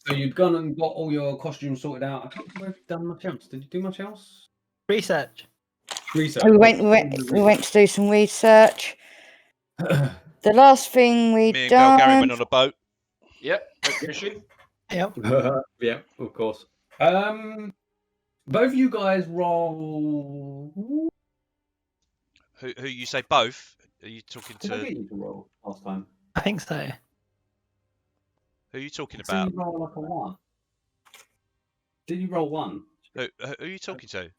So you'd gone and got all your costumes sorted out. I can't remember if you've done much else. Did you do much else? Research. Research. We went to do some research. The last thing Me we'd and Gary done. went on a boat. Yep. Fishing. Yep. Yeah, of course. Both you guys roll. Who you say both? Are you talking Did I to? get you to roll last time? I think so. Who are you talking So about? you roll like a 1. Did you roll 1? Who are you talking to?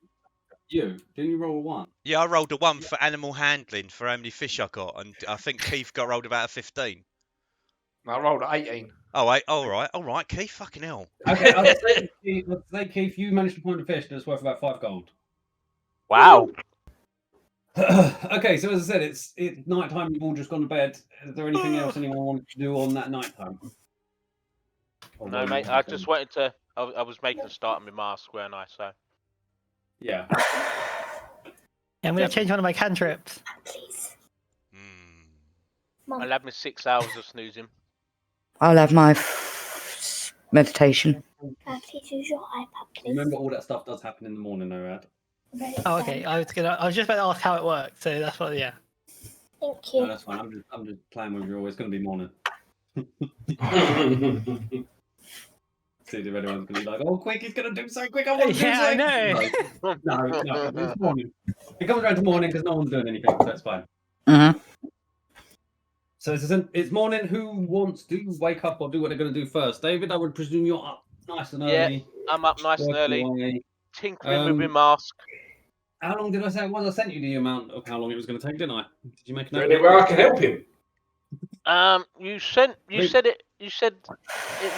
You didn't you roll a 1? Yeah, I rolled a 1 for animal handling for how many fish I got, and I think Keith got rolled about a 15. I rolled at 18. Oh, all right, Keith, fucking hell. Okay, let's say Keith, you managed to find a fish that's worth about 5 gold. Wow. Okay, so as I said, it's night time. You've all just gone to bed. Is there anything else anyone wanted to do on that night time? No, mate. I just wanted to. I was making a start on my mask, weren't I? So. Yeah. I'm going to change one of my cantrips. Please. I'll have my 6 hours of snoozing. I'll have my meditation. Please use your iPad, please. Remember, all that stuff does happen in the morning, though, Ad. Oh, okay. I was just about to ask how it worked, so that's what. Yeah. Thank you. No, that's fine. I'm just playing with you. It's going to be morning. See if everyone's going to be like, "Oh, quick! He's going to do so quick! I want to do so." I know. No, it's morning. It comes around to morning because no one's doing anything, so it's fine. Mm-hmm. So it's morning. Who wants to wake up or do what they're going to do first? David, I would presume you're up nice and early. Yeah, I'm up nice and early. Away. Tinkering with my mask. How long did I say it was? I sent you the amount of how long it was going to take, didn't I? Did you make a note? Anywhere I can help him. You said it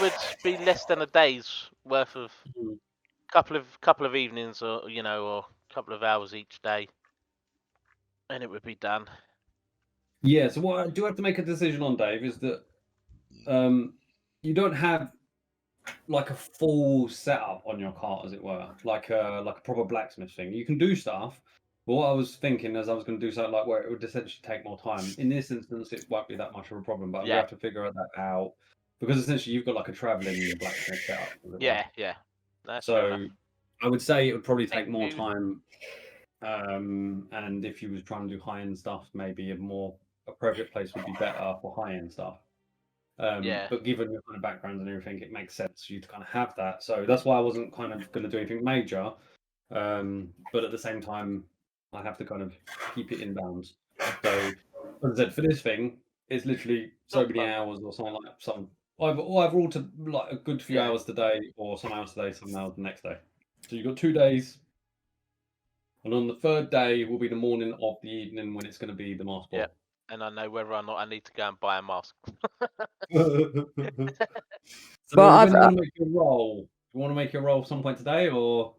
would be less than a day's worth of couple of evenings, or or couple of hours each day, and it would be done. Yeah. So what I do have to make a decision on, Dave, is that you don't have like a full setup on your cart, as it were, like a proper blacksmith thing. You can do stuff. But what I was thinking is I was going to do something like where it would essentially take more time. In this instance, it won't be that much of a problem, but we have to figure that out because essentially you've got like a traveling blacksmith setup. Yeah. That's so I would say it would probably take more time. And if you was trying to do high-end stuff, maybe a more appropriate place would be better for high-end stuff. But given your kind of background and everything, it makes sense for you to kind of have that. So that's why I wasn't kind of going to do anything major. But at the same time, I have to kind of keep it in bounds. So, as I said, for this thing, it's literally so many hours or something like that. Either all to like a good few hours today, or some hours today, some hours the next day. So you've got 2 days. And on the 3rd day will be the morning of the evening when it's going to be the mask ball. Yeah, and I know whether or not I need to go and buy a mask. So when you want to make your roll, you want to make your roll some point today, or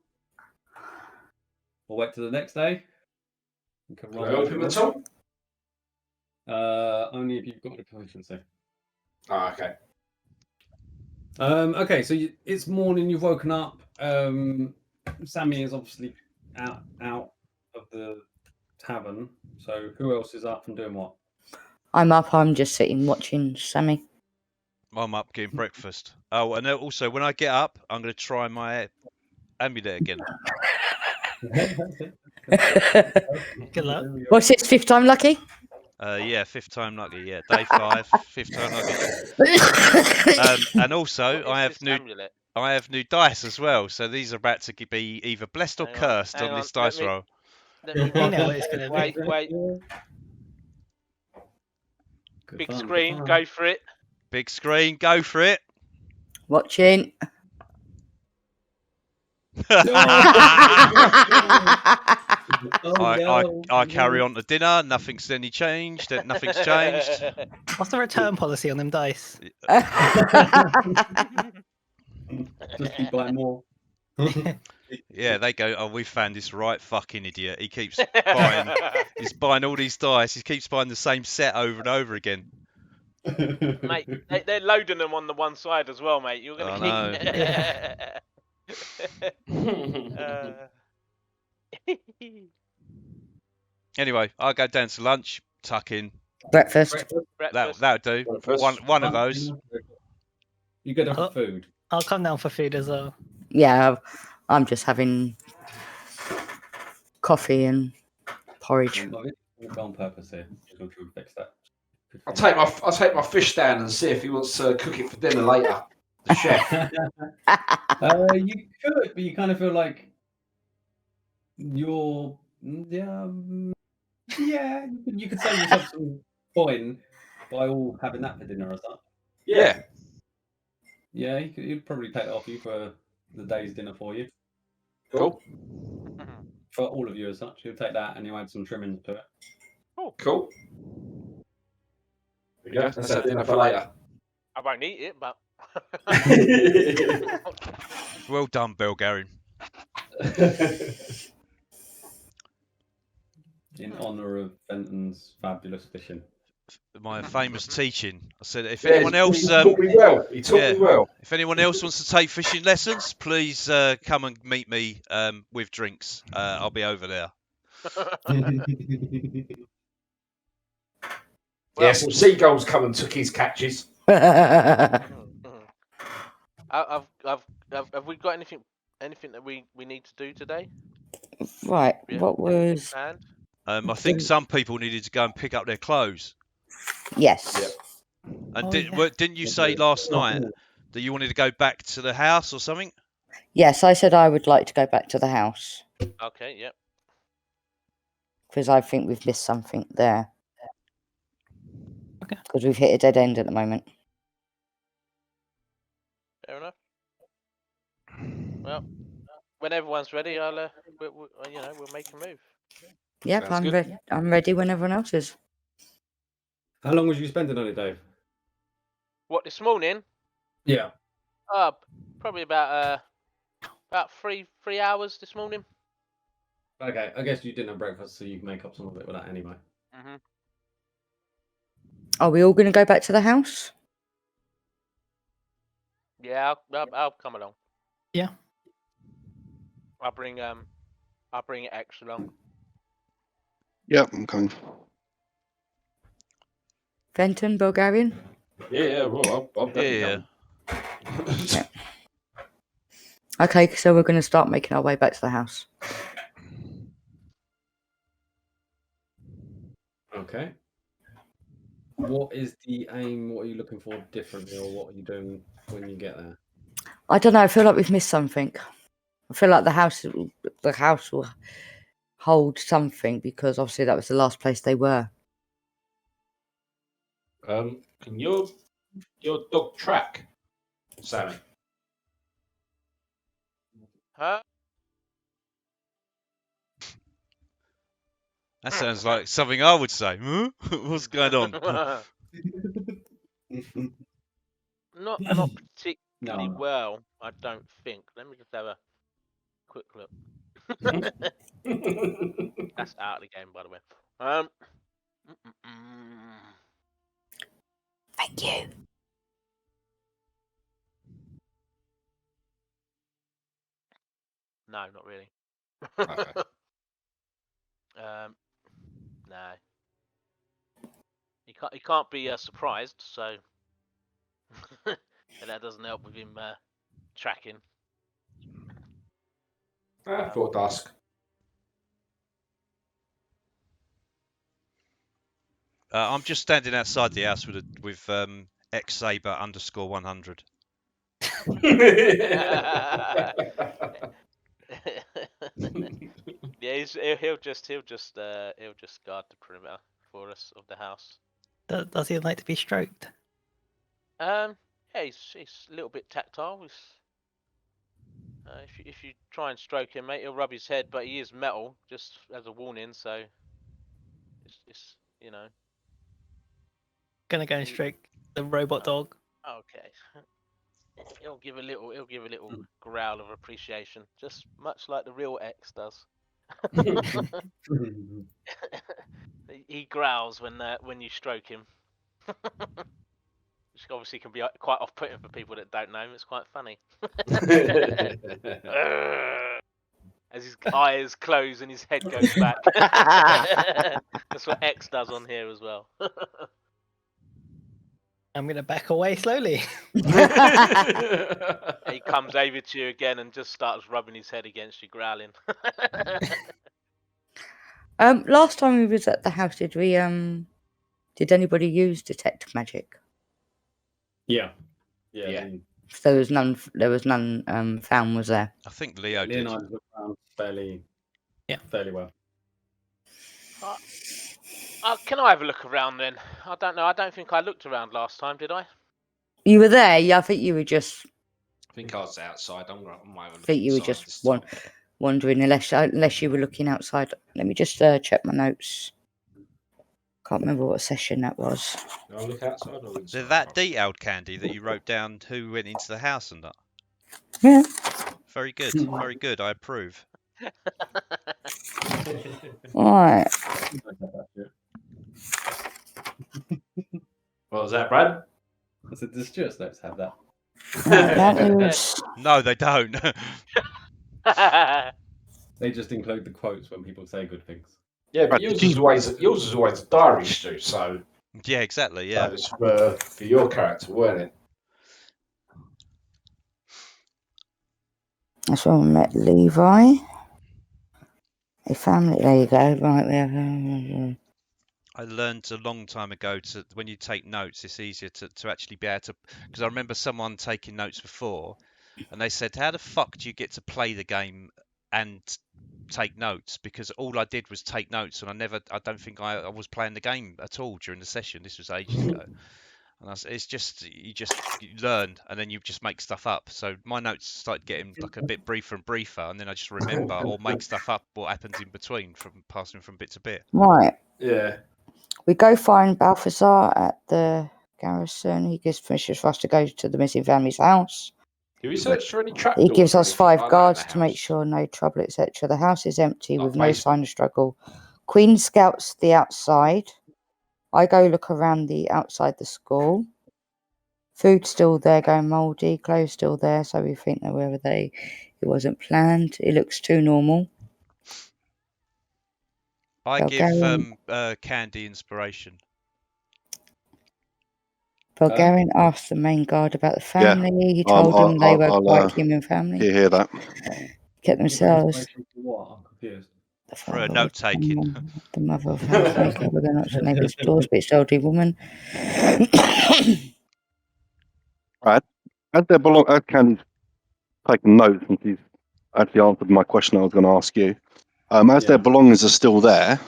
wait till the next day? You can roll. Help him at all? Only if you've got the proficiency. Oh, okay. Okay, so it's morning. You've woken up. Sammy is obviously out of the tavern. So who else is up and doing what? I'm up. I'm just sitting watching Sammy. I'm up getting breakfast. Oh, and also when I get up, I'm going to try my amulet again. Good luck. What's this? 5th time lucky? Yeah, 5th time lucky. Yeah, day 5, 5th time lucky. And also, I have new dice as well. So these are about to be either blessed or cursed on this dice roll. You know what it's going to be. Wait. Big screen, go for it. Big screen, go for it. Watching. I carry on to dinner. Nothing's changed. Nothing's changed. What's the return policy on them dice? Just keep buying more. Yeah, they go, "Oh, we found this right fucking idiot. He keeps he's buying all these dice. He keeps buying the same set over and over again." Mate, they're loading them on the one side as well, mate. You're gonna keep. Anyway, I'll go down to lunch, tuck in. Breakfast. That'll do. One of those. You go down for food. I'll come down for food as well. Yeah, I'm just having coffee and porridge. I'm going to go on purpose here. I'm going to try and fix that. I'll take my fish down and see if he wants to cook it for dinner later. The chef. You could, but you kind of feel like you're yeah. You could save yourself some coin by all having that for dinner or something. Yeah. Yeah, you'd probably take that off you for the day's dinner for you. Cool. For all of you as such, you'll take that and you add some trimmings to it. Cool. There we go. That's our dinner for later. I won't eat it, but. Well done, Belgarian. In honour of Fenton's fabulous fishing. My famous teaching. I said, if Yeah, anyone else, he taught me well. He taught me well. if anyone else wants to take fishing lessons, please come and meet me with drinks. I'll be over there. Yeah, some seagulls come and took his catches. Have we got anything that we need to do today? Right, Yeah, what was... planned? I think some people needed to go and pick up their clothes. Yes. And Oh, didn't you say last night that you wanted to go back to the house or something? Yes, I said I would like to go back to the house. Okay, yep. Because I think we've missed something there. Okay. Because we've hit a dead end at the moment. Fair enough. Well, when everyone's ready, we'll make a move. Yep, Sounds I'm ready when everyone else is. How long was you spending on it, Dave? What, this morning? Yeah. Probably about 3 hours this morning. Okay, I guess you didn't have breakfast, so you can make up some of it with that anyway. Mhm. Are we all going to go back to the house? Yeah, I'll come along. Yeah. I'll bring X along. Yep, I'm coming. Fenton, Bulgarian? Yeah, well, I'll definitely Yeah. come. Okay, so we're going to start making our way back to the house. Okay. What is the aim? What are you looking for differently, or what are you doing when you get there? I don't know, I feel like we've missed something. I feel like the house will hold something because obviously that was the last place they were. Can your dog track, Sammy? Huh? That sounds like something I would say. Huh? What's going on? Not particularly well, I don't think. Let me just have a quick look. That's out of the game, by the way. Thank you. No, not really. Okay. No. He can't be surprised, so and that doesn't help with him tracking. I thought I'd ask. I'm just standing outside the house with xsaber_100. Yeah, he'll just guard the perimeter for us of the house. Does he like to be stroked? Yeah, he's a little bit tactile. If you try and stroke him, mate, he'll rub his head, but he is metal, just as a warning. So it's Gonna go and stroke the robot dog. okay. He'll give a little growl of appreciation, just much like the real X does. He growls when you stroke him, which obviously can be quite off-putting for people that don't know him. It's quite funny. As his eyes close and his head goes back. That's what X does on here as well. I'm going to back away slowly. He comes over to you again and just starts rubbing his head against you, growling. Last time we was at the house, did anybody use detect magic? Yeah. So there was none found, was there? I think Leo did. Leonard looked around fairly well. Can I have a look around then? I don't know. I don't think I looked around last time, did I? You were there. Yeah, I think you were just. I think I was outside. I think you were just wandering, unless you were looking outside. Let me just check my notes. Can't remember what session that was. Do I look outside or inside? They're that detailed, Candy, that you wrote down who went into the house and that. Yeah. Very good. Very good. I approve. Right. What was that, Brad? I said, does Stuart's notes have that? No, they don't. They just include the quotes when people say good things. Yeah, but yours is always a diary, Stu. So yeah, exactly. Yeah, that was for your character, weren't it? That's when we met Levi. A family. There you go. Right, we have. I learned a long time ago to when you take notes, it's easier to actually be able to. Because I remember someone taking notes before, and they said, "How the fuck do you get to play the game and take notes?" Because all I did was take notes, and I don't think I was playing the game at all during the session. This was ages ago. And it's just you learn, and then you just make stuff up. So my notes started getting like a bit briefer and briefer, and then I just remember or make stuff up what happens in between from passing from bit to bit. Right. Yeah. We go find Balthazar at the garrison. He gives permission for us to go to the missing family's house. Do we search for any trapdoors? He gives us 5 like guards to make sure no trouble, etc. The house is empty with no sign of struggle. Queen scouts the outside. I go look around the outside the school. Food still there, going mouldy. Clothes still there, so we think that it wasn't planned. It looks too normal. I give Candy inspiration. Bulgarian asked the main guard about the family. He told them they were quite human family. Hear that? Kept themselves. What? I'm confused. For a note taking. The mother of housemaker with an option neighbour's doors, but it's elderly woman. Right. As Candy's taken notes, and she's actually answered my question I was going to ask you. Their belongings are still there.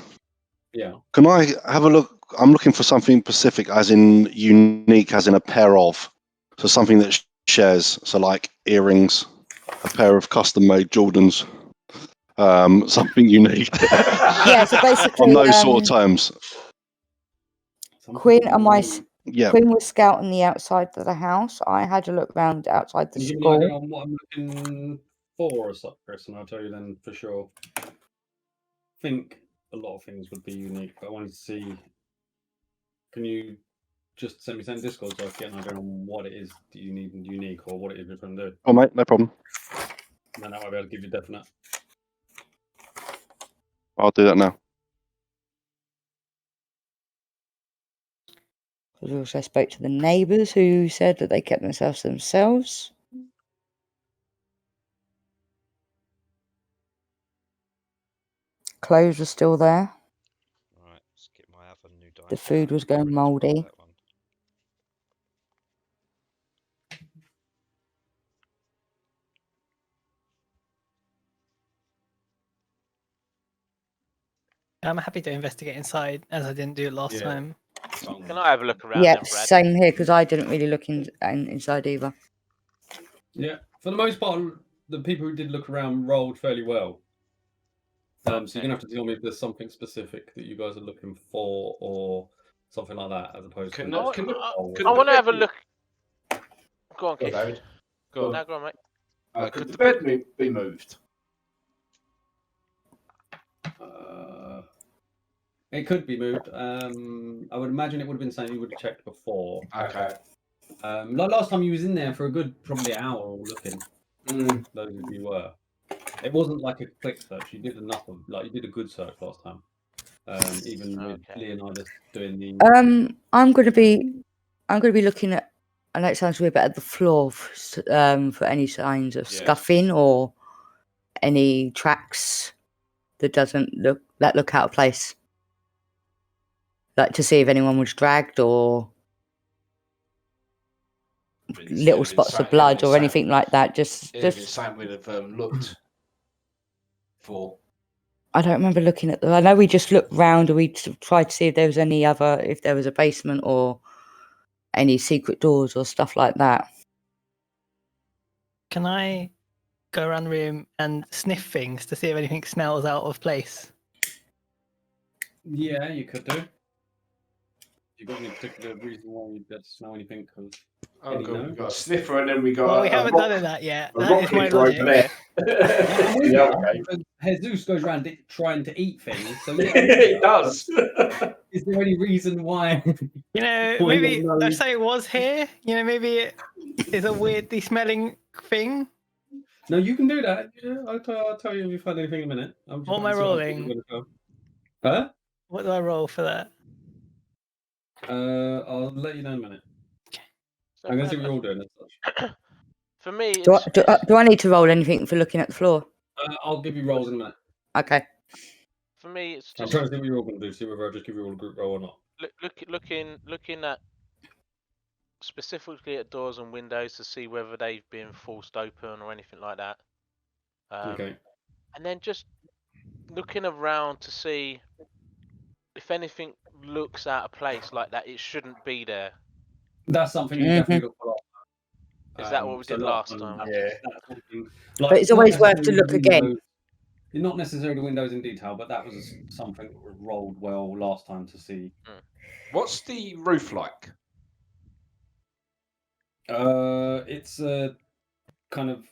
Yeah. Can I have a look? I'm looking for something specific, as in unique, as in a pair of. So something that shares. So like earrings, a pair of custom-made Jordans. Something unique. Yeah, so basically on those sort of terms. Quinn Yeah. Quinn was scouting the outside of the house. I had a look around outside the school. Can you on what I'm looking for or something, Chris, and I'll tell you then for sure. I think a lot of things would be unique, but I wanted to see. Can you just send me some Discord so I can get an idea on what it is that you need unique or what it is you're trying to do? Oh, mate, no problem. And then that might be able to give you definite. I'll do that now. We also spoke to the neighbours who said that they kept themselves to themselves. Clothes were still there. Right, let's get my other new dice. The food was going mouldy. I'm happy to investigate inside, as I didn't do it last time. Can I have a look around? Yeah, then, Brad? same here, because I didn't really look inside either. Yeah, for the most part, the people who did look around rolled fairly well. So you're gonna have to tell me if there's something specific that you guys are looking for, or something like that, as opposed to. I want to have a look. Go on, Keith. David. Go on. No, go on, mate. Could the bed be moved? It could be moved. I would imagine it would have been something you would have checked before. Okay. Like last time you was in there for a good probably hour or looking. Those of you were. It wasn't like a quick search. You did enough of you did a good search last time. Even with Leonidas doing the. I'm going to be I'm going to be looking at. I know it sounds weird, but at the floor for any signs of Yeah. scuffing or any tracks that look out of place. Like to see if anyone was dragged or little spots of blood or anything like that. Just something we'd have looked for. I don't remember looking at I know we just looked round and we tried to see if there was if there was a basement or any secret doors or stuff like that. Can I go around the room and sniff things to see if anything smells out of place? Yeah, you could do. You got any particular reason why you'd be able to smell anything? Oh, God, we've got a sniffer and then we got Well, we a haven't rock, done that yet. a That rock is my picker over logic. there. Yeah, okay. Jesus goes around trying to eat things. So yeah, It does. Is there any reason why? You know, Well, maybe no. let's say it was here. You know, maybe it is a weirdly smelling thing. No, you can do that. Yeah, I'll tell you if you find anything in a minute. What am I rolling? Huh? What do I roll for that? I'll let you know in a minute. So I'm going to see what you're all doing. For me, Do it's, I need to roll anything for looking at the floor? I'll give you rolls in a minute. Okay. for me, it's I'm just trying to see what you're all going to do. See whether I just give you all a group roll or not. looking at specifically at doors and windows to see whether they've been forced open or anything like that. Okay. And then just looking around to see if anything looks out of place like that. It shouldn't be there. That's something you definitely look for. Is that what we did last time? Yeah. But it's always worth to look again. Not necessarily the windows in detail, but that was something that was rolled well last time to see. What's the roof like? It's a kind of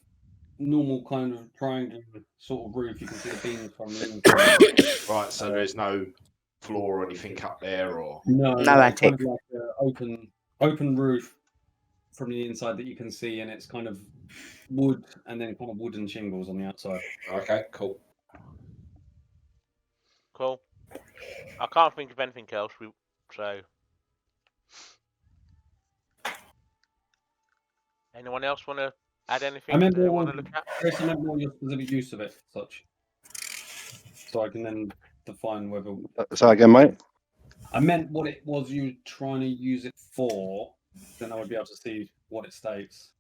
normal kind of triangle sort of roof. You can see the beams from the inside. Right, so there's no floor or anything up there, or No it's attic. kind of like an open roof from the inside that you can see, and it's kind of wood and then kind of wooden shingles on the outside. Okay, cool. Cool. I can't think of anything else. So, anyone else want to add anything they want to look at? Chris, I remember your specific use of it, such. So I can then define whether. Say again, mate. I meant what it was you were trying to use it for. Then I would be able to see what it states.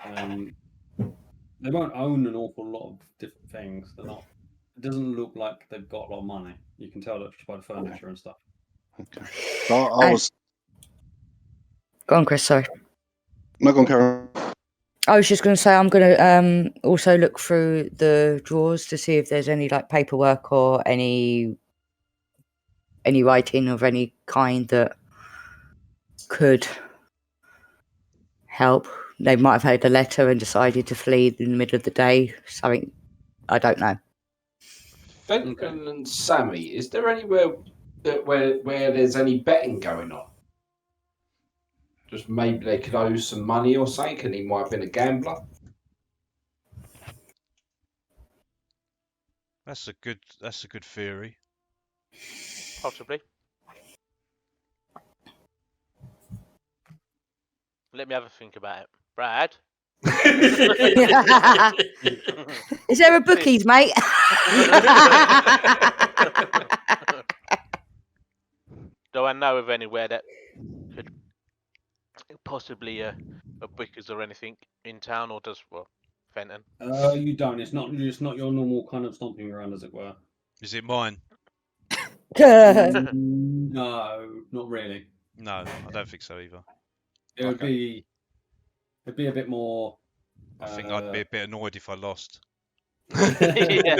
They won't own an awful lot of different things. They're not. It doesn't look like they've got a lot of money. You can tell that just by the furniture and stuff. Okay. So I was. Go on, Chris. Sorry. No, go on, Karen. I was just going to say I'm going to also look through the drawers to see if there's any like paperwork or any writing of any kind that could help. They might have had a letter and decided to flee in the middle of the day. Something I don't know. Fenton and Sammy, is there anywhere where there's any betting going on? Just maybe they could owe some money or something, and he might have been a gambler. That's a good theory. Possibly. Let me have a think about it. Brad? Is there a bookies, mate? Do I know of anywhere that could possibly a Wickers or anything in town, or does Fenton? You don't. It's not your normal kind of stomping around, as it were. Is it mine? No, not really. No, I don't think so either. It would be. It'd be a bit more. I think I'd be a bit annoyed if I lost. Yeah.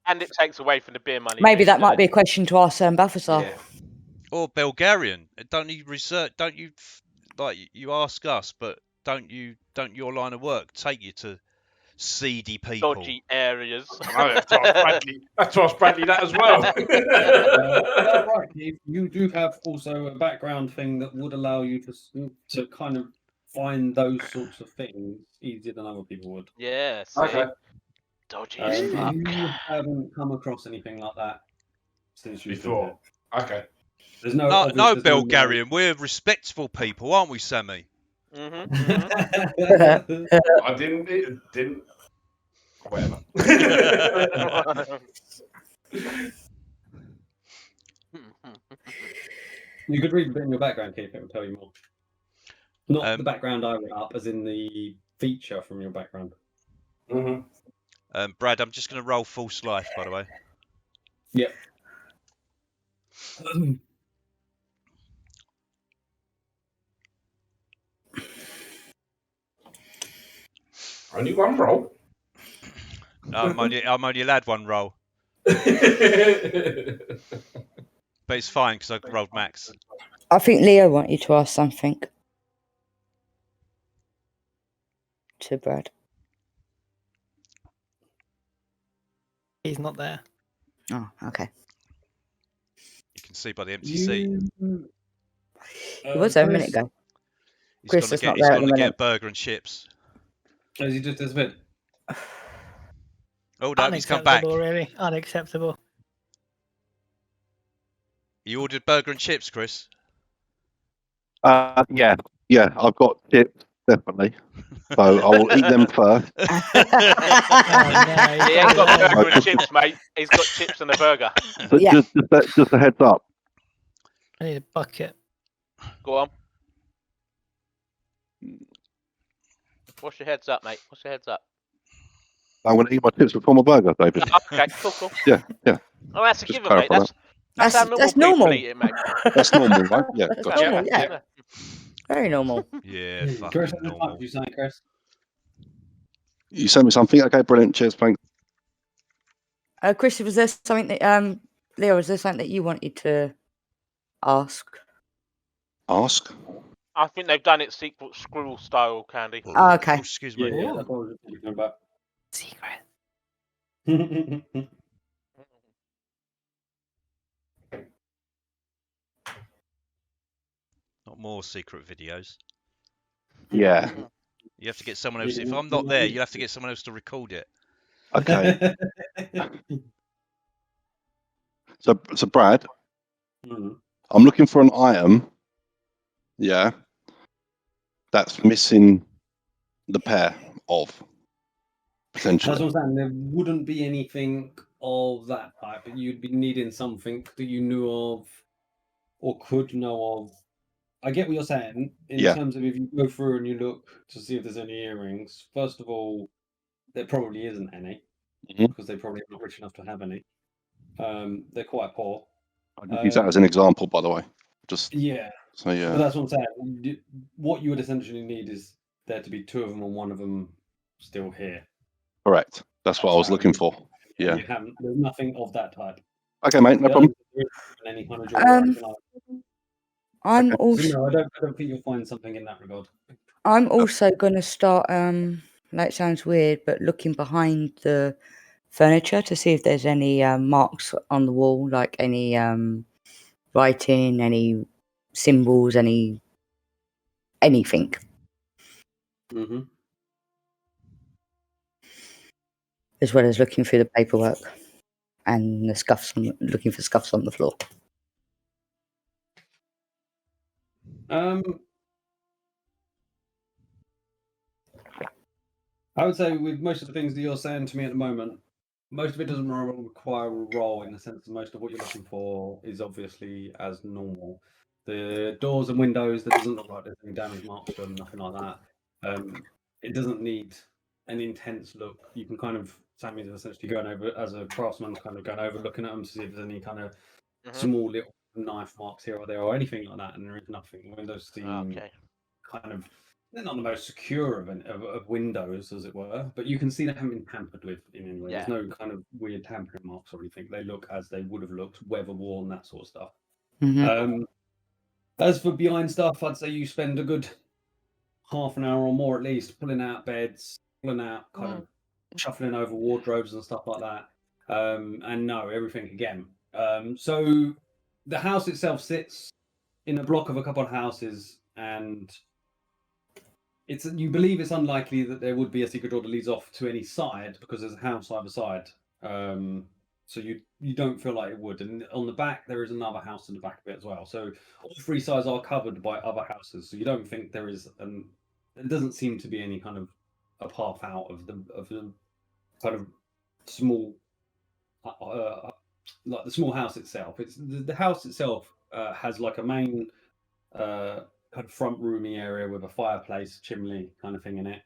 And it takes away from the beer money. Maybe that might be a question to ask Balthasar. Yeah. Or Bulgarian. Don't you research? Don't you like you ask us? But don't your line of work take you to seedy people, dodgy areas? I have to ask Bradley that as well. Right, you do have also a background thing that would allow you to kind of find those sorts of things easier than other people would. Yeah. See? Okay. Dodgy as fuck. You haven't come across anything like that since you've Before. Okay. There's no. No, obvious- no, there's no Bulgarian. We're respectable people, aren't we, Sammy? I didn't. Whatever. You could read a bit in your background, Keith. It will tell you more. Not the Um, background I went up, as in the feature from your background. Brad, I'm just going to roll false life, by the way. Yep. Only one roll. I'm only allowed one roll, but it's fine because I rolled max. I think Leo wanted you to ask something to Brad. He's not there. Oh, okay. You can see by the empty seat. He was there a minute ago. He's Chris gonna is get. not He's there at gonna the get a minute. burger and chips. Has he just disappeared? Oh no, he's come back. Unacceptable, really. Unacceptable. You ordered burger and chips, Chris? Yeah, I've got chips, definitely. So I'll eat them first. Yeah, he ain't got burger and chips, mate. He's got chips and a burger. But just a heads up. I need a bucket. Go on. What's your heads up, mate? What's your heads up? I'm going to eat my chips before my burger, David. Okay, cool. Yeah. Oh, that's a Just given, mate. clarify That's how normal that's people normal. eat it, mate. That's normal, right? Yeah, That's gotcha. normal, yeah. Very normal. Yeah, Chris, fucking how much normal. you say, Chris? You sent me something? Okay, brilliant. Cheers, thanks. Chris, was there something that Leo? Was there something that you wanted to ask? Ask? I think they've done it secret squirrel style, Candy. Oh, okay. Oh, excuse me. Yeah, that's what I was talking about. Secret. Not more secret videos. Yeah. You have to get someone else. If I'm not there, you'll have to get someone else to record it. Okay. So Brad, I'm looking for an item. Yeah. That's missing the pair of potentially. That's what I'm saying. There wouldn't be anything of that type, but you'd be needing something that you knew of or could know of. I get what you're saying in terms of if you go through and you look to see if there's any earrings. First of all, there probably isn't any because they probably not rich enough to have any. They're quite poor. I use that as an example, by the way. Just yeah. So yeah. But that's what I'm saying. What you would essentially need is there to be two of them and one of them still here. Correct. That's what I was looking for. Yeah. There's nothing of that type. Okay, mate. No problem. Any kind of jewelry or anything like that. I'm also. So, no, I don't think you'll find something in that regard. I'm also going to start. That sounds weird, but looking behind the furniture to see if there's any marks on the wall, like any writing, any symbols, anything. Mm-hmm. As well as looking through the paperwork and the scuffs, looking for scuffs on the floor. I would say with most of the things that you're saying to me at the moment, most of it doesn't require a roll in the sense that most of what you're looking for is obviously as normal. The doors and windows, there doesn't look like there's any damage marks to them, nothing like that. It doesn't need an intense look. You can kind of, Sammy's essentially going over, as a craftsman, kind of going over, looking at them to see if there's any kind of small little knife marks here or there or anything like that, and there is nothing. The windows seem kind of, they're not the most secure of windows, as it were, but you can see they haven't been tampered with in any way. There's no kind of weird tampering marks or anything. They look as they would have looked, weather worn, that sort of stuff. Mm-hmm. As for behind stuff, I'd say you spend a good half an hour or more at least pulling out beds, pulling out kind of shuffling over wardrobes and stuff like that. And no, everything again. So the house itself sits in a block of a couple of houses, and you believe it's unlikely that there would be a secret door that leads off to any side because there's a house either side. So you don't feel like it would. And on the back, there is another house in the back of it as well. So all three sides are covered by other houses. So you don't think there is there doesn't seem to be any kind of a path out of the kind of small, like the small house itself. It's the house itself has like a main kind of front roomy area with a fireplace, chimney kind of thing in it.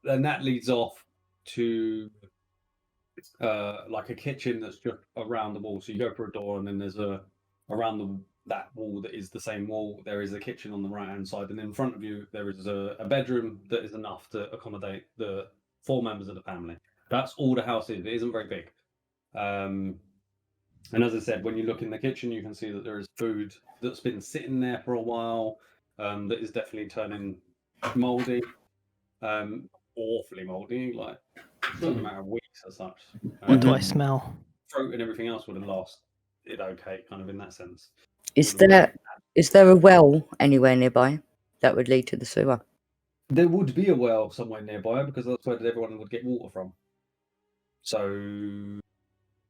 Then that leads off to like a kitchen that's just around the wall. So you go through a door, and then there's around that wall that is the same wall. There is a kitchen on the right hand side, and in front of you there is a bedroom that is enough to accommodate the 4 members of the family. That's all the house is. It isn't very big. And as I said, when you look in the kitchen, you can see that there is food that's been sitting there for a while. That is definitely turning mouldy, awfully mouldy. Like it doesn't matter of weeks as such. What do I smell? Fruit and everything else would have lasted okay, kind of in that sense. Is there a well anywhere nearby that would lead to the sewer? There would be a well somewhere nearby because that's where everyone would get water from. So,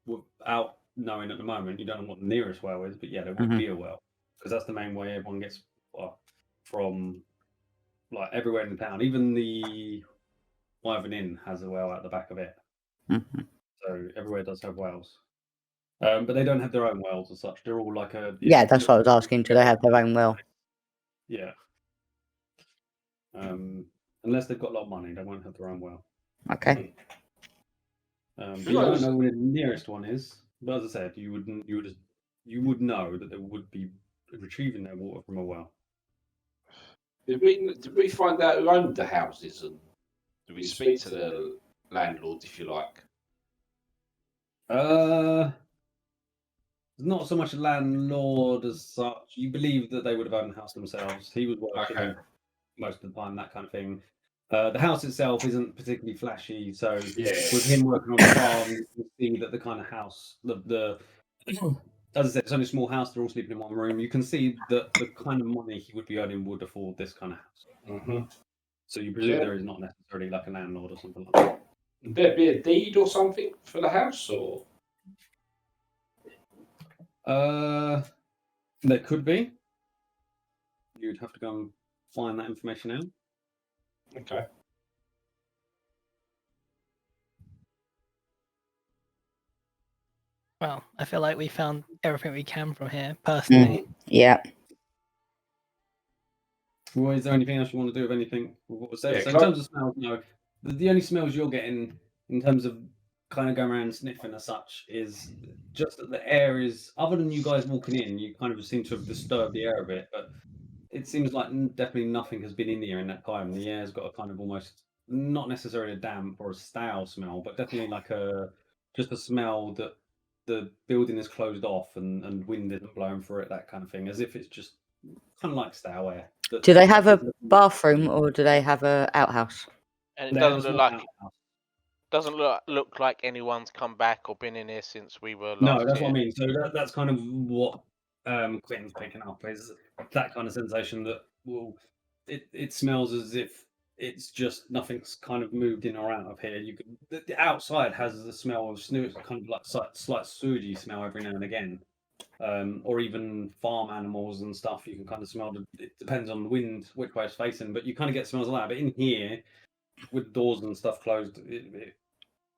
without knowing at the moment, you don't know what the nearest well is, but yeah, there would be a well because that's the main way everyone gets from, like everywhere in the town. Even the Wyvern Inn has a well at the back of it. So everywhere does have wells. But they don't have their own wells as such. They're all like a... Yeah, that's what I was asking. Do they have their own well? Yeah. Unless they've got a lot of money, they won't have their own well. Okay. But you don't know where the nearest one is. But as I said, you would know that they would be retrieving their water from a well. Did we find out who owned the houses, and did we speak to the landlord, if you like? Not so much a landlord as such. You believe that they would have owned the house themselves. He was working most of the time, that kind of thing. The house itself isn't particularly flashy, so with him working on the farm, you can see that the kind of house, as I said, it's only a small house. They're all sleeping in one room. You can see that the kind of money he would be earning would afford this kind of house. So you presume there is not necessarily like a landlord or something like that. Would there be a deed or something for the house, or? There could be. You'd have to go and find that information out. Okay. Well, I feel like we found everything we can from here, personally. Yeah. Well, is there anything else you want to do with anything? What was said? Yeah, So in terms of smells, no. The only smells you're getting in terms of kind of going around sniffing as such is just that the air is, other than you guys walking in, you kind of seem to have disturbed the air a bit, but it seems like definitely nothing has been in here in that time. The air's got a kind of almost, not necessarily a damp or a stale smell, but definitely like just a smell that the building is closed off and wind isn't blowing through it, that kind of thing, as if it's just kind of like stale air. Do they have a bathroom or do they have a outhouse? And it doesn't look like anyone's come back or been in here since we were last No, that's here. what I mean. So that's kind of what Quentin's picking up, is that kind of sensation that, well, it smells as if it's just nothing's kind of moved in or out of here. The outside has the smell of snooze, kind of like slight sewagey smell every now and again. Or even farm animals and stuff, you can kind of smell. It depends on the wind, which way it's facing, but you kind of get smells like that. But in here, with doors and stuff closed,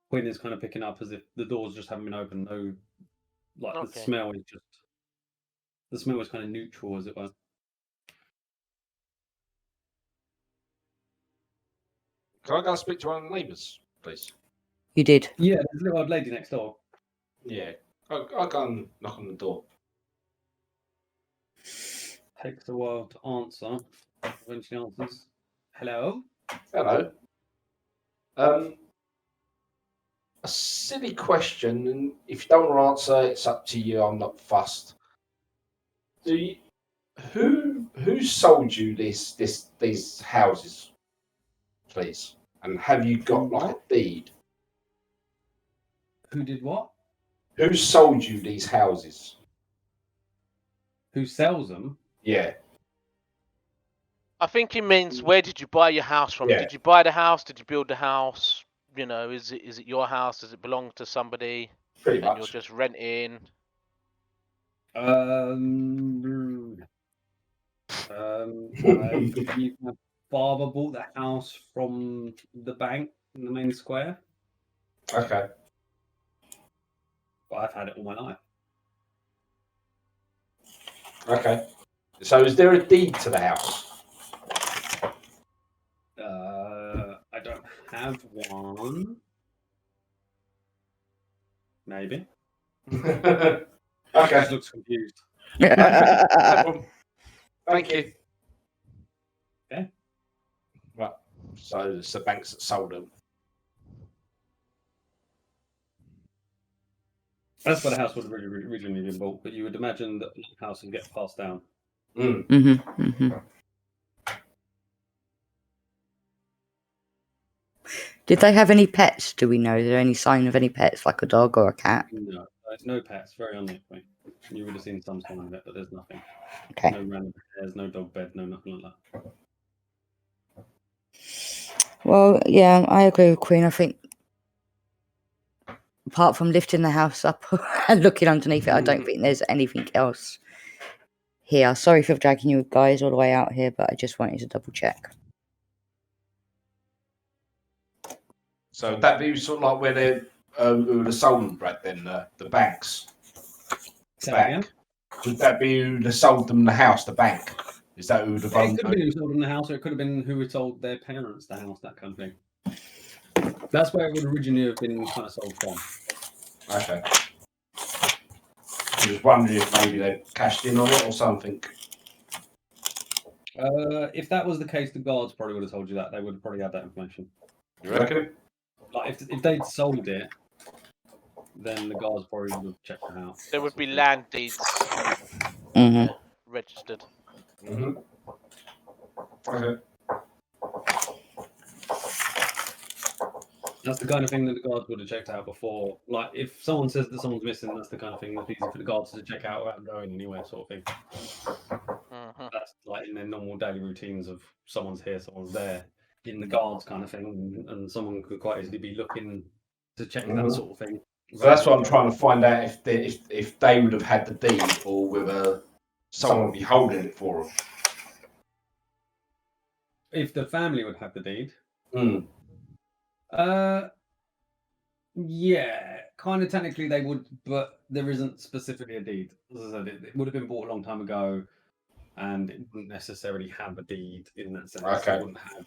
Quinn is kind of picking up as if the doors just haven't been opened. No, like the smell is kind of neutral, as it were. Can I go speak to one of the neighbours, please? You did? Yeah, there's a little old lady next door. Yeah. I'll go and knock on the door. Takes a while to answer. When she answers, hello? Hello. A silly question, and if you don't want to answer, it's up to you. I'm not fussed. Who sold you these houses, please? And have you got like a deed? Who did what? Who sold you these houses? Who sells them? Yeah. I think he means, where did you buy your house from? Yeah. Did you buy the house? Did you build the house? You know, is it your house? Does it belong to somebody? Pretty and much. you're just renting. I believe my father bought the house from the bank in the main square, Okay. but I've had it all my life. Okay. So is there a deed to the house? I don't have one. Maybe. Okay. Just looks confused. No problem. Thank you. Okay. Right. So it's the banks that sold them. That's where the house would have originally been bought, but you would imagine that the house would get passed down. Mm. Mm-hmm. Mm-hmm. Did they have any pets? Do we know? Is there any sign of any pets, like a dog or a cat? No, there's no pets. Very unlikely. You would have seen some sign of it, but there's nothing. Okay. No random hairs, no dog bed, no nothing like that. Well, yeah, I agree with Queen. I think, apart from lifting the house up and looking underneath it, I don't think there's anything else here. Sorry for dragging you guys all the way out here, but I just wanted to double check. So would that be sort of like where they who the sold them back then, the banks? Say Bank. again? Would that be who they sold them the house, the bank? Is that who would have It owned could have been who sold them the house, or it could have been who had sold their parents the house, that kind of thing. That's where it would originally have been kind of sold from. Okay. I was wondering if maybe they cashed in on it or something. If that was the case, the guards probably would have told you that. They would have probably had that information. You reckon? Like if they'd sold it, then the guards probably would have checked it out. There would be land deeds Mm-hmm. registered. Mm-hmm. Okay. That's the kind of thing that the guards would have checked out before. Like if someone says that someone's missing, that's the kind of thing that's easy for the guards to check out without going anywhere, sort of thing. Mm-hmm. That's like in their normal daily routines of someone's here, someone's there, in the guards kind of thing, and someone could quite easily be looking to check that sort of thing. So that's what I'm trying to find out if they would have had the deed or whether someone would be holding it for them. If the family would have the deed, Mm. yeah, kind of technically they would, but there isn't specifically a deed. As I said, it would have been bought a long time ago, and it wouldn't necessarily have a deed in that sense. Okay. It wouldn't have.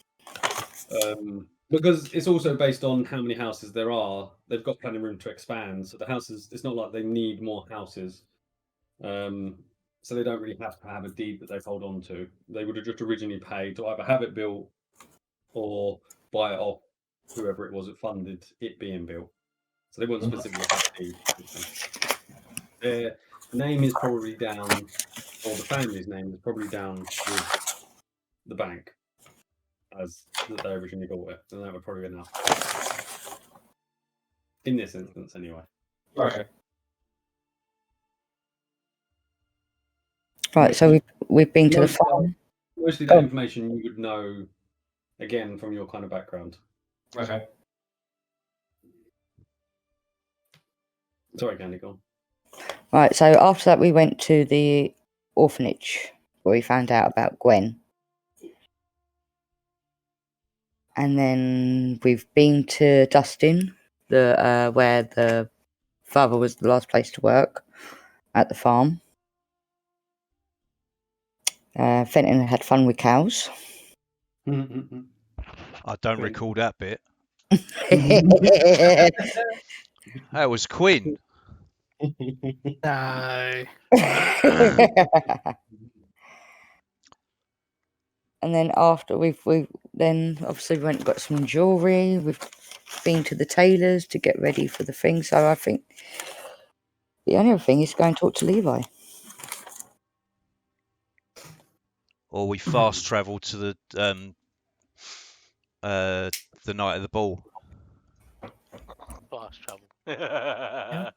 Because it's also based on how many houses there are. They've got plenty of room to expand, so the houses. It's not like they need more houses. So they don't really have to have a deed that they hold on to. They would have just originally paid to either have it built or buy it off whoever it was that funded it being built. So they wouldn't specifically have a deed. Their name is probably down, or the family's name is probably down with the bank as that they originally bought it, and that would probably be enough. In this instance, anyway. Okay. Right, so we've been to the farm. Mostly that information you would know, again, from your kind of background. Okay. Sorry, Candy, go on. Right, so after that we went to the orphanage where we found out about Gwen. And then we've been to Dustin, the where the father was the last place to work at the farm. Fenton had fun with cows. I don't recall that bit. That was Quinn. No. And then after we then obviously went and got some jewellery. We've been to the tailors to get ready for the thing. So I think the only other thing is go and talk to Levi. Or we fast travel to the night of the ball. Fast travel.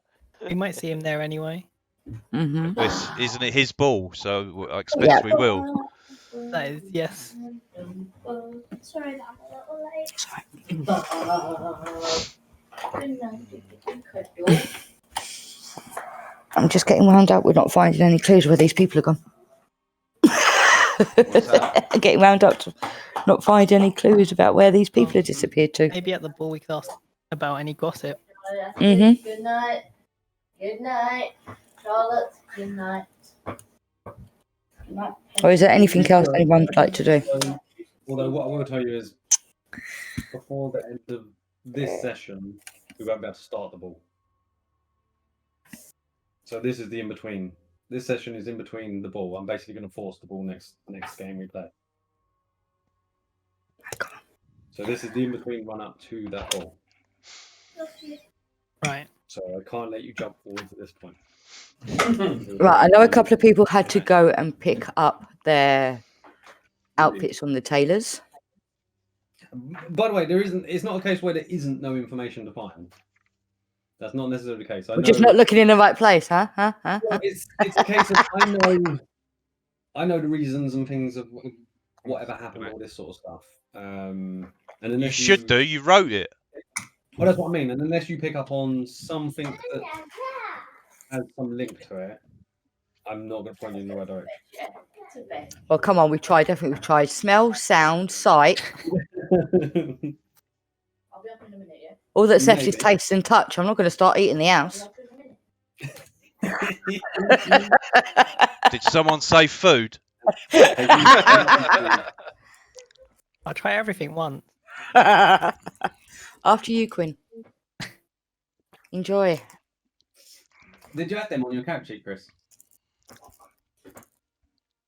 We might see him there anyway. Mm-hmm. Isn't it his ball? So I expect we will. That is, yes. Sorry that I'm a little late. I'm just getting wound up. We're not finding any clues where these people are gone. Getting wound up to not find any clues about where these people have disappeared to. Maybe at the ball we could ask about any gossip. Mm-hmm. Good night. Good night. Charlotte, good night. Good night. Or is there anything else anyone would like to do? Although what I will tell you is, before the end of this session, we won't be able to start the ball. So this is the in-between. This session is in between the ball. I'm basically going to force the ball next game we play. So this is the in-between run up to that ball. Right. So I can't let you jump forward to this point. Right, I know a couple of people had to go and pick up their outfits from the tailors. By the way, it's not a case where there isn't no information to find. That's not necessarily the case. We're just not looking in the right place, huh? Well, it's a case of I know the reasons and things of whatever happened, all this sort of stuff. And You should do. You wrote it. Well, that's what I mean. And unless you pick up on something that has some link to it, I'm not going to point you in the right direction. Well, come on, we've tried. Definitely, we've tried. Smell, sound, sight. I'll be up in a minute, yeah? All that's left is taste and touch. I'm not going to start eating the house. Did someone say food? I'll try everything once. After you, Quinn. Enjoy. Did you add them on your character sheet, Chris?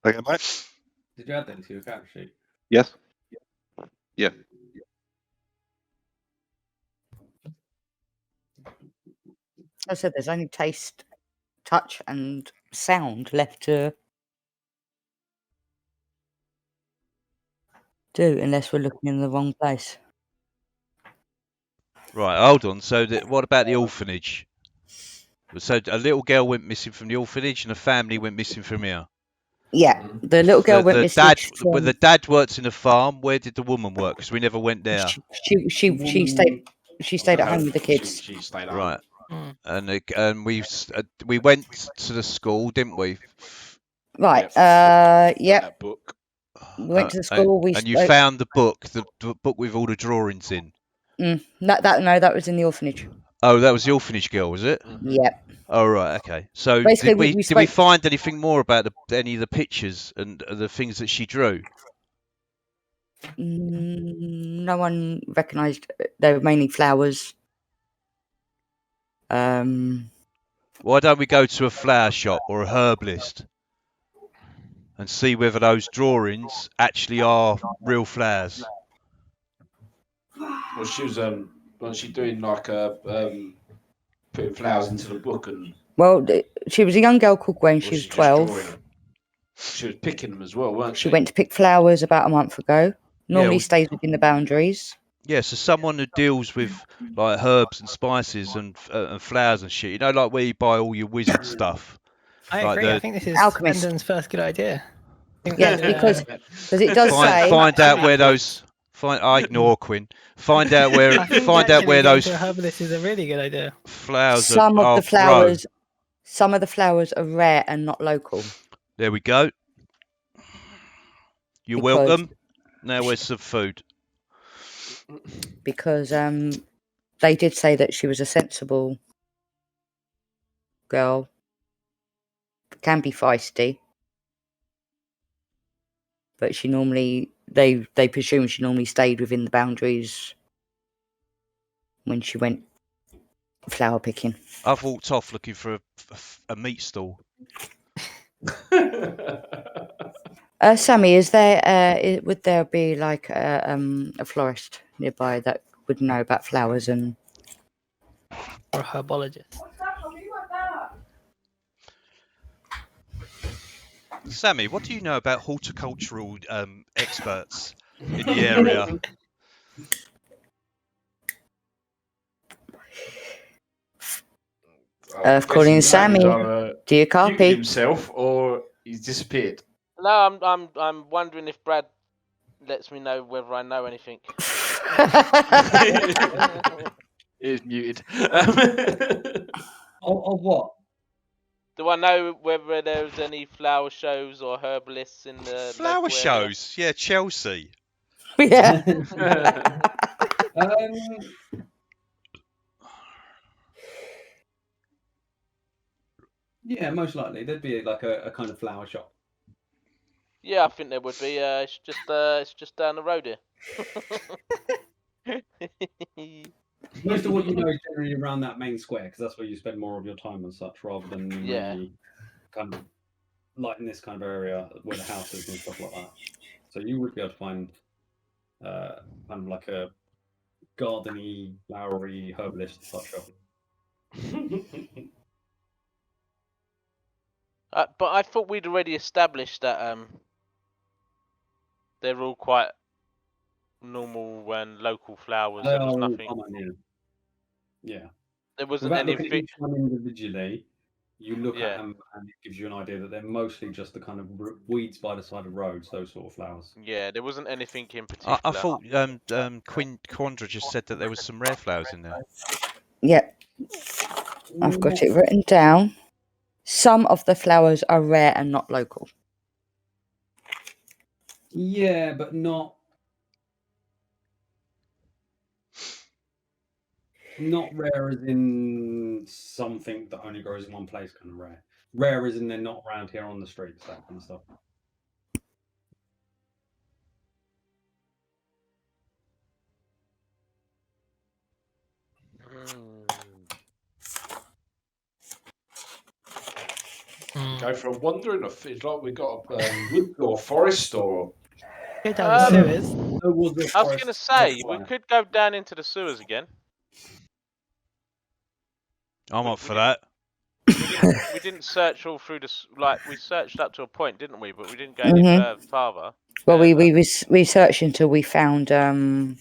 Okay, mate. Did you add them to your character sheet? Yes. Yeah. I said there's only taste, touch, and sound left to do, unless we're looking in the wrong place. Right, hold on. So, what about the orphanage? So, a little girl went missing from the orphanage, and a family went missing from here. Yeah, the little girl went missing. Well, the dad works in a farm. Where did the woman work? Because we never went there. She stayed at home with the kids. She stayed at home. Right. And we went to the school, didn't we? Right. Yep. Yep. Book. We went to the school. And you found the book with all the drawings in. No, that was in the orphanage. Oh, that was the orphanage girl, was it? Yep. Oh, right. Okay. So basically, did we find anything more about any of the pictures and the things that she drew? No one recognised. They were mainly flowers. Why don't we go to a flower shop or a herbalist and see whether those drawings actually are real flowers? Well, she was doing like putting flowers into the book and. Well, she was a young girl called Gwen. She was 12. She was picking them as well, weren't she? She went to pick flowers about a month ago. Normally stays within the boundaries. Yeah, so someone who deals with like herbs and spices and flowers and shit. You know, like where you buy all your wizard stuff. I agree. I think this is alchemist. Brendan's first good idea. Yes, because it does say. Find out where those. I ignore Quinn. Find out where those. A herbalist is a really good idea. Flowers. Some of the flowers are rare and not local. There we go. You're welcome. Now where's some food? Because they did say that she was a sensible girl. Can be feisty. But she normally they presume she normally stayed within the boundaries when she went flower picking. I've walked off looking for a meat stall. Sammy, is there would there be like a florist nearby that would know about flowers and or a herbologist? Sammy, what do you know about horticultural experts in the area? Calling Sammy. Do you copy? Himself, or he's disappeared? No, I'm wondering if Brad lets me know whether I know anything. He is muted. Of what? Do I know whether there's any flower shows or herbalists in the Flower local area? shows? Yeah, Chelsea. Yeah. Yeah, most likely there'd be like a kind of flower shop. Yeah, I think there would be. It's just down the road here. Most of what you know is generally around that main square because that's where you spend more of your time and such, rather than mainly kind of like in this kind of area where the house is and stuff like that. So you would be able to find kind of like a gardeny, flowery, herbalist type shop. But I thought we'd already established that they're all quite normal and local flowers. There was nothing. Common, yeah. There wasn't Without looking anything. at each one individually, you look Yeah. at them and it gives you an idea that they're mostly just the kind of weeds by the side of roads, those sort of flowers. Yeah, there wasn't anything in particular. I thought Quandra just said that there was some rare flowers in there. Yep. I've got it written down. Some of the flowers are rare and not local. Yeah, but not rare as in something that only grows in one place, kind of rare. Rare as in they're not around here on the streets, that kind of stuff. Go for a wander in a fish like we got a wood or forest or. Go down the sewers. I was going to say we could go down into the sewers again. I'm up for that. We didn't search all through we searched up to a point, didn't we? But we didn't go any farther. Well, we researched until we found Mr. and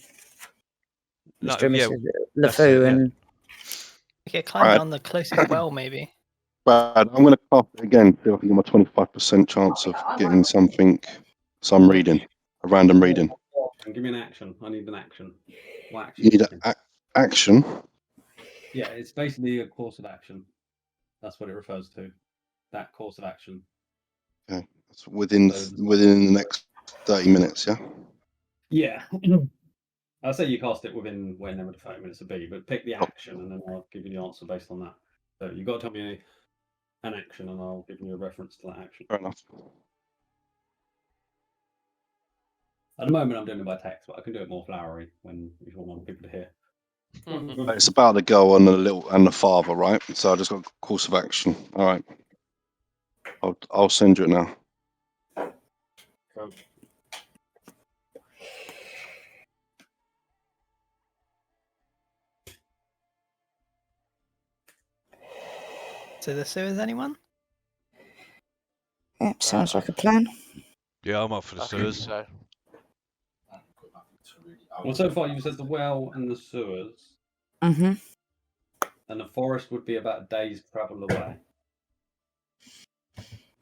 Mrs. LeFou and. Okay, climb down the closest well, maybe. Brad, I'm going to cast it again, see if I can get my 25% chance of getting some reading, a random reading. Give me an action. I need an action. What action? You need an action? Yeah, it's basically a course of action. That's what it refers to. That course of action. Okay, that's within the next 30 minutes, yeah? Yeah. I'll say you cast it within whenever the 30 minutes will be, but pick the action and then I'll give you the answer based on that. So you've got to tell me an action and I'll give you a reference to that action. Fair enough. At the moment I'm doing it by text, but I can do it more flowery if you want people to hear. It's about the girl and the father, right? So I just got a course of action. All right. I'll send you it now. Cool. So the sewers, anyone? Yeah, sounds like a plan. Yeah, I'm up for the sewers. So. Well, so far you've said the well and the sewers. Mm-hmm. And the forest would be about a day's travel away.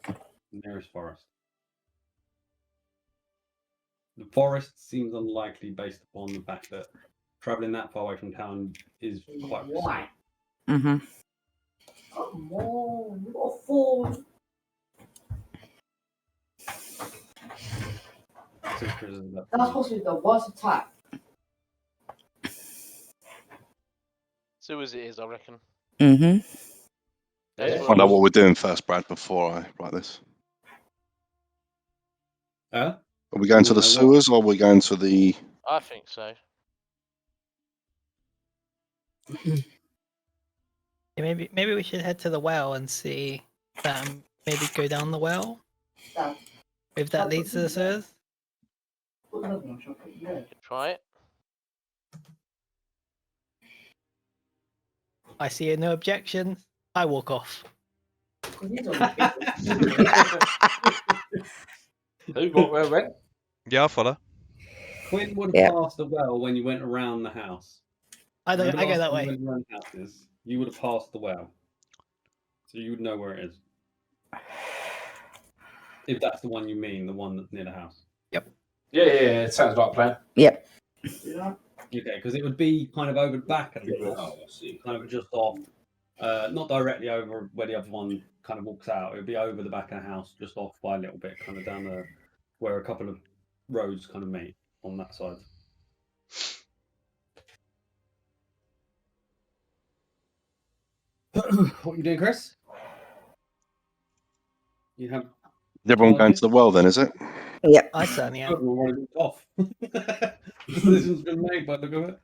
The nearest forest. The forest seems unlikely based upon the fact that travelling that far away from town is quite risky. Mm-hmm. Come on, you got a phone. That's supposed to be the worst attack. Sewers it is, I reckon. Mm-hmm. Find out what we're doing first, Brad, before I write this. Huh? Are we going to the sewers or are we going to the... I think so. Yeah, maybe we should head to the well and see. Maybe go down the well. If that leads to the sewers. Try it. I see no objection. I walk off. Who where went? Yeah, I'll follow. Quinn would have passed the well when you went around the house. I go that way. When you went around houses, you would have passed the well. So you would know where it is. If that's the one you mean, the one that's near the house. Yep. Yeah, it sounds like a plan. Yep. Okay, because it would be kind of over the back of the house, kind of just off, not directly over where the other one kind of walks out, it would be over the back of the house, just off by a little bit, kind of down where a couple of roads kind of meet on that side. What are you doing, Chris? You have. Is everyone going to the well then? Is it? Yep. I certainly am. We're already off. Decision's been made by the look of it.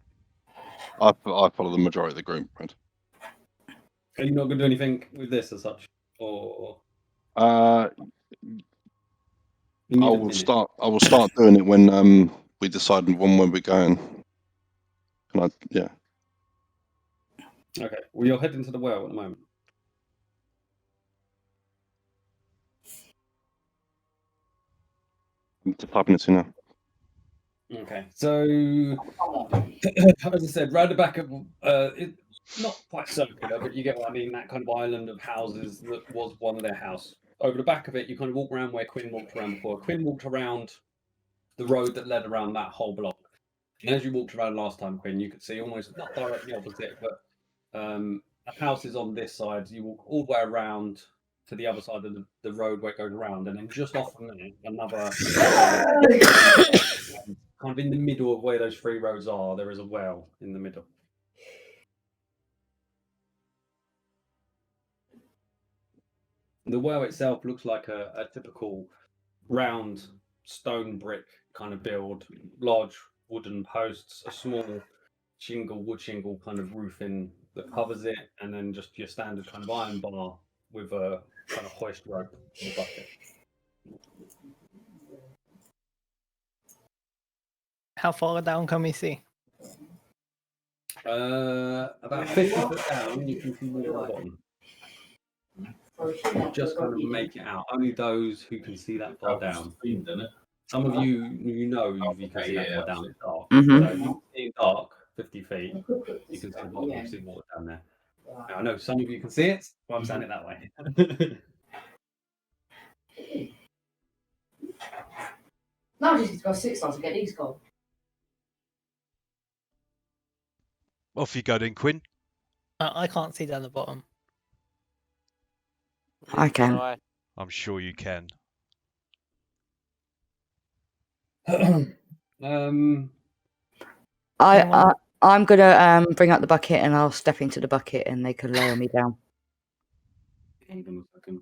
I follow the majority of the group. Right? Are you not going to do anything with this as such, or? I You need a will minute. start. I will start doing it when we decide when we're going. Can I? Yeah. Okay. Well, you're heading to the well at the moment. I'm just typing it in now. Okay. So, as I said, round the back of it's not quite circular, but you get what I mean. That kind of island of houses that was one of their house. Over the back of it, you kind of walk around where Quinn walked around before. Quinn walked around the road that led around that whole block. And as you walked around last time, Quinn, you could see almost not directly opposite, but the house is on this side. You walk all the way around to the other side of the road where it goes around, and then just off from there, another kind of in the middle of where those three roads are, there is a well in the middle. The well itself looks like a typical round stone brick kind of build, large wooden posts, a small wood shingle kind of roofing that covers it, and then just your standard kind of iron bar with a kind of hoist rope in the bucket. How far down can we see? About 50 foot down, you can see water at the bottom. Just kind of make it out. Only those who can see that far down. Some of you know if you can see that far down, it's dark. Mhm. So if you see it dark, 50 feet, you can see the bottom, you can see water down there. Now, I know some of you can see it, but I'm saying it that way. No, I just need to go 6 hours to get these gone. Off you go then, Quinn. I can't see down the bottom. I can. I'm sure you can. I'm gonna bring up the bucket and I'll step into the bucket and they can lower me down. Hang on a second.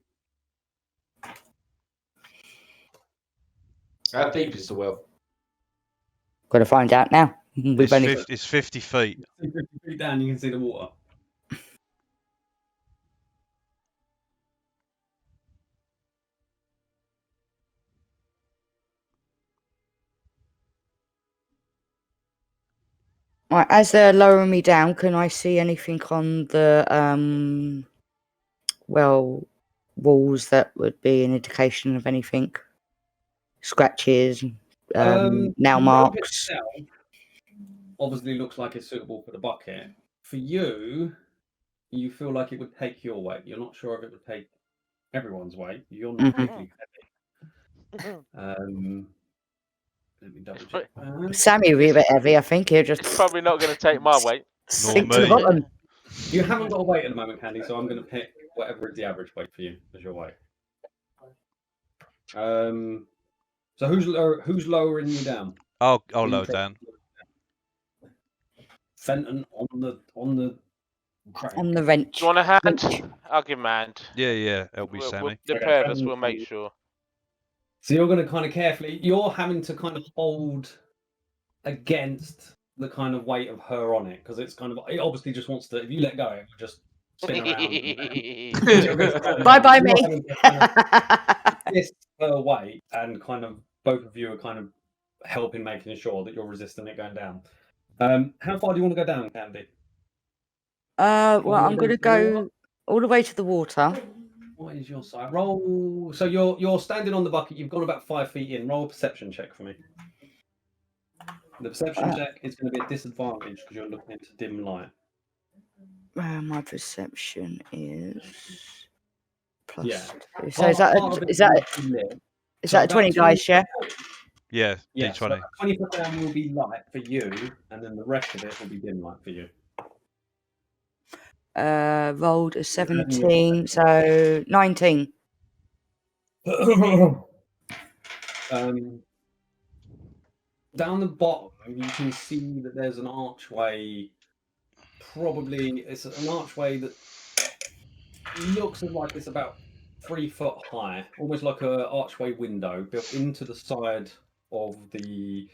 How deep is the well? Gotta find out now. We've only It's 50 feet. 50 feet down, you can see the water. right, as they're lowering me down, can I see anything on the walls that would be an indication of anything? Scratches, nail marks. Obviously looks like it's suitable for the bucket. For you, you feel like it would take your weight. You're not sure if it would take everyone's weight. You're not particularly heavy. Let me double check. Sammy would be a bit heavy, I think. He'll just It's probably not going to take my weight. sink to the me. bottom. You haven't got a weight at the moment, Candy, so I'm going to pick whatever is the average weight for you as your weight. So who's lowering you down? I'll lower down. Fenton on the On the wrench. Do you want a hand? Wrench. I'll give him a hand. Yeah, it'll be Sammy. The Okay, pair of us Sammy. will make sure. So you're going to kind of carefully, you're having to kind of hold against the kind of weight of her on it, because it's kind of, it obviously just wants to, if you let go, it will just spin around. Bye, me. This her weight, and kind of both of you are kind of helping, making sure that you're resisting it going down. How far do you want to go down, Candy? Well, I'm going to go all the way to the water. What is your side? Roll. So you're standing on the bucket. You've gone about 5 feet in. Roll a perception check for me. The perception check is going to be a disadvantage because you're looking into dim light. My perception is plus. Yeah. So is that a 20 dice? Yeah. Yeah, Yeah. D20. So 20 foot down will be light for you, and then the rest of it will be dim light for you. rolled a 17, so 19. Down the bottom, you can see that there's an archway. Probably it's an archway that looks like it's about 3 foot high, almost like an archway window built into the side of the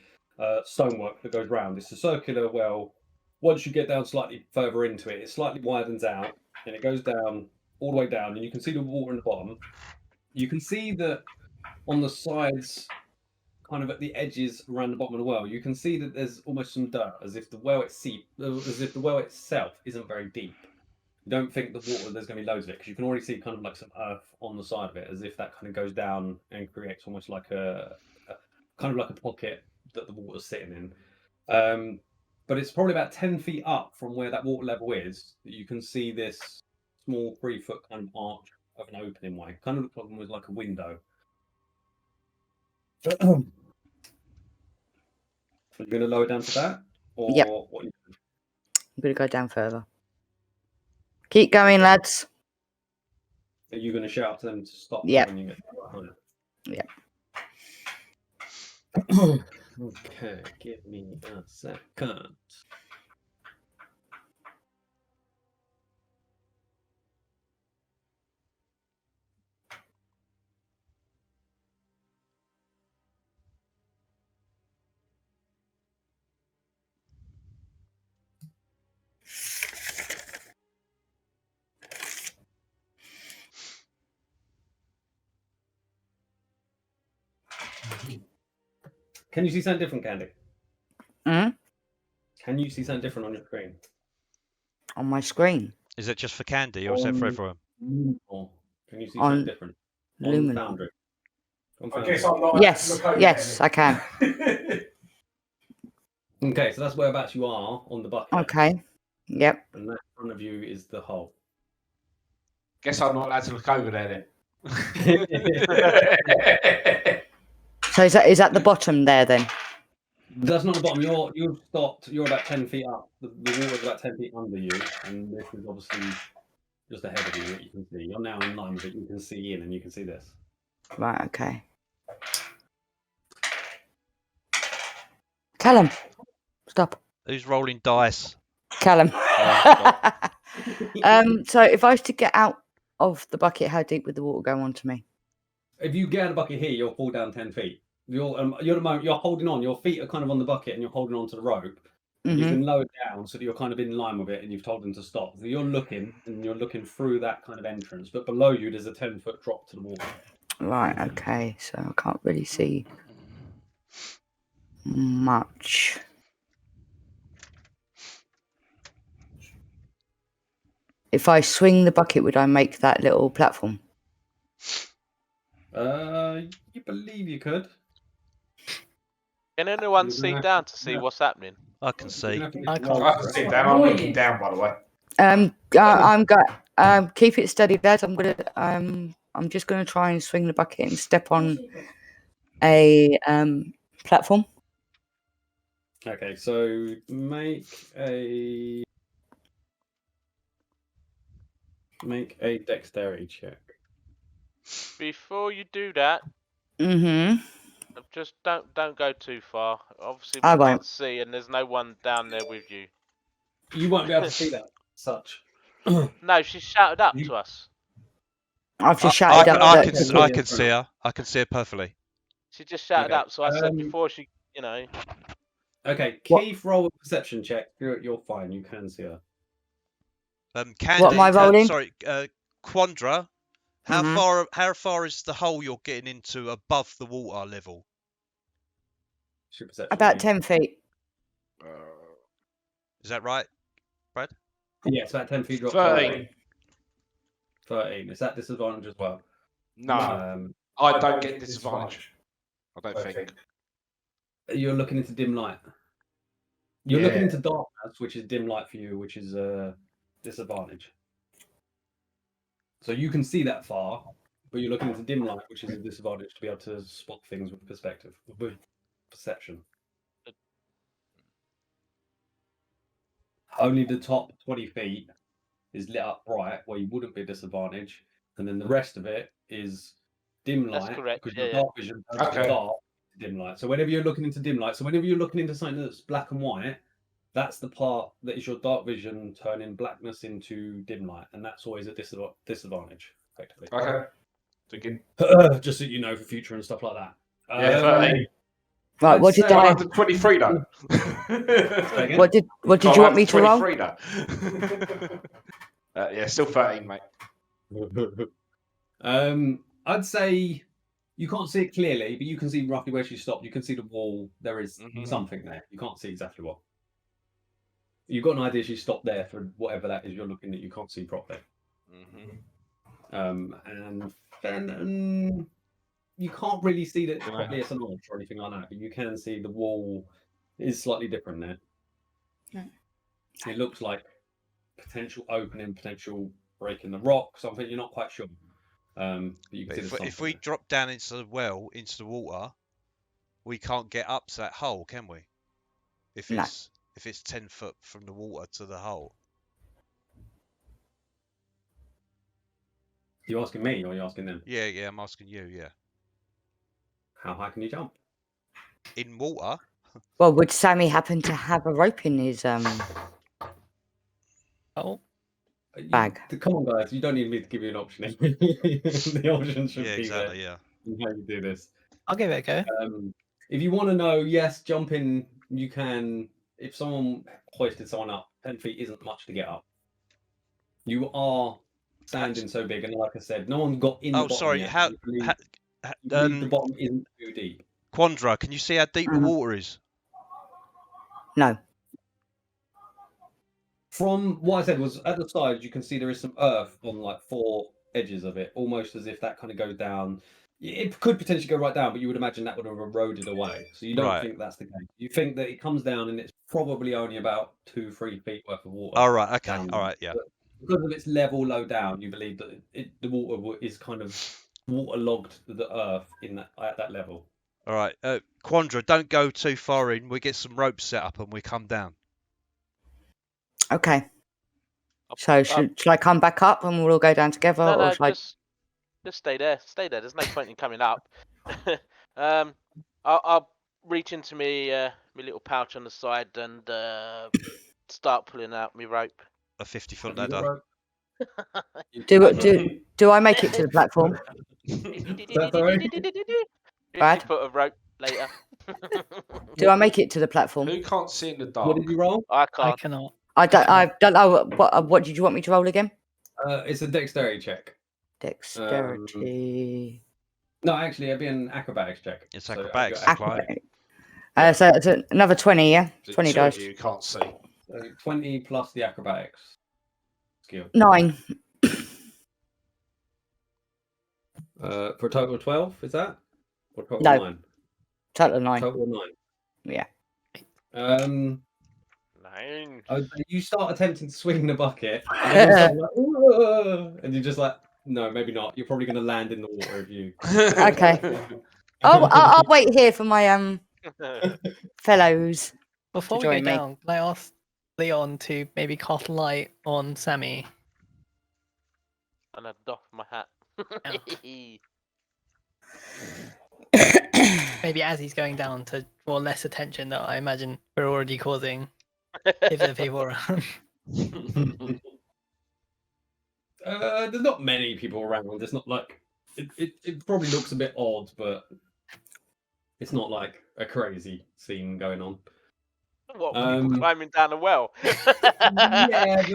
stonework that goes round. It's a circular well. Once you get down slightly further into it, it slightly widens out and it goes down all the way down, and you can see the water in the bottom. You can see that on the sides, kind of at the edges around the bottom of the well, you can see that there's almost some dirt, as if the well itself isn't very deep. You don't think the water there's going to be loads of it, because you can already see kind of like some earth on the side of it, as if that kind of goes down and creates almost like a kind of like a pocket that the water's sitting in. But it's probably about 10 feet up from where that water level is that you can see this small 3 foot kind of arch of an opening way. Kind of looks like almost like a window. Are you going to lower down to that? Or Yep. what? I'm going to go down further. Keep going, lads. Are you going to shout to them to stop Yep. when you get higher? Yep. Okay, give me a second. Can you see something different, Candy? Can you see something different on your screen? On my screen? Is it just for Candy, or is it for everyone? Can you see something different? On Luminor. Foundry. I guess I'm not. Yes, I can. Okay, so that's whereabouts you are on the bucket. Okay. Yep. And that in front of you is the hole. Guess I'm not allowed to look over there then. So is that the bottom there then? That's not the bottom. You've stopped. You're about 10 feet up. The water's about 10 feet under you, and this is obviously just ahead of you. What you can see. You're now in line with it. You can see in, and you can see this. Right. Okay. Callum, stop. Who's rolling dice? Callum. So if I was to get out of the bucket, how deep would the water go onto me? If you get out of the bucket here, you'll fall down 10 feet. You're at the moment you're holding on. Your feet are kind of on the bucket, and you're holding on to the rope. Mm-hmm. You've been lowered down, so that you're kind of in line with it, and you've told them to stop. So you're looking, and you're looking through that kind of entrance. But below you, there's a 10-foot drop to the water. Right. Okay. So I can't really see much. If I swing the bucket, would I make that little platform? You believe you could. Can anyone see down to see what's happening? I can see. I I can't. can sit down. I'm looking down, by the way. I'm going. Keep it steady, Dad. I'm just gonna try and swing the bucket and step on a platform. Okay, so make a dexterity check. Before you do that, Mm-hmm. just don't go too far. Obviously, I we won't. can't see, and there's no one down there with you. You won't be able to see that. Such. No, she shouted up to us. I've just shouted I up. can see her. I can see her perfectly. She just shouted Okay, up, so I said before she, Okay, What? Keith, roll a perception check. You're fine. You can see her. Candy, What am I rolling? sorry, Quandra. How far is the hole you're getting into above the water level? Your perception, About Keith. 10 feet. Is that right, Brad? Yeah, it's about 10 feet drop. 13. 13. Is that disadvantage as well? No, I don't get disadvantage. I don't think. You're looking into dim light. You're looking into darkness, which is dim light for you, which is a disadvantage. So you can see that far, but you're looking into dim light, which is a disadvantage to be able to spot things with perspective, with perception. Only the top 20 feet is lit up bright, where you wouldn't be disadvantaged, and then the rest of it is dim light. That's correct. Because Yeah, your yeah. dark vision turns from dark to dim light. So whenever you're looking into dim light, so whenever you're looking into something that's black and white, that's the part that is your dark vision turning blackness into dim light, and that's always a disadvantage, effectively. Okay. Just so you know for future and stuff like that. Yeah, 13. Right, what did I? 23 though. What did you want me to roll? 23 though. Yeah, still 13, mate. I'd say you can't see it clearly, but you can see roughly where she stopped. You can see the wall. There is something there. You can't see exactly what. You've got an idea she stopped there for whatever that is you're looking at. You can't see properly. And then you can't really see that properly as an arch or anything like that, but you can see the wall is slightly different there. It looks like potential opening, potential break in the rock, something you're not quite sure. But you can see if we drop down into the well, into the water, we can't get up to that hole, can we? If it's 10 foot from the water to the hole. You asking me or are you asking them? Yeah, I'm asking you, yeah. How high can you jump? In water? Well, would Sammy happen to have a rope in his bag? Come on, guys, you don't need me to give you an option. The option should be exactly, there. Yeah. How you do this. I'll give it a go. If you want to know, yes, jumping, you can. If someone hoisted someone up, 10 feet isn't much to get up. You are standing so big, and like I said, no one's got in the bottom sorry. yet. The bottom isn't too deep. Quandra, can you see how deep the water is? No. From what I said was at the side, you can see there is some earth on like 4 edges of it, almost as if that kind of goes down. It could potentially go right down, but you would imagine that would have eroded away. So you don't think that's the case. You think that it comes down and it's probably only about 2-3 feet worth of water. All right. Okay. All right. Yeah. But because of its level low down, you believe that the water is kind of waterlogged to the earth at that level. All right. Quandra, don't go too far in. We get some ropes set up and we come down. Okay. So should I come back up and we'll all go down together? No, or should just stay there. Stay there. There's no point in coming up. I'll reach into my little pouch on the side and start pulling out my rope. A 50-foot ladder. Do I make it to the platform? 50 foot of rope later. Do I make it to the platform? Who can't see in the dark? What did you roll? I can't. I cannot. I don't know. What did you want me to roll again? It's a dexterity check. Dexterity. No, actually, it'd be an acrobatics check. It's acrobatics. So it's another 20, yeah? 20 dice. You can't see. 20 plus the acrobatics skill. 9. For a total of 12, is that? Or total No. 9? Total 9. Total of 9. Yeah. 9. You start attempting to swing the bucket, and you're just like, no, maybe not. You're probably going to land in the water if you. Okay. I'll wait here for my fellows. Before we go down, can I ask Leon to maybe cast light on Sammy? And I doff my hat. Maybe as he's going down to draw less attention that I imagine we're already causing if there are people around. There's not many people around. It's not like it probably looks a bit odd, but it's not like a crazy scene going on. What, people climbing down a well? Yeah,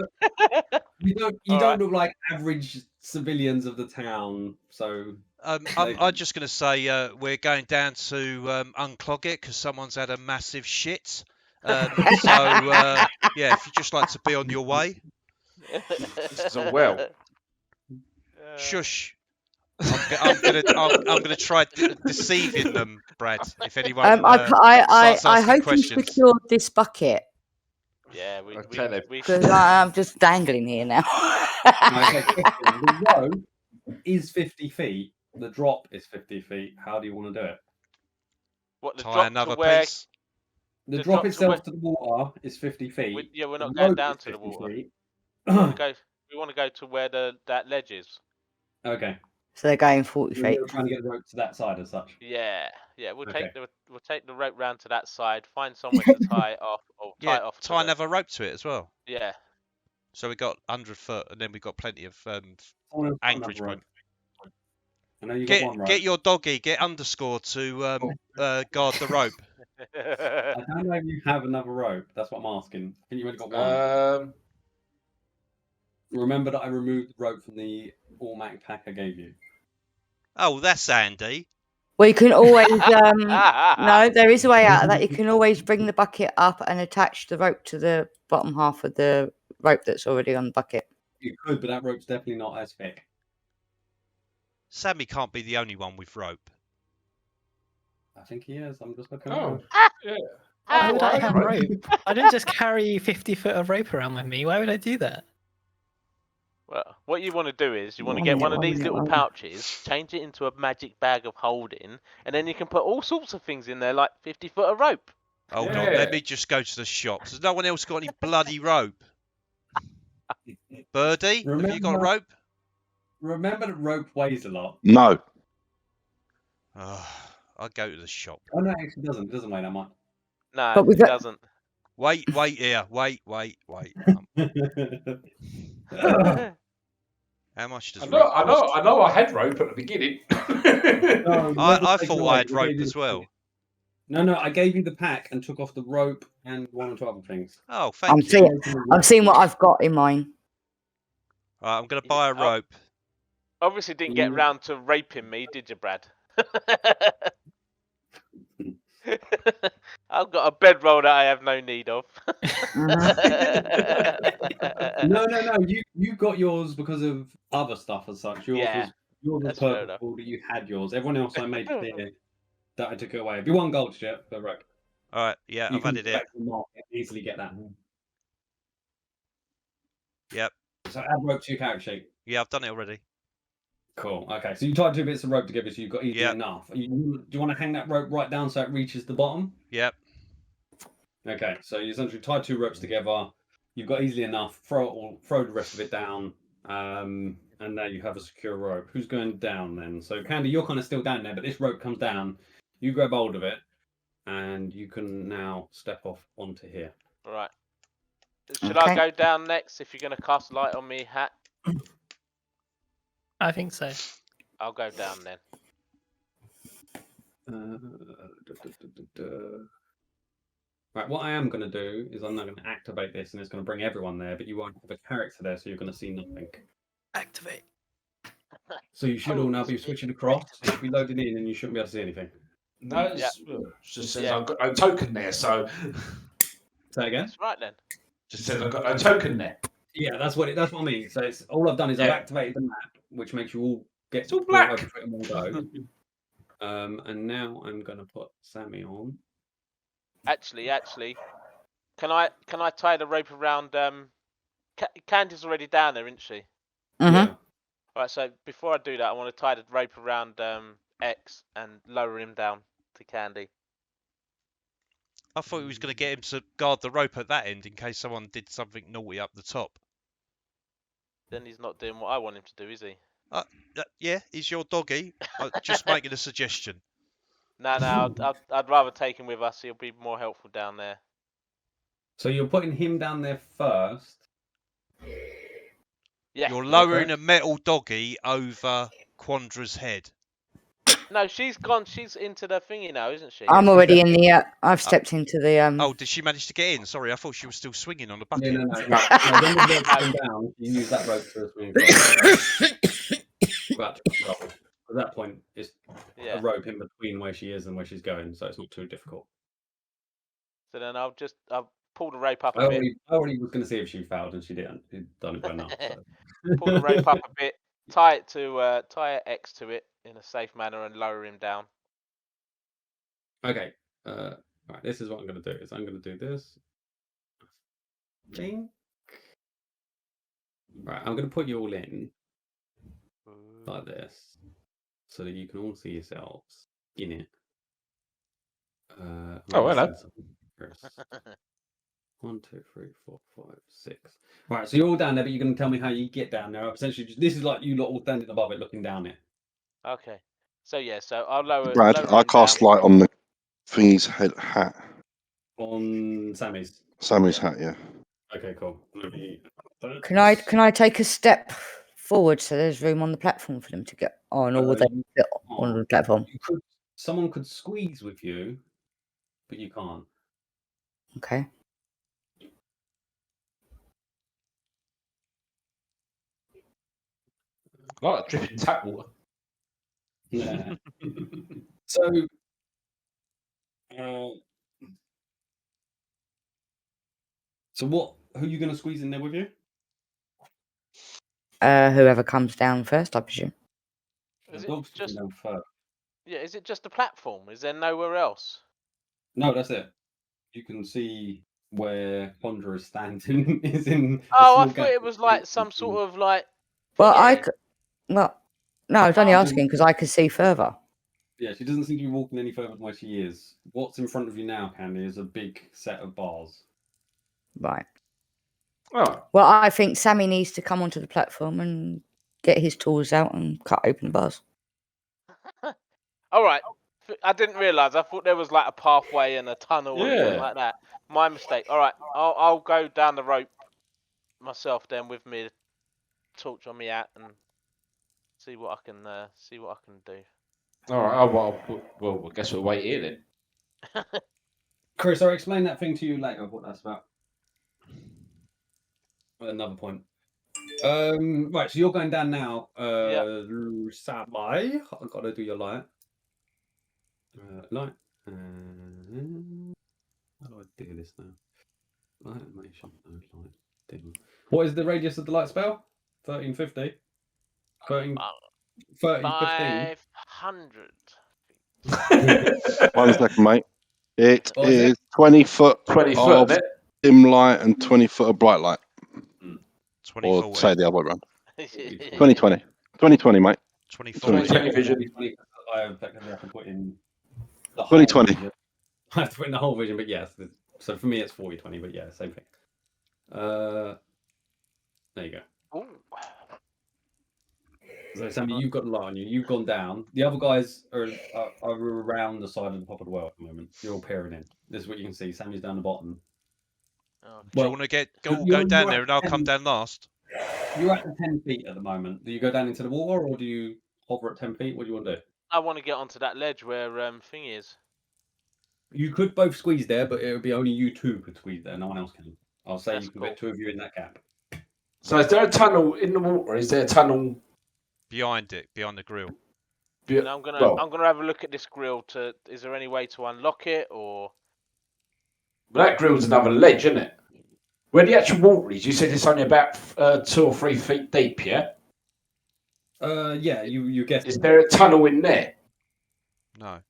but you don't look like average civilians of the town. So I'm just going to say we're going down to unclog it because someone's had a massive shit. Yeah, if you'd just like to be on your way. This is a well. Shush. I'm gonna try deceiving them, Brad. If anyone I hope you secured this bucket. Yeah, we because I'm just dangling here now. The rope is 50 feet. The drop is 50 feet. How do you want to do it? What, the tie drop another to where... piece? The drop itself to the water is 50 feet. We're not going down to the water. We want to go to where that ledge is. Okay. So they're going 40 So feet. you're trying to get the rope to that side as such. Yeah. We'll Okay. take the rope round to that side. Find somewhere to tie it off, or tie it off. Tie another rope to it as well. Yeah. So we got 100 foot, and then we got plenty of Someone else got anchorage another point. rope. I know you got one rope. Get your doggy. Get underscore to guard the rope. I don't know if you have another rope. That's what I'm asking. I think you only got one. Remember that I removed the rope from the all-mac pack I gave you. Oh, that's handy. Well, you can always no, there is a way out of that. You can always bring the bucket up and attach the rope to the bottom half of the rope that's already on the bucket. You could, but that rope's definitely not as thick. Sammy can't be the only one with rope. I think he is. I'm just looking. Oh, yeah. Why would I have rope? I don't just carry 50 foot of rope around with me. Why would I do that? Well, what you want to do is you want to get one of these little pouches, change it into a magic bag of holding, and then you can put all sorts of things in there, like 50 foot of rope. Hold on, let me just go to the shops. Has no one else got any bloody rope? Birdie, have you got rope? Remember that rope weighs a lot. No. I'll go to the shop. Oh no, it actually doesn't. It doesn't weigh that much. No, it doesn't. Wait here. Wait. How much does rope cost? I know I had rope at the beginning. I thought I had rope as well. No, I gave you the pack and took off the rope and one or two other things. Oh, thank you. I'm seeing what I've got in mine. Right, I'm going to buy a rope. Obviously didn't get round to raping me, did you, Brad? I've got a bedroll that I have no need of. No. You got yours because of other stuff as such. Yours was purposeful that you had yours. Everyone else I made clear that I took it away. If you want gold shit, the rope. All right, yeah, I've had it here. Easily get that. Yep. So add rope to your character sheet. Yeah, I've done it already. Cool. Okay, so you tied 2 bits of rope together, so you've got easy enough. Do you want to hang that rope right down so it reaches the bottom? Yep. Okay, so you essentially tie 2 ropes together. You've got easily enough. Throw the rest of it down, and now you have a secure rope. Who's going down then? So Candy, you're kind of still down there, but this rope comes down. You grab hold of it, and you can now step off onto here. Right. Should I go down next if you're going to cast light on me, Hat? I think so. I'll go down then. Right, what I am going to do is I'm not going to activate this, and it's going to bring everyone there, but you won't have a character there, so you're going to see nothing. Activate. So you should all now be switching across. You should be loading in, and you shouldn't be able to see anything. No, it just says I've got no token there, so... Say again? That's right then. Just says I've got no token there. Yeah, that's what I mean. So it's all I've done is I've activated the map, which makes you all get it's all black. And now I'm going to put Sammy on. Actually, can I tie the rope around? Candy's already down there, isn't she? Yeah. Right. So before I do that, I want to tie the rope around X and lower him down to Candy. I thought he was going to get him to guard the rope at that end in case someone did something naughty up the top. Then he's not doing what I want him to do, is he? Yeah, he's your doggy. Just making a suggestion. No, I'd rather take him with us. He'll be more helpful down there. So you're putting him down there first. Yeah. You're lowering a metal doggy over Quandra's head. No, she's gone. She's into the thingy now, isn't she? I'm already in the. I've stepped into the. Oh, did she manage to get in? Sorry, I thought she was still swinging on the bucket. No. When the rope comes down, you use that rope to swing. But at that point, it's a rope in between where she is and where she's going, so it's not too difficult. So then I'll pull the rope up a bit. I already was going to see if she fouled, and she didn't. She'd done it by now. So. Pull the rope up a bit, tie X to it in a safe manner, and lower him down. Okay. Right. This is what I'm going to do. I'm going to do this. Right. I'm going to put you all in like this, so that you can all see yourselves in it. Hello. 1, 2, 3, 4, 5, 6. Right, so you're all down there, but you're going to tell me how you get down there. Essentially, this is like you lot all standing above it, looking down it. Okay. So yeah, so I'll lower Brad, lower I on cast down. light on the thingy's hat. On Sammy's. Sammy's hat, yeah. Okay, cool. Can I take a step forward so there's room on the platform for them to get on, or will they sit on the platform? Someone could squeeze with you, but you can't. Okay. Like dripping tap water. Yeah. So, who are you going to squeeze in there with you? Whoever comes down first, I presume. Is The dog's just down first. yeah? Is it just a platform? Is there nowhere else? No, that's it. You can see where Pondra is standing. Is in. Oh, I thought it was like some sort of like. Well, thingy. no, I was only asking because I could see further. Yeah, she doesn't seem to be walking any further than where she is. What's in front of you now, Candy, is a big set of bars. Right. Oh. Well, I think Sammy needs to come onto the platform and get his tools out and cut open the bars. All right. I didn't realise. I thought there was like a pathway and a tunnel and things like that. My mistake. All right. I'll go down the rope myself then with me torch on me hat and see what I can do. All right. Well, I guess we'll wait here then. Chris, I'll explain that thing to you later. What that's about. Another point. Right, so you're going down now. Samai, I've got to do your light. Light. How do I do this now? Light animation. No, light. Dim. What is the radius of the light spell? 1350. 13. 500. 1 second, mate. It What is is it? 20 foot 20 of foot, isn't it? dim light and 20 foot of bright light. 2040. Or say the other way around. 2020. 2020, mate. 2040. 2020 vision. 2020, I effectively have to put in the 2020. whole vision. I have to put in the whole vision, but yes. So for me, it's 40/20, but yeah, same thing. There you go. Ooh. So Sammy, you've got a lot on you. You've gone down. The other guys are around the side of the top of the well at the moment. You're all peering in. This is what you can see. Sammy's down the bottom. Okay. Do you want to go down there and I'll come down last? You're at the 10 feet at the moment. Do you go down into the water or do you hover at 10 feet? What do you want to do? I want to get onto that ledge where thing is. You could both squeeze there, but it would be only you two could squeeze there. No one else can. I'll say you can get two of you in that gap. So is there a tunnel in the water? Is there a tunnel behind the grill? And I'm gonna have a look at this grill. Is there any way to unlock it or? Well, that grill's another ledge, isn't it? Where the actual water is, you said it's only about 2 or 3 feet deep, yeah? Yeah, you guessed. Is there a tunnel in there? No.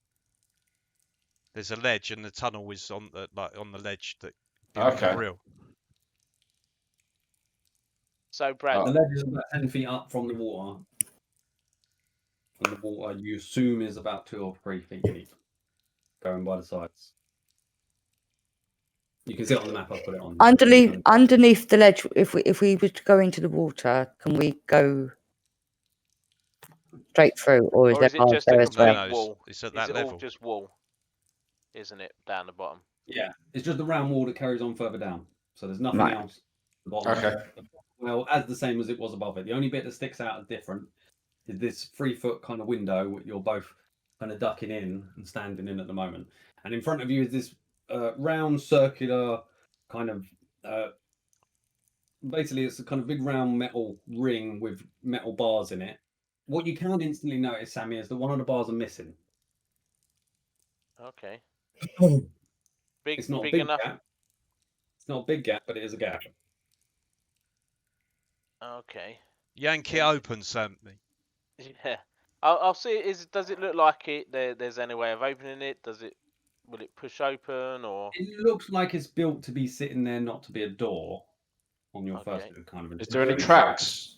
There's a ledge, and the tunnel is on the ledge that Okay. the grill. So, Brad, the ledge is about 10 feet up from the water. And the water, you assume, is about 2 or 3 feet deep, going by the sides. You can see it on the map. I'll put it on. Underneath the ledge, if we were to go into the water, can we go straight through, or is it just a complete wall? It's at that level. level. All just wall, isn't it? Down the bottom. Yeah, it's just a round wall that carries on further down. So there's nothing else at the bottom. Okay. Well, as the same as it was above it. The only bit that sticks out as different is this 3 foot kind of window that you're both kind of ducking in and standing in at the moment. And in front of you is this round circular kind of basically it's a kind of big round metal ring with metal bars in it. What you can instantly notice, Sammy, is that one of the bars are missing. Okay. It's not big a big enough. gap. It's not a big gap, but it is a gap. Okay. Yank it open, Sammy. Yeah. I'll see. Does it look like there's any way of opening it? Will it push open or? It looks like it's built to be sitting there, not to be a door. On your first kind of. Is there any tracks?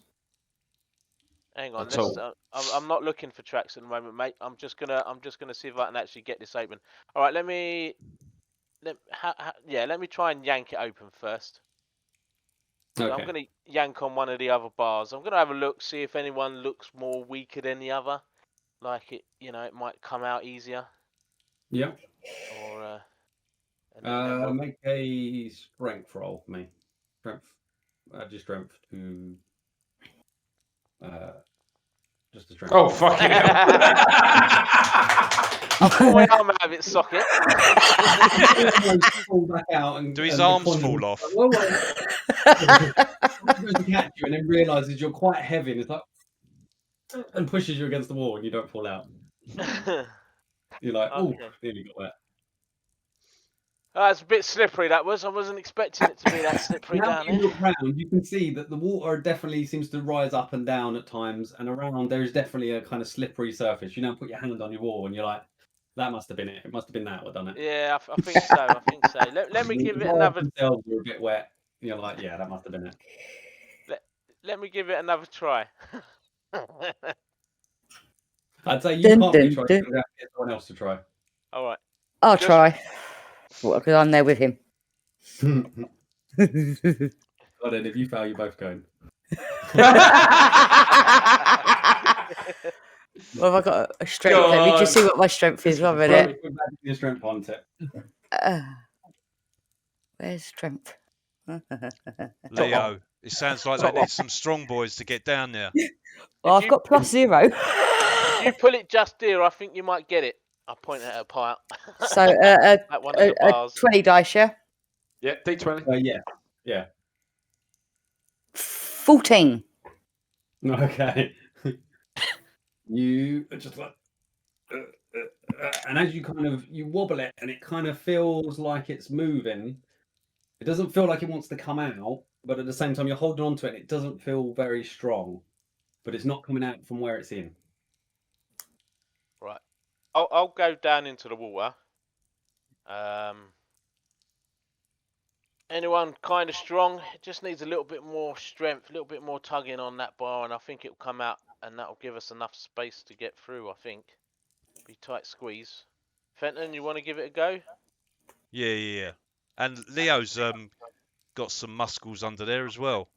Hang on. All. I'm not looking for tracks at the moment, mate. I'm just gonna see if I can actually get this open. All right. Let me let me try and yank it open first. So Okay. I'm going to yank on one of the other bars. I'm going to have a look, see if anyone looks more weaker than the other. Like it, it might come out easier. Yeah. Or and then make a strength roll for me. Strength. Add your strength to. Just a strength. Oh, fucking hell. I'll pull my arm out of its socket. Pull back out and, Do his and arms the fall off? Like, goes to catch you and then realizes you're quite heavy and it's like and pushes you against the wall and you don't fall out. You're like, oh, nearly got wet. It's a bit slippery. That was. I wasn't expecting it to be that slippery Now down you there. look round, you can see that the water definitely seems to rise up and down at times, and around there is definitely a kind of slippery surface. You now put your hand on your wall and you're like, that must have been it. It must have been that what done it. Yeah, I think so. I think so. Let me give it another. Themselves were a bit wet. You're like, yeah, that must have been it. Let me give it another try. I'd say you can't really try. You're gonna have to get someone else to try. All right. I'll try. Because I'm there with him. Well, then, if you fail, you're both going. Well, have I got a strength? Let me just see what my strength is. 1 minute. Your strength on it. Where's strength? Leo, it sounds like they need some strong boys to get down there. Well, I've got +0. If you pull it just here, I think you might get it. I point at a part. So At one of the bars. 20 dice, yeah? Yeah, D20. Yeah. 14. Okay. You just like, and as you you wobble it, and it kind of feels like it's moving. It doesn't feel like it wants to come out, but at the same time, you're holding on to it. And it doesn't feel very strong, but it's not coming out from where it's in. Right. I'll go down into the water. Anyone kind of strong? It just needs a little bit more strength, a little bit more tugging on that bar, and I think it'll come out, and that'll give us enough space to get through. I think. Be tight squeeze. Fenton, you want to give it a go? Yeah. And Leo's got some muscles under there as well.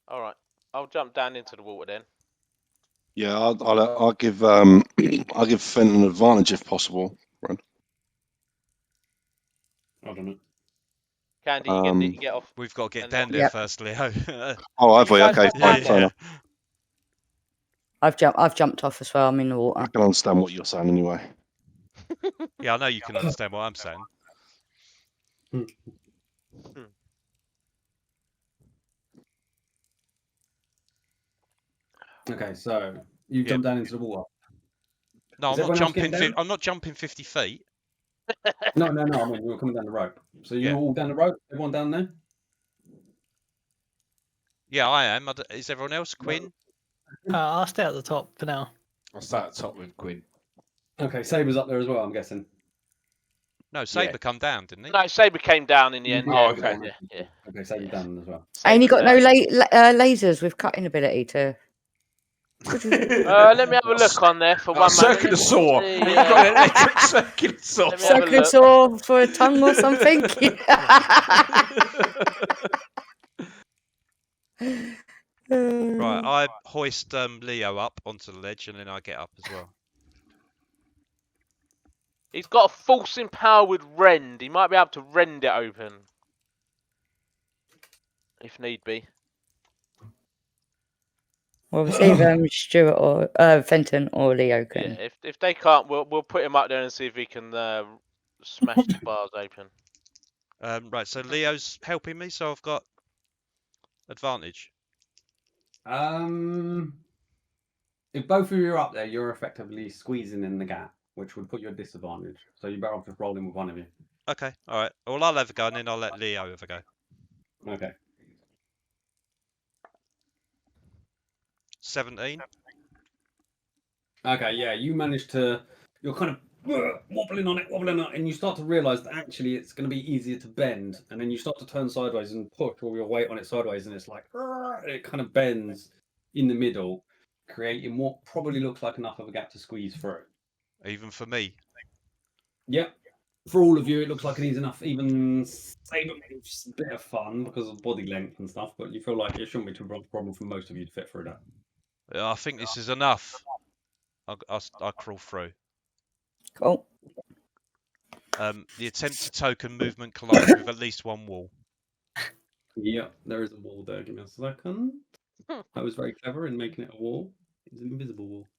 All right. I'll jump down into the water then. Yeah, I'll give Fenton an advantage if possible. Right. I don't know. Candy, you get off. We've got to get down there first, Leo. Oh, have we? Okay, fine. Yeah. I've jumped off as well. I'm in the water. I can understand what you're saying anyway. Yeah, I know you can understand what I'm saying. Okay, so you jump down into the water. No, I'm not jumping 50 feet. No. I mean, you're coming down the rope. So you're all down the rope. Everyone down there. Yeah, I am. Is everyone else? Quinn? I'll stay at the top for now. I'll start at the top with Quinn. Okay, Saber's up there as well, I'm guessing. No, Saber come down, didn't he? No, Saber came down in the end. Oh, okay. Yeah. Okay, Saber's down as well. I ain't got no lasers with cutting ability to. Let me have a look on there for 1 moment. Circular saw. You've got an electric circular saw. Circular saw for a tongue or something. Right, I hoist Leo up onto the ledge and then I get up as well. He's got a forcing power with rend. He might be able to rend it open. If need be. Well, we'll see if Stuart or Fenton or Leo can. Yeah, if they can't, we'll put him up there and see if he can smash the bars open. Right, so Leo's helping me, so I've got advantage. If both of you are up there, you're effectively squeezing in the gap, which would put you at disadvantage. So you're better off just rolling with one of you. Okay, all right. Well, I'll have a go and then I'll let Leo have a go. Okay. 17. Okay, yeah, you managed to. You're kind of wobbling on it, and you start to realise that actually it's going to be easier to bend, and then you start to turn sideways and push all your weight on it sideways, and it's like it kind of bends in the middle, creating what probably looks like enough of a gap to squeeze through. Even for me. Yep. for all of you, it looks like it needs enough. Even Saber moves a bit of fun because of body length and stuff, but you feel like it shouldn't be too much of a problem for most of you to fit through that. I think this is enough. I crawl through. Cool. The attempted token movement collides with at least one wall. Yeah, there is a wall there. Give me a second. I was very clever in making it a wall. It's an invisible wall.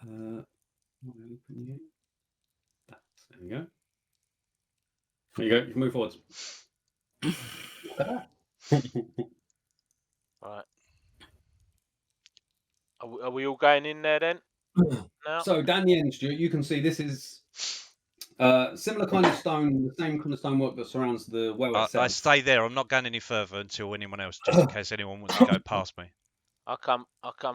There we go. There you go. You can move forwards. Right. Are we all going in there then? Now? So down the end, Stuart, you can see this is similar kind of stone, the same kind of stonework that surrounds the well itself. I stay there. I'm not going any further until anyone else, just in case anyone wants to go past me. I'll come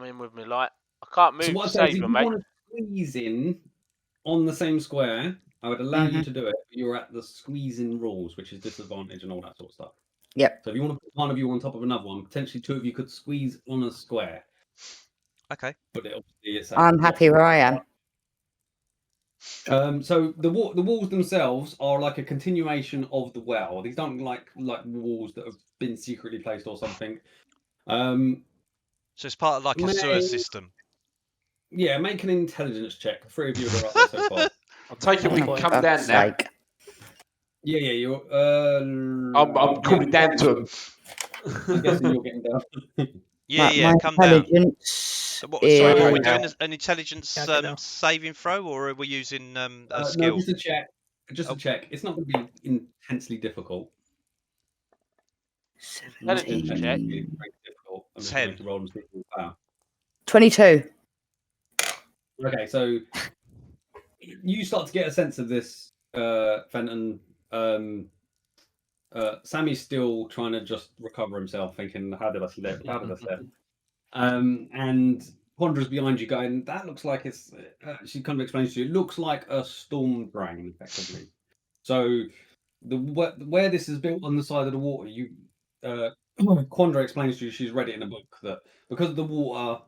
in with my light. I can't move. So what I'd say is, if you want to squeeze in on the same square, I would allow you to do it. But you're at the squeezing rules, which is disadvantage and all that sort of stuff. Yep. So if you want to put one of you on top of another one, potentially two of you could squeeze on a square. Okay. But I'm happy where I am. So the walls themselves are like a continuation of the well. These don't like walls that have been secretly placed or something. So it's part of like a sewer system. Yeah, make an intelligence check. 3 of you are up there so far. I'll take it. We can come down now. Yeah, you're. I'm coming down to him. I'm guessing you're getting down. Yeah, come down. Intelligence Sorry, are we doing an intelligence saving throw, or are we using a skill? No, just a check. Just a check. It's not going to be intensely difficult. 17 check. Difficult. I'm just going to roll and see if you power. 22. Okay, so you start to get a sense of this, Fenton. Sammy's still trying to just recover himself, thinking, "How did I slip? How did I slip?" And Pondra's behind you, going, "That looks like it's." She kind of explains to you, "It looks like a storm drain, effectively." So where this is built on the side of the water, Quandra explains to you, she's read it in a book, that because the water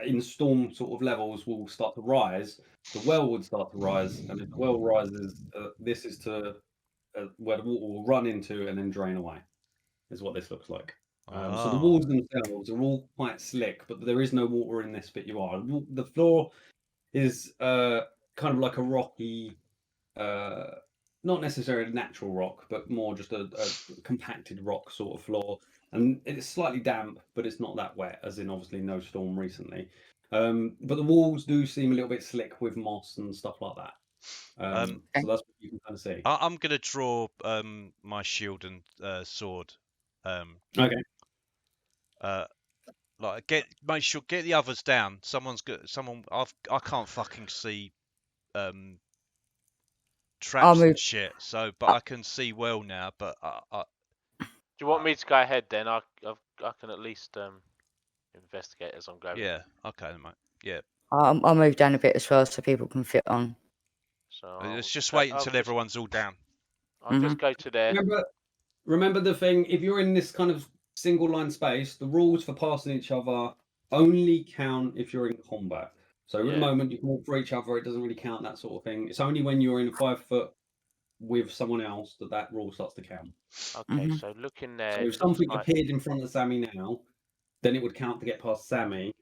in storm sort of levels will start to rise, the well would start to rise, and if the well rises, this is to where the water will run into and then drain away, is what this looks like. So the walls themselves are all quite slick, but there is no water in this bit you are. The floor is kind of like a rocky, not necessarily a natural rock, but more just a compacted rock sort of floor. And it's slightly damp, but it's not that wet, as in obviously no storm recently. But the walls do seem a little bit slick with moss and stuff like that. So that's what you can kind of see. I'm going to draw my shield and sword. Okay. Make sure get the others down. I can't fucking see traps and shit. So, but I can see well now. But do you want me to go ahead then? I can at least investigate as I'm going. Yeah. Okay, mate. Yeah. I'll move down a bit as well so people can fit on. So let's just wait until everyone's all down. I'll just go to there. Remember the thing, if you're in this kind of single line space, the rules for passing each other only count if you're in combat. So at the moment you can walk for each other, it doesn't really count, that sort of thing. It's only when you're in 5 foot with someone else that rule starts to count. Okay, so look in there. So if something appeared in front of Sammy now, then it would count to get past Sammy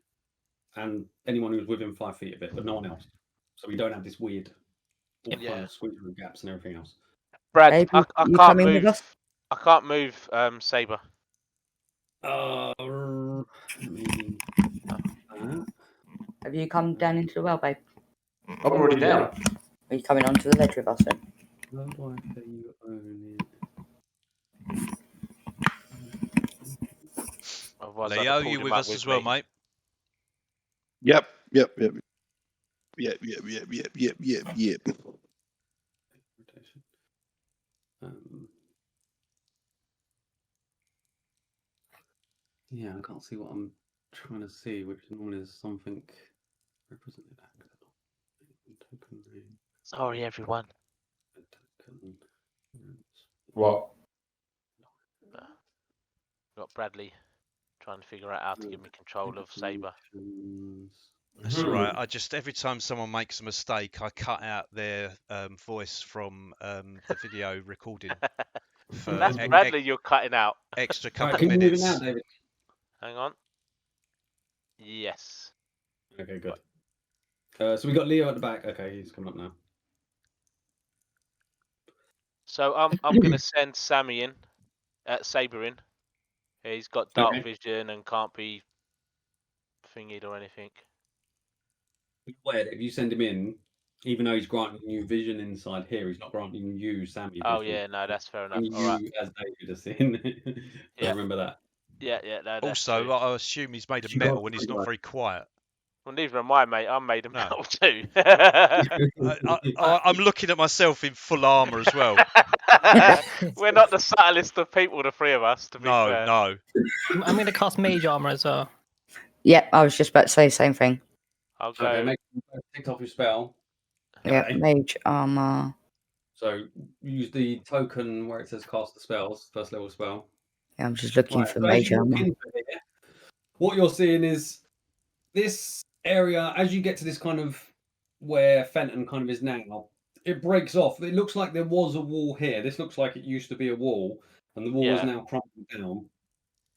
and anyone who's within 5 feet of it, but no one else. So we don't have this weird kind of squeeze through gaps and everything else. Brad, I can't move. I can't move Saber. Have you come down into the well, babe? I'm already down. Are you coming onto the ledge with us then? How do I say you own it? Leo, you with us as well, mate? Yep. Yeah, I can't see what I'm trying to see, which one is something represented. Sorry, everyone. What? Got Bradley trying to figure out how to give me control of Saber. That's all right. I just every time someone makes a mistake, I cut out their voice from the video recording for That's Bradley you're cutting out. extra Right, couple of can you move it minutes. now, David? Hang on. Yes. Okay, good. So we got Leo at the back. Okay, he's coming up now. So I'm gonna send Sammy in, Saber in. He's got dark vision and can't be thingied or anything. Weird. If you send him in, even though he's granting you vision inside here, he's not granting you, Sammy. Vision. Oh yeah, no, that's fair enough. All right. As David has seen. Yeah. Remember that. Yeah, no, that's Also, true. I assume he's made of metal and he's not very quiet. Well, neither am I, mate. I'm made of metal too. I'm looking at myself in full armor as well. We're not the subtlest of people, the three of us. To be fair. No. I'm going to cast mage armor as well. Yep, I was just about to say the same thing. I'll go. Okay, take off your spell. Yep, mage armor. So use the token where it says cast the spells, first level spell. Yeah, I'm just looking for mage armor. What you're seeing is this area, as you get to this kind of where Fenton kind of is now, it breaks off. It looks like there was a wall here. This looks like it used to be a wall, and the wall is now crumbled down.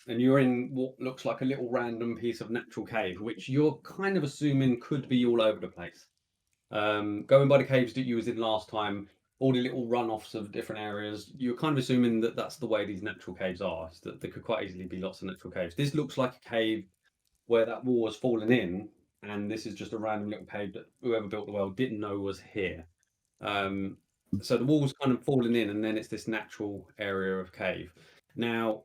And you're in what looks like a little random piece of natural cave, which you're kind of assuming could be all over the place. Going by the caves that you was in last time, all the little runoffs of different areas, you're kind of assuming that that's the way these natural caves are, that there could quite easily be lots of natural caves. This looks like a cave where that wall has fallen in, and this is just a random little cave that whoever built the well didn't know was here. So the wall's kind of fallen in, and then it's this natural area of cave. Now,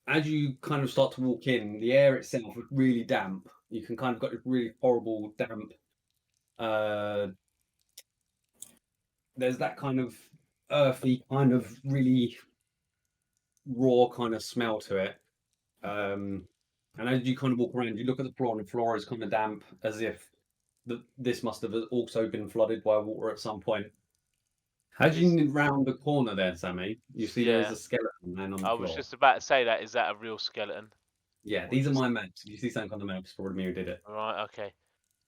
as you kind of start to walk in, the air itself is really damp. You can kind of got this really horrible damp. There's that kind of earthy, kind of really raw kind of smell to it. And as you kind of walk around, you look at the floor, and the floor is kind of damp, as if this must have also been flooded by water at some point. As you round the corner there, Sammy, you see there's a skeleton laying on the floor. I was just about to say that. Is that a real skeleton? Yeah, these are my maps. If you see something on the maps, probably me who did it. All right, okay.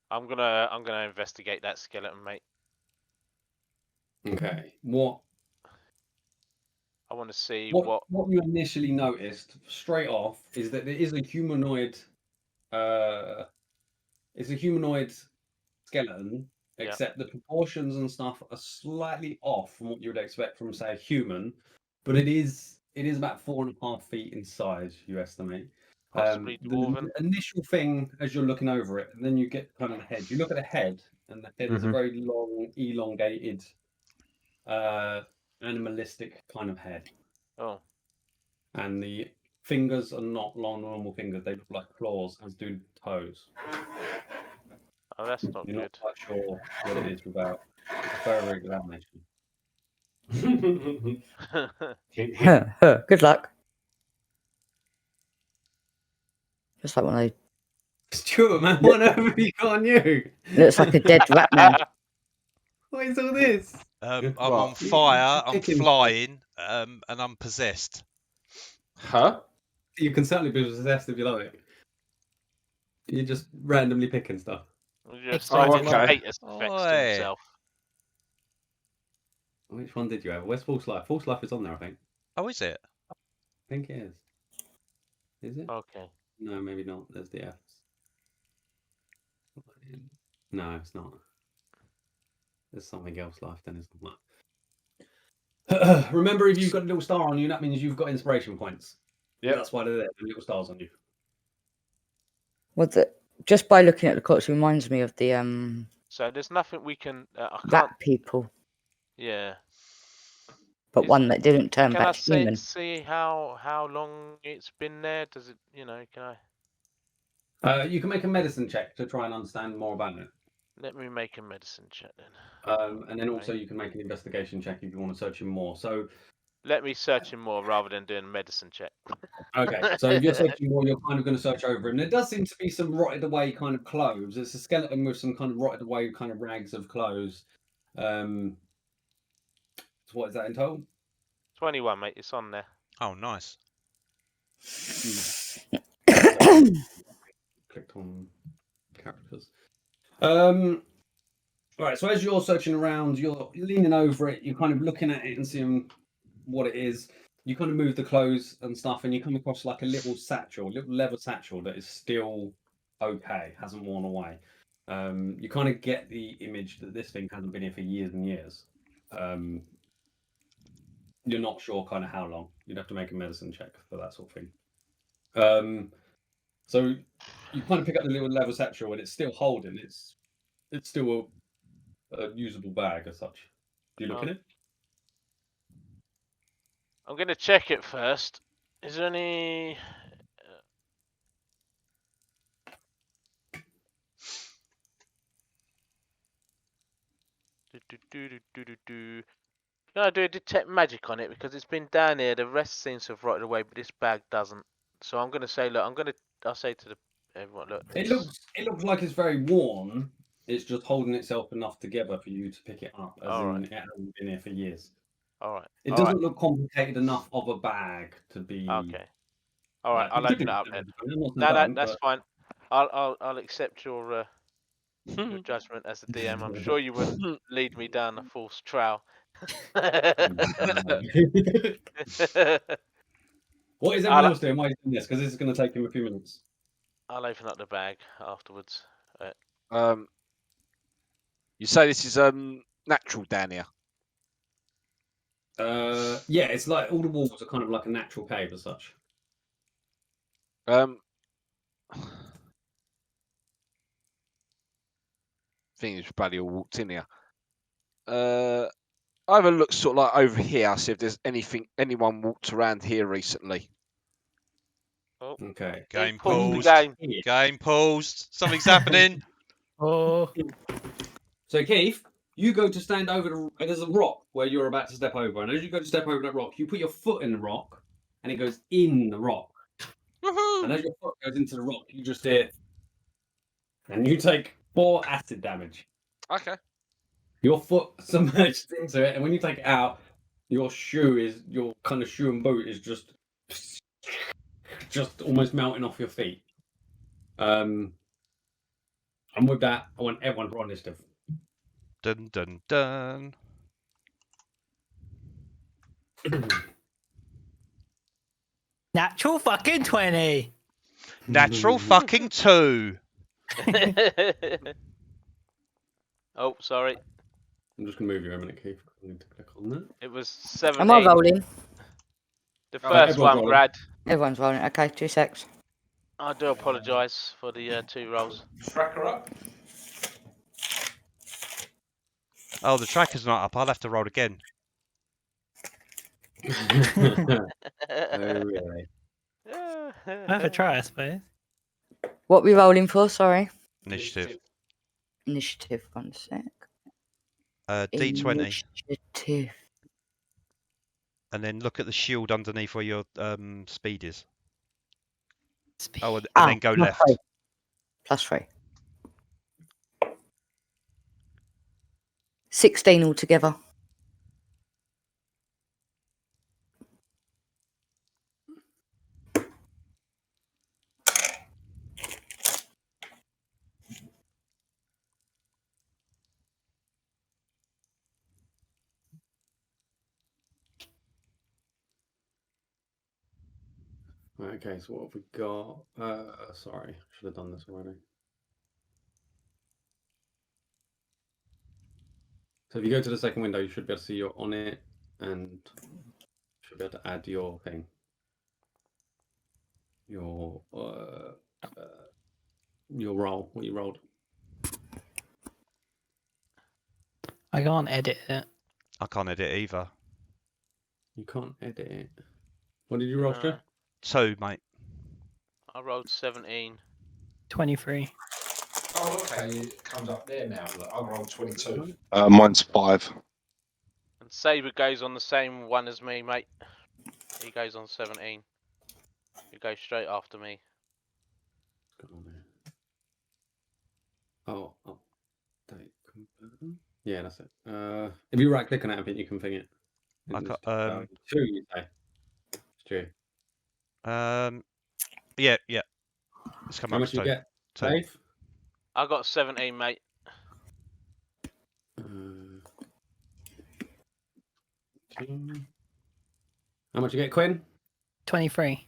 I'm gonna investigate that skeleton, mate. Okay. What? I want to see what you initially noticed straight off is that there is a humanoid. It's a humanoid skeleton, except the proportions and stuff are slightly off from what you would expect from, say, a human. But it is about 4.5 feet in size, you estimate. Possibly dwarven. The initial thing as you're looking over it, and then you get kind of the head. You look at the head, and the head is a very long, elongated, animalistic kind of head. Oh. And the fingers are not long, normal fingers. They look like claws, as do toes. Oh, that's not You're good. not quite sure what it is without a further examination. Good luck. Just like one of those. Stuart, man, what have you got on you? Looks like a dead rat man. What is all this? I'm on fire, I'm flying, and I'm possessed. Huh? You can certainly be possessed if you like. You're just randomly picking stuff. Okay. Himself. Which one did you have? Where's False Life? False Life is on there, I think. Oh, is it? I think it is. Is it? Okay. No, maybe not. There's the F's. No, it's not. There's something else life then, isn't there? Remember, if you've got a little star on you, that means you've got inspiration points. Yeah, that's why they're there. The little stars on you. Well, just by looking at the clocks, it reminds me of the So there's nothing we can. rat people. Yeah. But one that didn't turn back to human. Can I see how long it's been there? Does it? Can I? You can make a medicine check to try and understand more about it. Let me make a medicine check then. And then also you can make an investigation check if you want to search him more. So let me search him more rather than doing a medicine check. Okay, so if you're searching more, you're kind of going to search over him. There does seem to be some rotted away kind of clothes. It's a skeleton with some kind of rotted away kind of rags of clothes. So what is that in total? 21, mate. It's on there. Oh, nice. Clicked on characters. Right. So as you're searching around, you're leaning over it. You're kind of looking at it and seeing what it is. You kind of move the clothes and stuff, and you come across like a little satchel, little leather satchel that is still okay, hasn't worn away. You kind of get the image that this thing hasn't been here for years and years. You're not sure kind of how long. You'd have to make a medicine check for that sort of thing. So you kind of pick up the little leather satchel, and it's still holding. It's still a usable bag as such. Do you look in it? I'm going to check it first. Is there any... Can I do a detect magic on it? Because it's been down here. The rest seems to have rotted away, but this bag doesn't. So I'm going to say, look, I'll say to everyone, look. It looks like it's very worn. It's just holding itself enough together for you to pick it up, as in it hasn't been here for years. All right. It doesn't look complicated enough of a bag to be. Okay. All right. Like, I'll open it up then. No, that's fine. I'll accept your judgment as the DM. I'm sure you wouldn't lead me down a false trail. What is everyone else doing? Why are you doing this? Because this is going to take him a few minutes. I'll open up the bag afterwards. You say this is natural down here? Yeah, it's like all the walls are kind of like a natural cave as such. I think it's probably all walked in here. I have a look sort of like over here, see if there's anyone walked around here recently. Oh. Okay. Game paused. Game paused. Something's happening. Oh. So Keith, you go to stand over there's a rock where you're about to step over, and as you go to step over that rock, you put your foot in the rock, and it goes in the rock. And as your foot goes into the rock, you just hear, and you take 4 acid damage. Okay. Your foot submerged into it, and when you take it out, your kind of shoe and boot is just almost melting off your feet. And with that, I want everyone to roll initiative. Dun dun dun. Natural fucking 20. Natural fucking 2. Oh, sorry. I'm just gonna move you a minute, Keith. I need to click on that. It was 17. Am I rolling? The first one, rolling. Brad. Everyone's rolling. Okay, 2 secs. I do apologise for the 2 rolls. Tracker up. Oh, the tracker's not up. I'll have to roll again. Oh, really? Have a try, I suppose. What are we rolling for? Sorry. Initiative. Initiative. 1 sec. D20. Initiative. And then look at the shield underneath where your speed is. Speed. Oh, and then go left. +3. 16 altogether. Right, okay, so what have we got? Sorry, should have done this already. So if you go to the second window, you should be able to see you're on it, and should be able to add your thing. Your roll, what you rolled. I can't edit it. I can't edit either. You can't edit it. What did you roll, Stu? 2, mate. I rolled 17. 23. Oh, okay. It comes up there now. Look, I rolled 22. Mine's 5. And Saber goes on the same one as me, mate. He goes on 17. You go straight after me. Oh, yeah, that's it. If you right click on it, I think you can thing it. I got 2, you say. Stu. Yeah. It's come How up much to you get, 2. Dave? I got 17, mate. How much you get, Quinn? 23.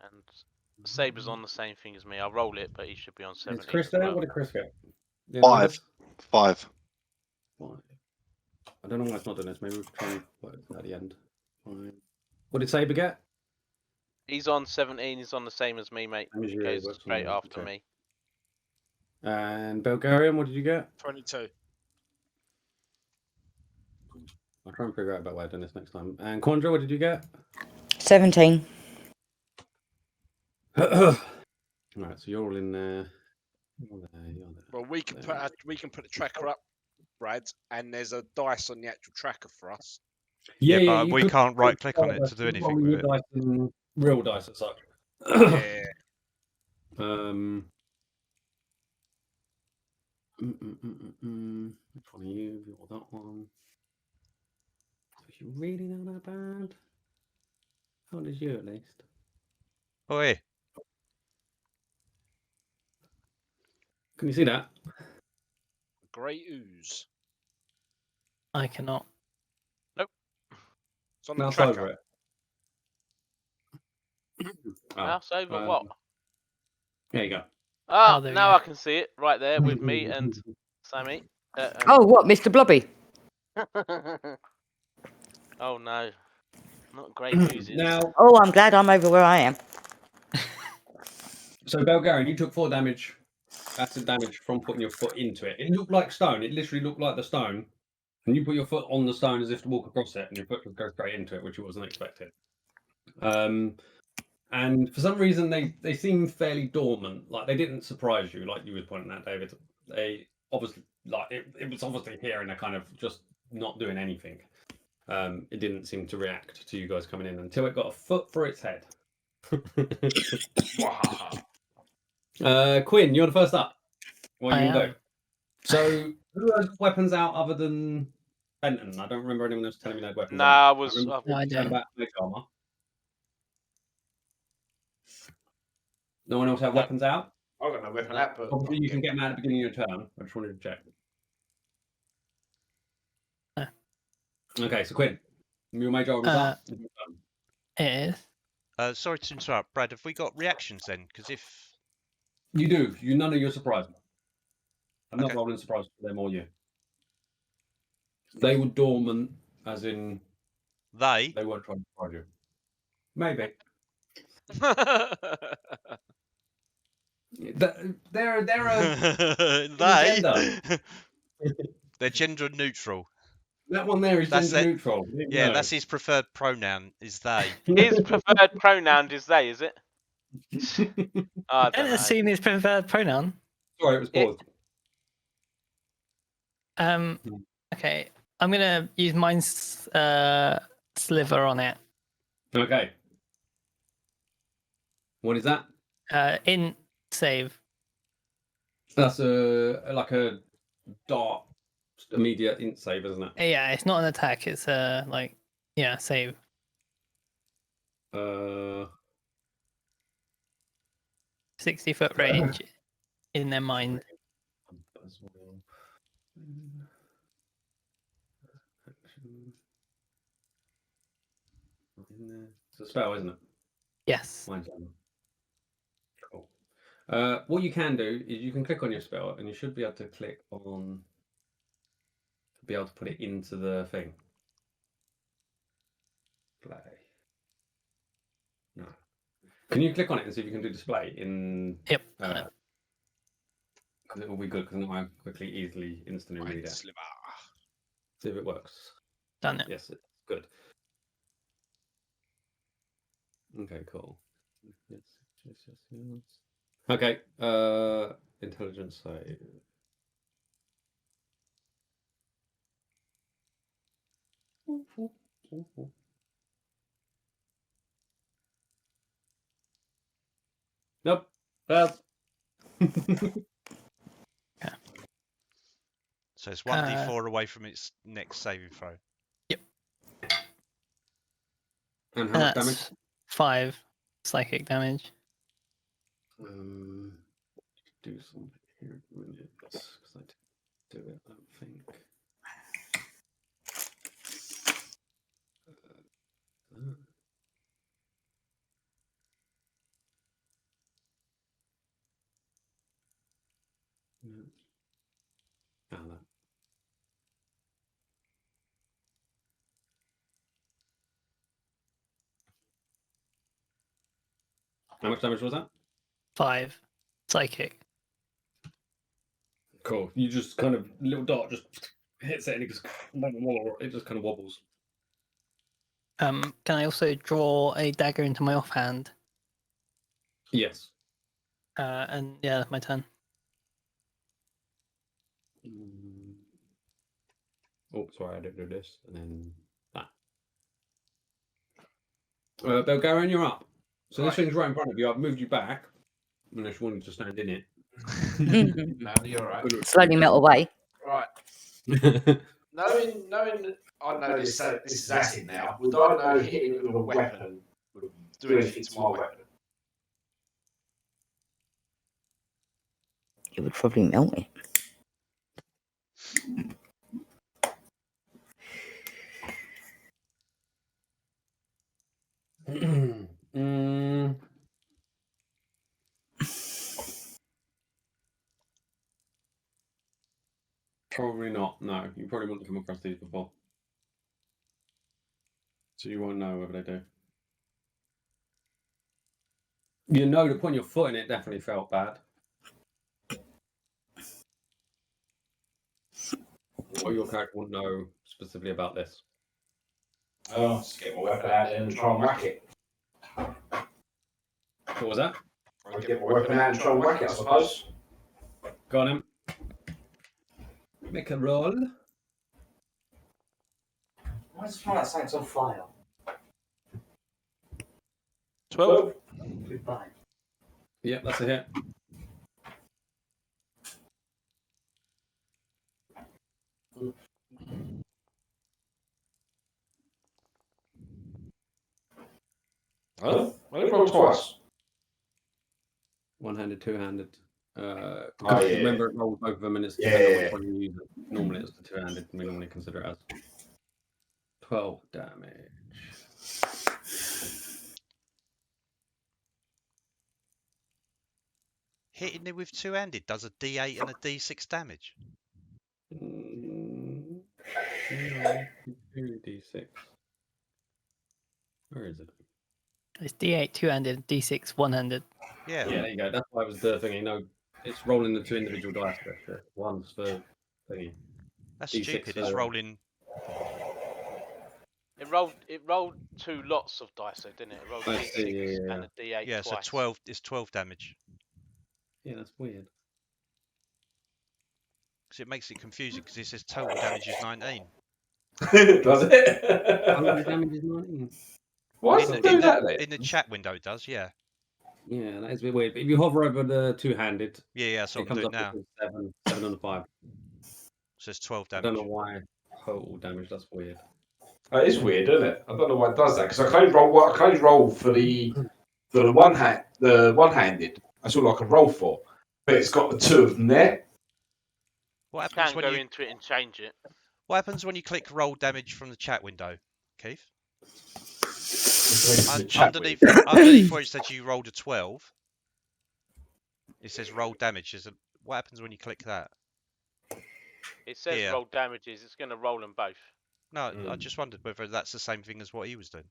And Saber's on the same thing as me. I'll roll it, but he should be on 17. Is Chris there? Well. What did Chris get? Yeah, 5. 5. I don't know why it's not doing this. Maybe we'll try and work at the end. 5. What did Saber get? He's on 17. He's on the same as me, mate. He goes straight after me. And Bulgarian, what did you get? 22. I'll try and figure out about why I've done this next time. And Quandra, what did you get? 17. Right, so you're all in there. You're there. Well, we can put the tracker up, Brad, and there's a dice on the actual tracker for us. Yeah, but we can't right click on it to do anything with it. Dice and real dice as such. Yeah. Which one are you? You're that one. Is you really not that bad? How old is you at least? Oh, yeah. Can you see that? Grey ooze. I cannot. Nope. It's on the Mouse tracker. over it. Mouse over what? There you go. Ah, now I can see it right there with me and Sammy. Oh, what, Mr. Blobby? Oh no, not great music. Now, Oh, I'm glad I'm over where I am. so Bulgarian, you took 4 damage. Acid damage from putting your foot into it. It looked like stone. It literally looked like the stone. And you put your foot on the stone as if to walk across it, and your foot would go straight into it, which you wasn't expecting. And for some reason, they seem fairly dormant. Like they didn't surprise you, like you were pointing out, David. They obviously it was obviously here and they're kind of just not doing anything. It didn't seem to react to you guys coming in until it got a foot for its head. Quinn, you're the first up. What are you gonna do? So who has weapons out other than Benton? I don't remember anyone else telling me they had weapons. Nah, I don't. About mage armor. No one else have weapons out? I've got no weapon out, but obviously you can get them out at the beginning of your turn. I just wanted to check. Okay, so Quinn, your mage armor up. It is. Sorry to interrupt, Brad. Have we got reactions then? Because if you do, none of your surprise. I'm not rolling surprise for them or you. They were dormant, as in they weren't trying to surprise you. Maybe. They're a they they're gender neutral. That one there is gender neutral. Yeah, that's his preferred pronoun. Is they. His preferred pronoun is they. Is it? I don't assume his preferred pronoun. Sorry, it was paused. Okay, I'm gonna use mine's sliver on it. Okay. What is that? In save. That's like a dart immediate int save, isn't it? Yeah, it's not an attack. It's save. 60-foot range in their mind. It's a spell, isn't it? Yes. Cool. What you can do is you can click on your spell, and you should be able to click on to be able to put it into the thing. Play. No. Can you click on it and see if you can do display in? Yep. Because it will be good because now I quickly, easily, instantly read it. See if it works. Done it. Yes, it's good. Okay, cool. Yes. Okay. Intelligence save. Nope. Failed. So it's 1d4 away from its next saving throw. Yep. And how much damage? 5 psychic damage. Do something here. do it, I don't think. Oh, no. How much damage was that? 5 psychic. Cool. You just kind of little dart just hits it and it just kind of wobbles. Can I also draw a dagger into my offhand? Yes. And yeah, that's my turn. Oh, sorry, I didn't do this, and then that. Belgarian, you're up. So this thing's right in front of you. I've moved you back, unless you wanted to stand in it. No, you're right. Slowly melt away. Right. knowing I know this is acid now, would I know hitting it with a weapon would do anything to my weapon? It would probably melt it. Probably not. No, you probably wouldn't come across these before, so you won't know whether they do. You know that putting your foot in it definitely felt bad. Or your character wouldn't know specifically about this. Oh, let's get my weapon out and try and whack it. What was that? I'll get my weapon out and try and whack it, I suppose. Go on him. Make a roll. Why does it smell like something's on fire? 12. Goodbye. Yep, that's a hit. Oh, well, it rolled twice. One-handed, two-handed. Yeah. Remember, it rolls both of them, and it's depending on which one you use it. Normally, it's the two-handed. We normally consider it as 12 damage. Hitting it with two-handed does a D8 and a D6 damage. No, D6. Where is it? It's D8 two-handed, D6 one-handed. Yeah. Yeah, there you go. That's why it was the thingy. No, it's rolling the two individual dice. One's for thingy. That's D6 stupid. for- It's rolling. It rolled 2 lots of dice, though, didn't it? It rolled I D6 see, yeah. and a D8 Yeah, so twice. 12. It's 12 damage. Yeah, that's weird. Because it makes it confusing. Because it says total damage is 19. Does it? Total damage is 19. Why does it do that then? In the chat window, it does. Yeah. Yeah, that is a bit weird. But if you hover over the two-handed, Yeah. So it I'm comes doing up now. with 7 on the 5. So it's 12 I damage. don't know why total damage. That's weird. That is weird, isn't it? I don't know why it does that because I can only roll for the one-handed. That's all I can roll for. But it's got the 2 of them there. What You happens can when go you into it and change it. What happens when you click roll damage from the chat window, Keith? Underneath where it says you rolled a 12, it says roll damage. What happens when you click that? It says roll damages. It's going to roll them both. No, I just wondered whether that's the same thing as what he was doing.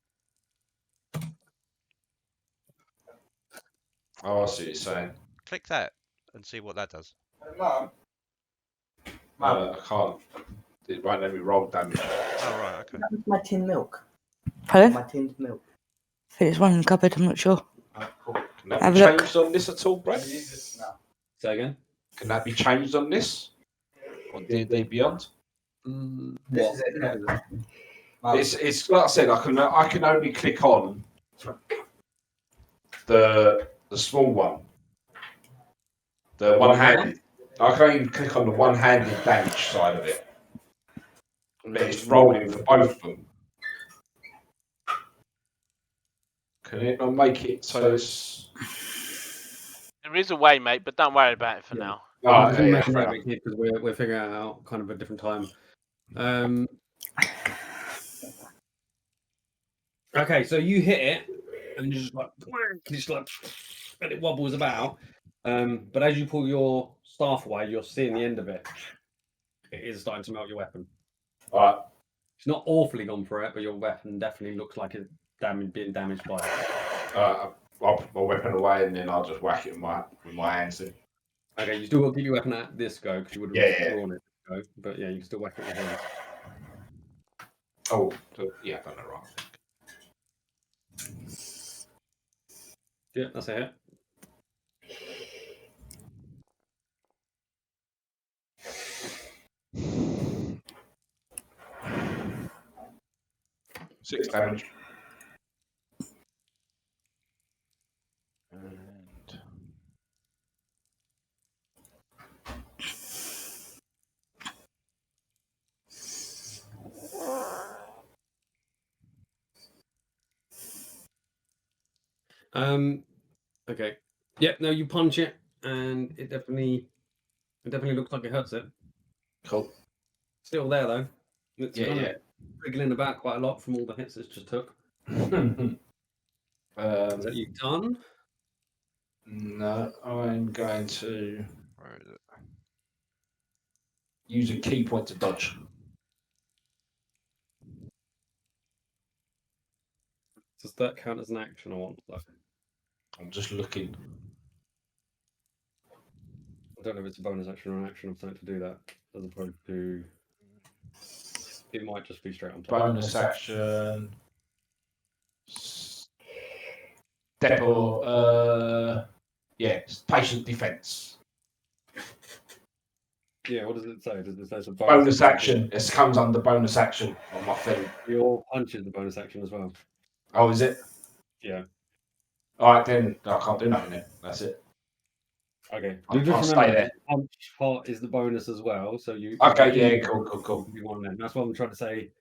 Oh, I see what you're saying. Click that and see what that does. Mum. I can't. It won't let me roll damage. Oh, right, okay. That was my tin milk. Pardon? My tinned milk. I think there's one in the cupboard, I'm not sure. Cool. Can that Have be a look. changed on this at all, Brad? No. Say again? Can that be changed on this? On D&D Beyond? This is it, isn't it? Mum. It's like I said, I can only click on the small one. The one-handed. I can only click on the one-handed damage side of it. But it's rolling for both of them. Can it not make it so it's... There is a way, mate, but don't worry about it for now. I'm just going to make a note of it here because we're figuring out kind of a different time. Okay, so you hit it, and you're just like, and it wobbles about. But as you pull your staff away, you're seeing the end of it. It is starting to melt your weapon. All right. It's not awfully gone for it, but your weapon definitely looks like it's being damaged by it. I'll put my weapon away and then I'll just whack it with my hands. Then. Okay, you still got to keep your weapon at this go because you would have drawn it. Go, but yeah, you can still whack it with your hands. Oh, yeah, I've done that wrong. Yeah, that's a hit. Six damage. Okay. Yeah, no, you punch it, and it definitely looks like it hurts it. Cool. Still there though. It's kind of wriggling about quite a lot from all the hits it just took. Is that you done? No, I'm going to Where is it? use a key point to dodge. Does that count as an action or what? I'm just looking. I don't know if it's a bonus action or an action of something to do that, as opposed to it might just be straight on top. Bonus action. Depot. Yeah, patient defense. Yeah, what does it say? Does it say it's a bonus action? It comes under bonus action on my thing. Your punch is the bonus action as well. Oh, is it? Yeah. All right, then I can't do nothing then. That's it. Okay. I'll stay there. Punch part is the bonus as well, so you. Okay, yeah, cool. That's what I'm trying to say.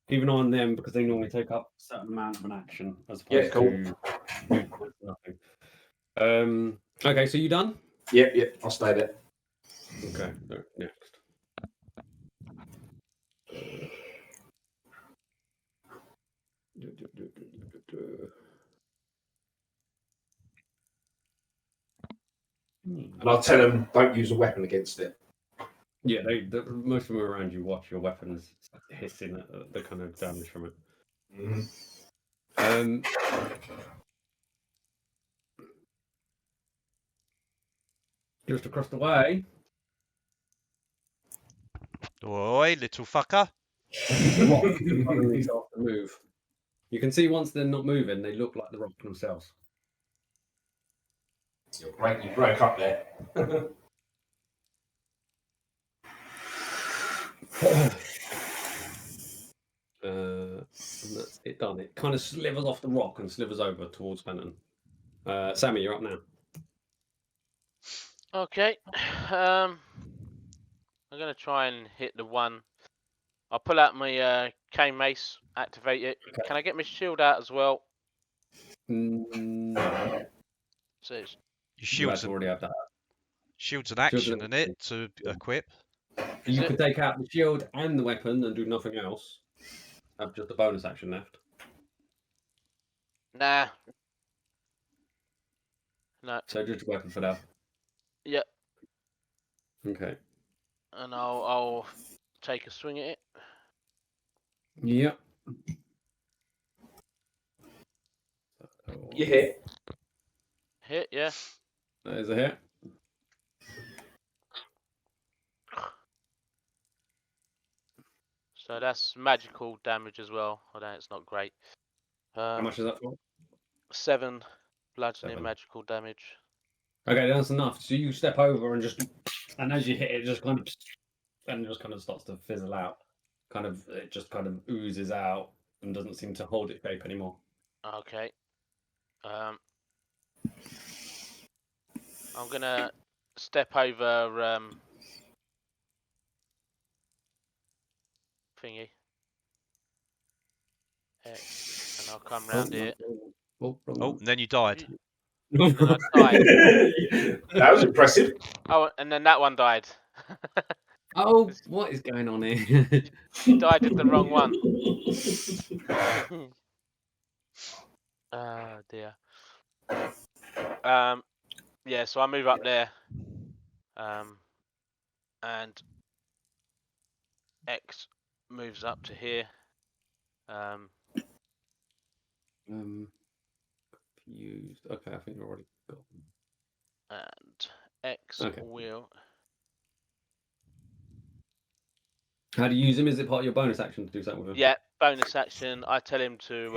Even on them, because they normally take up a certain amount of an action as opposed to nothing. Okay, so you done? Yep. I'll stay there. Okay. Next. And I'll tell them don't use a weapon against it. Yeah, most of them around you watch your weapons hissing at the kind of damage from it. Mm-hmm. Just across the way. Oi, little fucker. The rock suddenly starts to move. You can see once they're not moving, they look like the rock themselves. You're great, you broke up there. And that's it done. It kind of slivers off the rock and slivers over towards Fenton. Sammy, you're up now. Okay. I'm gonna try and hit the one. I'll pull out my cane mace, activate it. Okay. Can I get my shield out as well? No. So it's... Your shield's already have that. Shield's an action, isn't it, to equip? You could take out the shield and the weapon and do nothing else. Have just a bonus action left. Nah. No. So just a weapon for now. Yep. Okay. And I'll take a swing at it. Yep. You hit. Hit, yeah. That is a hit. So that's magical damage as well. Although it's not great. How much is that for? 7 bludgeoning magical damage. Okay, that's enough. So you step over and as you hit it, just kind of starts to fizzle out. It just kind of oozes out and doesn't seem to hold its shape anymore. Okay. I'm gonna step over thingy. And I'll come round here. Oh, and then you died. and I died. That was impressive. Oh, and then that one died. Oh, what is going on here? You died at the wrong one. Oh dear. Yeah, so I move up there. And X moves up to here. Used. Okay, I think you've already got them. And X will. How do you use him? Is it part of your bonus action to do something with him? Yeah, bonus action. I tell him to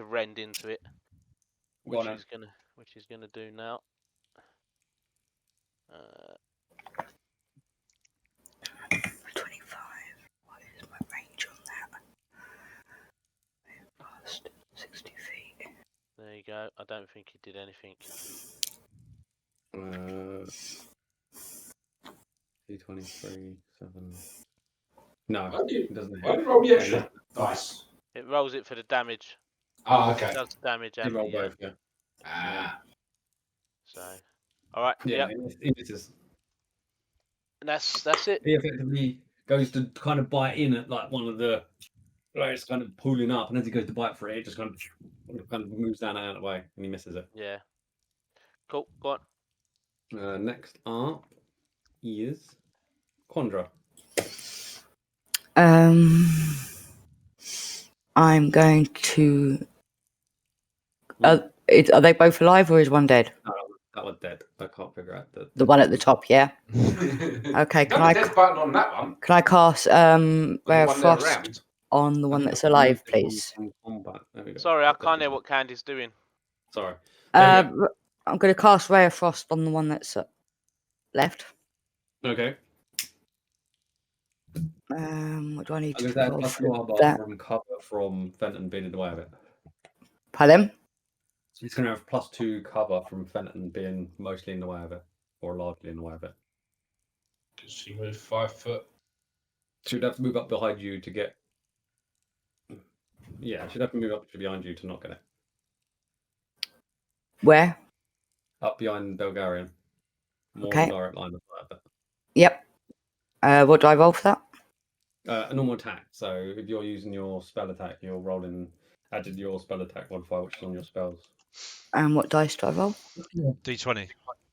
rend into it, which he's gonna do now. 25. What is my range on that? Past 60 feet. There you go. I don't think he did anything. D23, 7. No, it doesn't. Why did it roll the extra dice? It rolls it for the damage. Oh, okay. It does damage and roll both, yeah. So, all right. Yeah, yep. it is. And that's it. He effectively goes to kind of bite in at like one of the. Like it's kind of pulling up, and as he goes to bite for it, it just kind of moves down out of the way, and he misses it. Yeah. Cool. Go on. Next up is Quandra. I'm going to. Are they both alive, or is one dead? No, that one's dead. I can't figure out the one at the top. Yeah. Okay. Can I? Death button on that one. Can I cast Ray of Frost on the one that's alive, please? Sorry, I can't hear what Candy's doing. Sorry. I'm going to cast Ray of Frost on the one that's left. Okay. What do I need to do? That from cover from Fenton being in the way of it. Pardon? It's going to have +2 cover from Fenton being mostly in the way of it, or largely in the way of it. Because she moved 5 foot. She'd have to move up behind you to get. Yeah, she'd have to move up to behind you to not get it. Where? Up behind Belgarian. More direct line of fire. Yep. What do I roll for that? A normal attack. So if you're using your spell attack, you're rolling added your spell attack modifier, which is on your spells. And what dice do I roll? D20.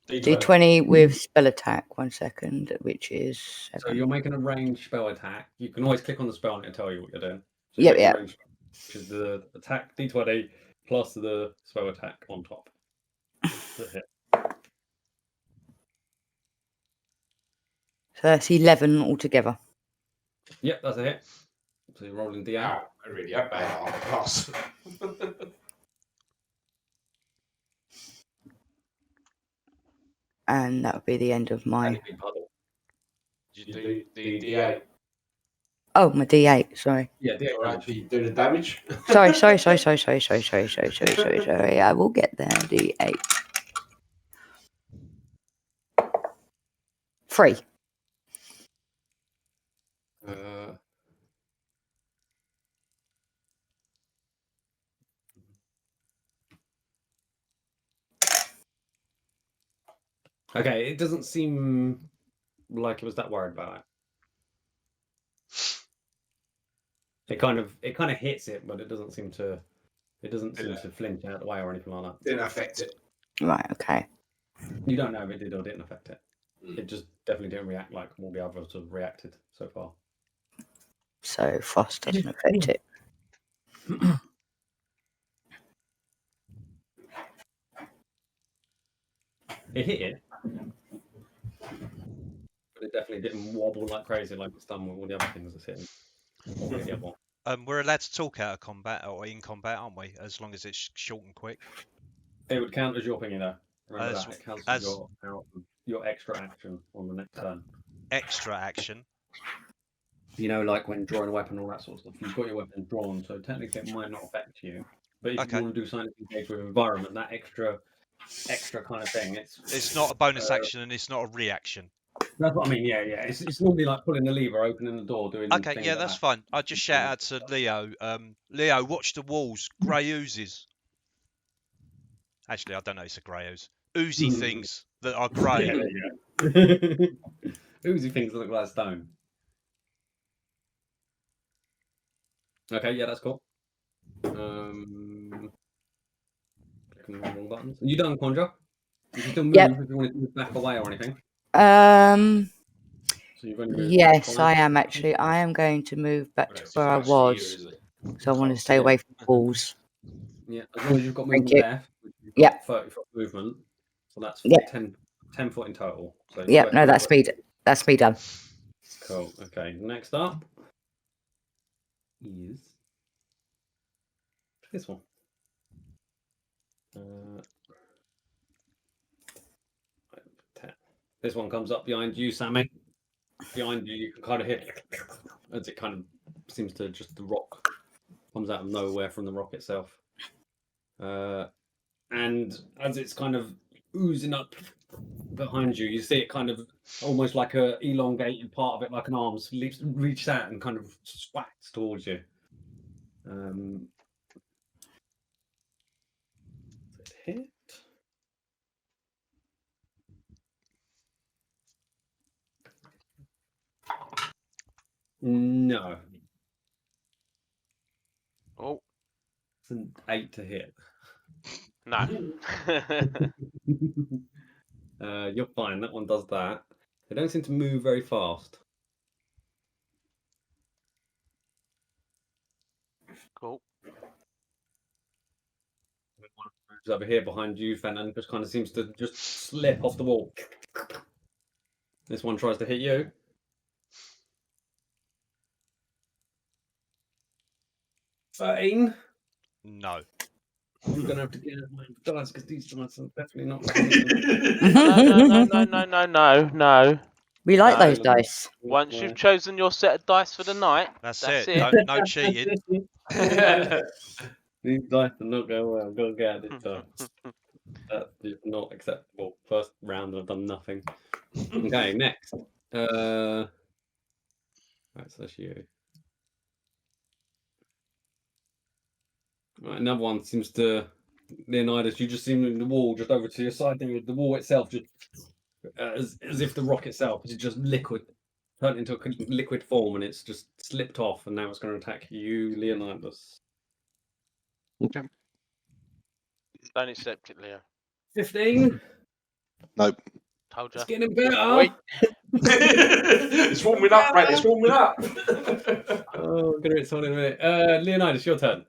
D20 with spell attack. 1 second, which is 7. So you're making a ranged spell attack. You can always click on the spell and it'll tell you what you're doing. So yeah. Which is the attack D20 plus the spell attack on top. That's it. So that's 11 altogether. Yep, that's a hit. So you're rolling D8. Wow, I really have bad on the pass. And that would be the end of my. Did you do the D8? Oh, my D8. Sorry. Yeah, D8. Or actually do the damage? Sorry. I will get there. D8. 3. Okay, it doesn't seem like it was that worried about it. It kind of hits it, but it doesn't seem to flinch out of the way or anything like that. Didn't affect it. Right. Okay. You don't know if it did or didn't affect it. It just definitely didn't react like all the others have reacted so far. So frost doesn't affect it. It hit it, but it definitely didn't wobble like crazy like it's done with all the other things that's hitting. We're allowed to talk out of combat or in combat, aren't we? As long as it's short and quick. It would count as your thing, Remember that. It counts as your extra action on the next turn. Extra action? Like when drawing a weapon, all that sort of stuff. You've got your weapon drawn, so technically it might not affect you. But if you want to do something to engage with environment, that extra kind of thing, it's not a bonus action and it's not a reaction. That's what I mean. Yeah. It's normally like pulling the lever, opening the door, doing. Okay, yeah, that's fine. I just shout out to Leo. Leo, watch the walls. Grey oozes. Actually, I don't know. It's a grey ooze. Oozy things that are grey. Yeah. Oozy things that look like stone. Okay, yeah, that's cool. Clicking the wrong buttons. Are you done, Conjure? You can still move Yep. if you want to move back away or anything. So yes, I am actually. I am going to move back to where I was. So I want to stay away from walls. Yeah, as long as you've got movement there. You've got 30 foot movement. So that's 10 foot in total. So yep, no, that's me. That's me done. Cool. Okay, next up is this one. This one comes up behind you, Sammy. Behind you, you can kind of hear as it kind of seems to just the rock comes out of nowhere from the rock itself. And as it's kind of oozing up behind you, you see it kind of almost like a elongated part of it, like an arm, reaches out and kind of swats towards you. Hit. No. Oh. It's an 8 to hit. No. You're fine. That one does that. They don't seem to move very fast. Cool. Moves over here behind you, Fenton, just kind of seems to just slip off the wall. This one tries to hit you. $13. No. I'm gonna have to get my dice because these dice are definitely not. No. We like those dice. Once you've chosen your set of dice for the night, that's it. No cheating. These dice are not going well. I'm gonna get it done. That is not acceptable. First round, I've done nothing. Okay, next. Right, so that's you. Right, another one seems to Leonidas. You just seem in the wall, just over to your side. There, the wall itself, just as if the rock itself is just liquid, turned into a liquid form, and it's just slipped off, and now it's going to attack you, Leonidas. Okay. Don't accept it, Leo. 15. Nope. Told you. It's getting better. Wait. It's warming up, mate. It's warming up. Oh, gonna get someone in a minute. Leonidas, your turn.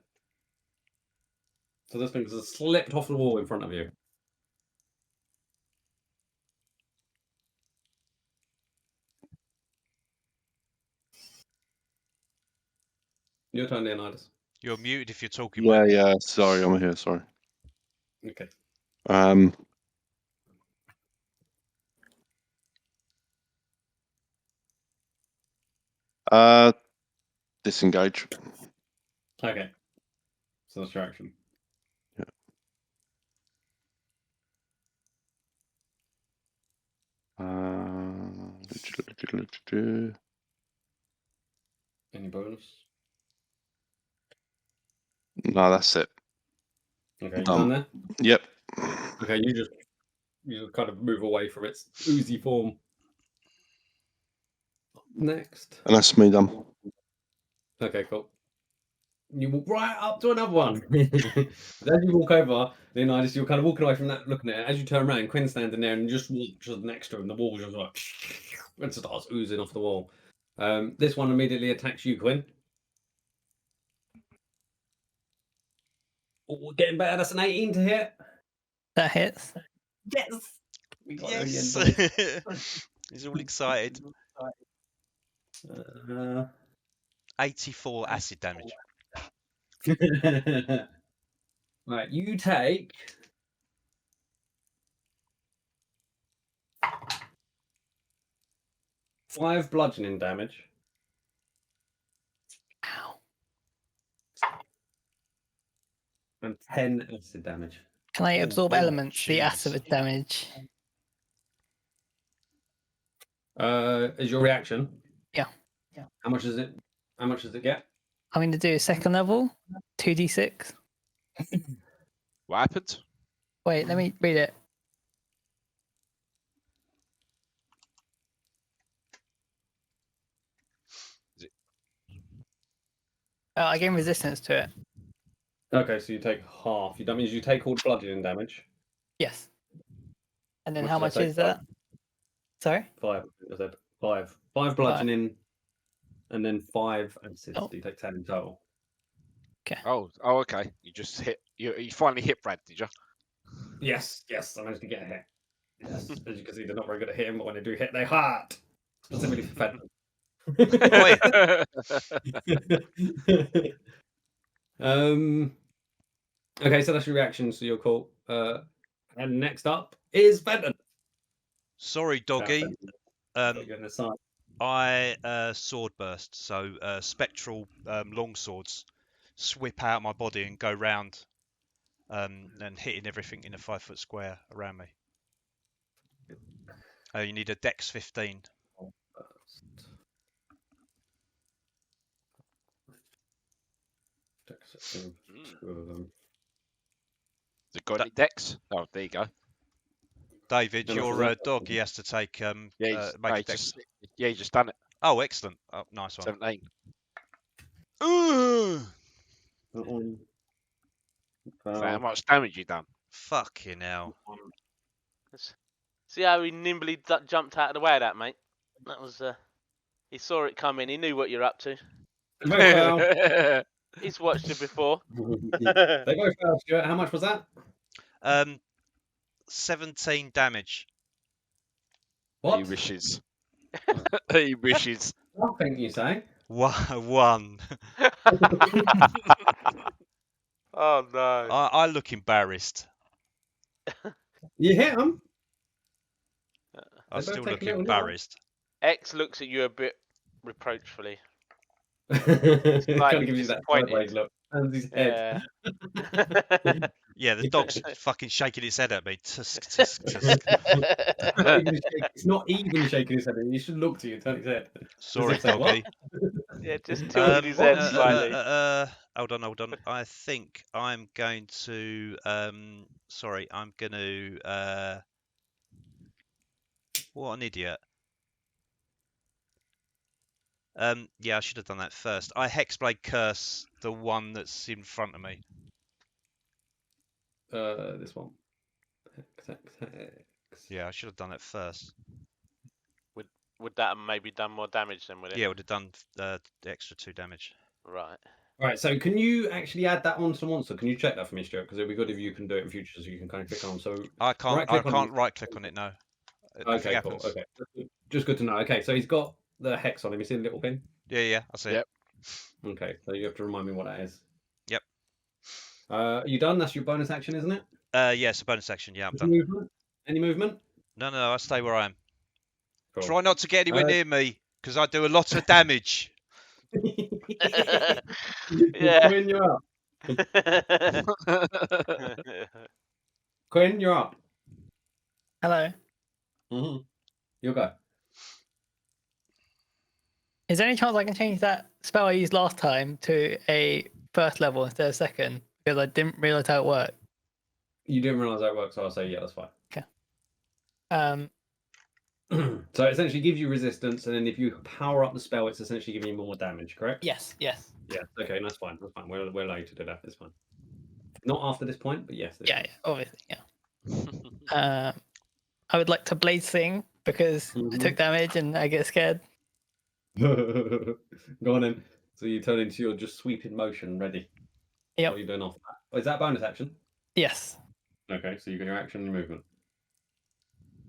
So this thing's just slipped off the wall in front of you. Your turn, Leonidas. You're muted if you're talking. Yeah, mate. yeah. Sorry, I'm here. Sorry. Okay. Disengage. Okay. So that's your action. Yeah. Any bonus? No, that's it. Okay, you done there? Yep. Okay, you just kind of move away from its oozy form. Next. And that's me done. Okay, cool. You walk right up to another one. As you walk over, Leonidas, you're kind of walking away from that, looking at it. As you turn around, Quinn's standing there and just walk just next to him. The wall just like and starts oozing off the wall. This one immediately attacks you, Quinn. Oh, we're getting better. That's an 18 to hit. That hits. Yes. Yes. He's all excited. 84 acid damage. Right, you take 5 bludgeoning damage. Ow. And 10 acid damage. Can I absorb elements? The jeez. acid damage. Is your reaction? Yeah. How much is it? How much does it get? I'm going to do a second level, 2d6. What happened? Wait, let me read it. I gain resistance to it. Okay, so you take half. That means you take all the bludgeoning damage. Yes. And then What how did I much say? is that? Sorry? 5. I said 5. 5 bludgeoning, and then 5 assist. Oh. You take 10 in total. Okay. Oh, okay. You just hit. You finally hit Brad, did you? Yes, I managed to get a hit. Yes, as you can see, they're not very good at hitting, but when they do hit, they hurt. Specifically for Fenton. Okay, so that's your reactions to your call. And next up is Fenton. Sorry, doggy. Goodness, I sword burst, so spectral long swords whip out my body and go round, and hitting everything in a 5-foot square around me. You need a Dex 15. Dex 2 of them. Has it got any Dex? Oh, there you go. David, your dog, he has to take make a Dex. He just done it. Oh, excellent! Oh, nice one. 17. How much damage you done? Fucking hell! See how he nimbly jumped out of the way of that, mate? That was. He saw it coming. He knew what you're up to. He's watched it before. They go first, Stuart. How much was that? 17 damage. What? He wishes. He wishes. Nothing, you say? 1. Oh no! I look embarrassed. You hit him. I still look embarrassed. X looks at you a bit reproachfully. Kind of gives you that sideways look. Hands his head. Yeah, the dog's fucking shaking its head at me. Tusk, tusk, tusk. It's not even shaking his head. You should look to you, turn his head. Sorry, doggy. Yeah, just tilted his head slightly. Hold on. I think I'm going to. Sorry, I'm going to. What an idiot. Yeah, I should have done that first. I Hexblade Curse the one that's in front of me. This one. Hex. Yeah, I should have done it first. Would that have maybe done more damage then, would it? Yeah, it would have done the extra 2 damage. Right. Right, so can you actually add that onto the monster? Can you check that for me, Stuart? Because it'd be good if you can do it in future, so you can kind of click on. So I can't right click on it, no. Okay, cool. Okay, just good to know. Okay, so he's got the hex on him. You see the little thing? Yeah, I see it. Okay, so you have to remind me what that is. Yep. Are you done? That's your bonus action, isn't it? Yeah, it's a bonus action. Yeah, I'm done. Movement? Any movement? No, I stay where I am. Cool. Try not to get anywhere near me, because I do a lot of damage. Yeah. Quinn, you're up. Quinn, you're up. Hello. You'll go. Is there any chance I can change that spell I used last time to a first level instead of second? Because I didn't realise how it worked. You didn't realise how it works, so I'll say yeah, that's fine. Okay. So it essentially gives you resistance, and then if you power up the spell, it's essentially giving you more damage, correct? Yes. Yeah, okay, that's fine. We're allowed to do that, it's fine. Not after this point, but yes. Yeah, obviously, yeah. I would like to blade sing because I took damage and I get scared. Go on then. So you turn into your just sweeping motion, ready. Yep. What are you doing after that? Oh, is that bonus action? Yes. Okay, so you got your action and your movement.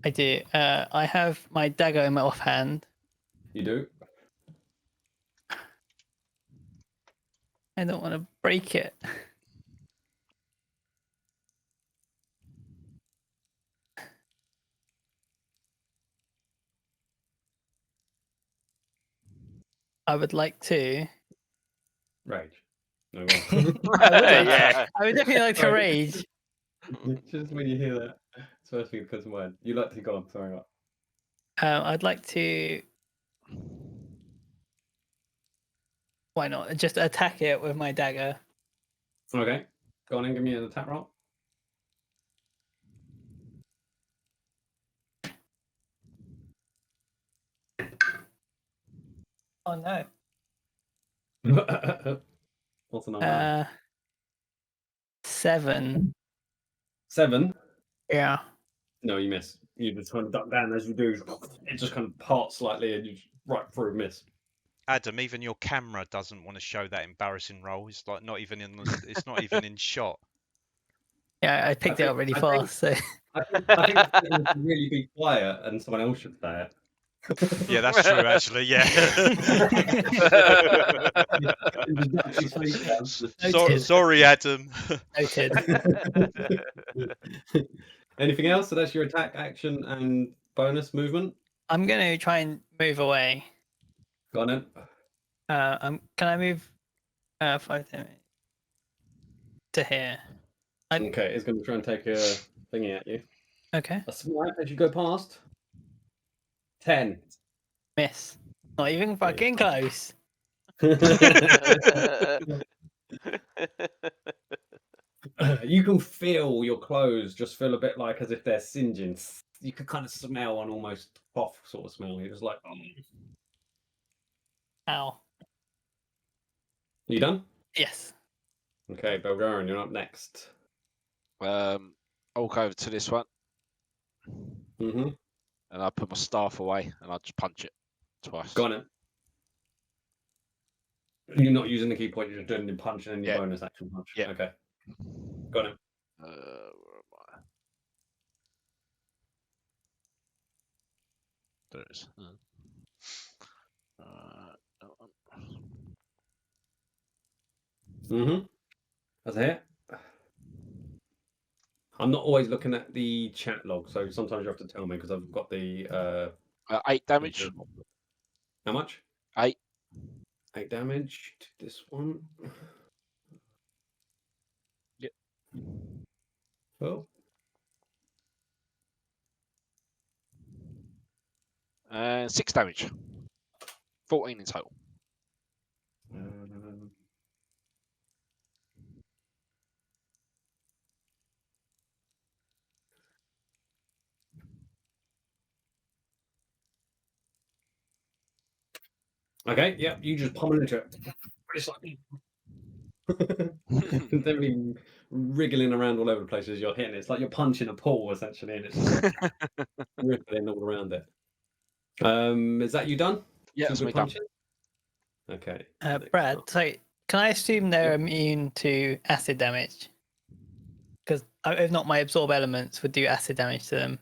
I do. I have my dagger in my offhand. You do? I don't want to break it. I would like to rage. No, I would definitely like to rage. Just when you hear that, it's first thing that comes to mind. You like to go on, sorry what? I'd like to. Why not? Just attack it with my dagger. Okay. Go on and give me an attack roll. Oh no. What's the number? 7. 7? Yeah. No, you miss. You just kind of duck down as you do. It just kind of parts slightly and you just right through miss. Adam, even your camera doesn't want to show that embarrassing roll. It's like not even in. It's not even in shot. Yeah, I picked it up really fast. So I think it should really be quiet and someone else should say it. Yeah, that's true. Actually, yeah. Sorry, Adam. Noted. Anything else? So that's your attack, action, and bonus movement. I'm gonna try and move away. Go on then. Can I move 5 10 to here? Okay, it's going to try and take a thingy at you. Okay. A smite as you go past. 10. Miss. Not even fucking close. You can feel your clothes just feel a bit like as if they're singeing. You could kind of smell an almost cough sort of smell. You're just like, Ow. You done? Yes. Okay, Belgarian, you're up next. I'll go over to this one. Mm-hmm. And I'll put my staff away and I'll just punch it twice. Got it. You're not using the key point, you're just doing the punch and then your bonus action punch. Yeah. Okay. Got it. Where am I? There it is. That one. Mm-hmm. That's a hit. I'm not always looking at the chat log, so sometimes you have to tell me because I've got the 8 damage. How much? 8. 8 damage to this one. Yep. Well. 6 damage. 14 in total. Okay, yeah, you just pummel into it. It's like definitely wriggling around all over the place as you're hitting it. It's like you're punching a pool essentially, and it's just like rippling all around it. Is that you done? Yeah, that's me done. Okay. Brad, so can I assume they're immune to acid damage? Because if not, my absorb elements would do acid damage to them.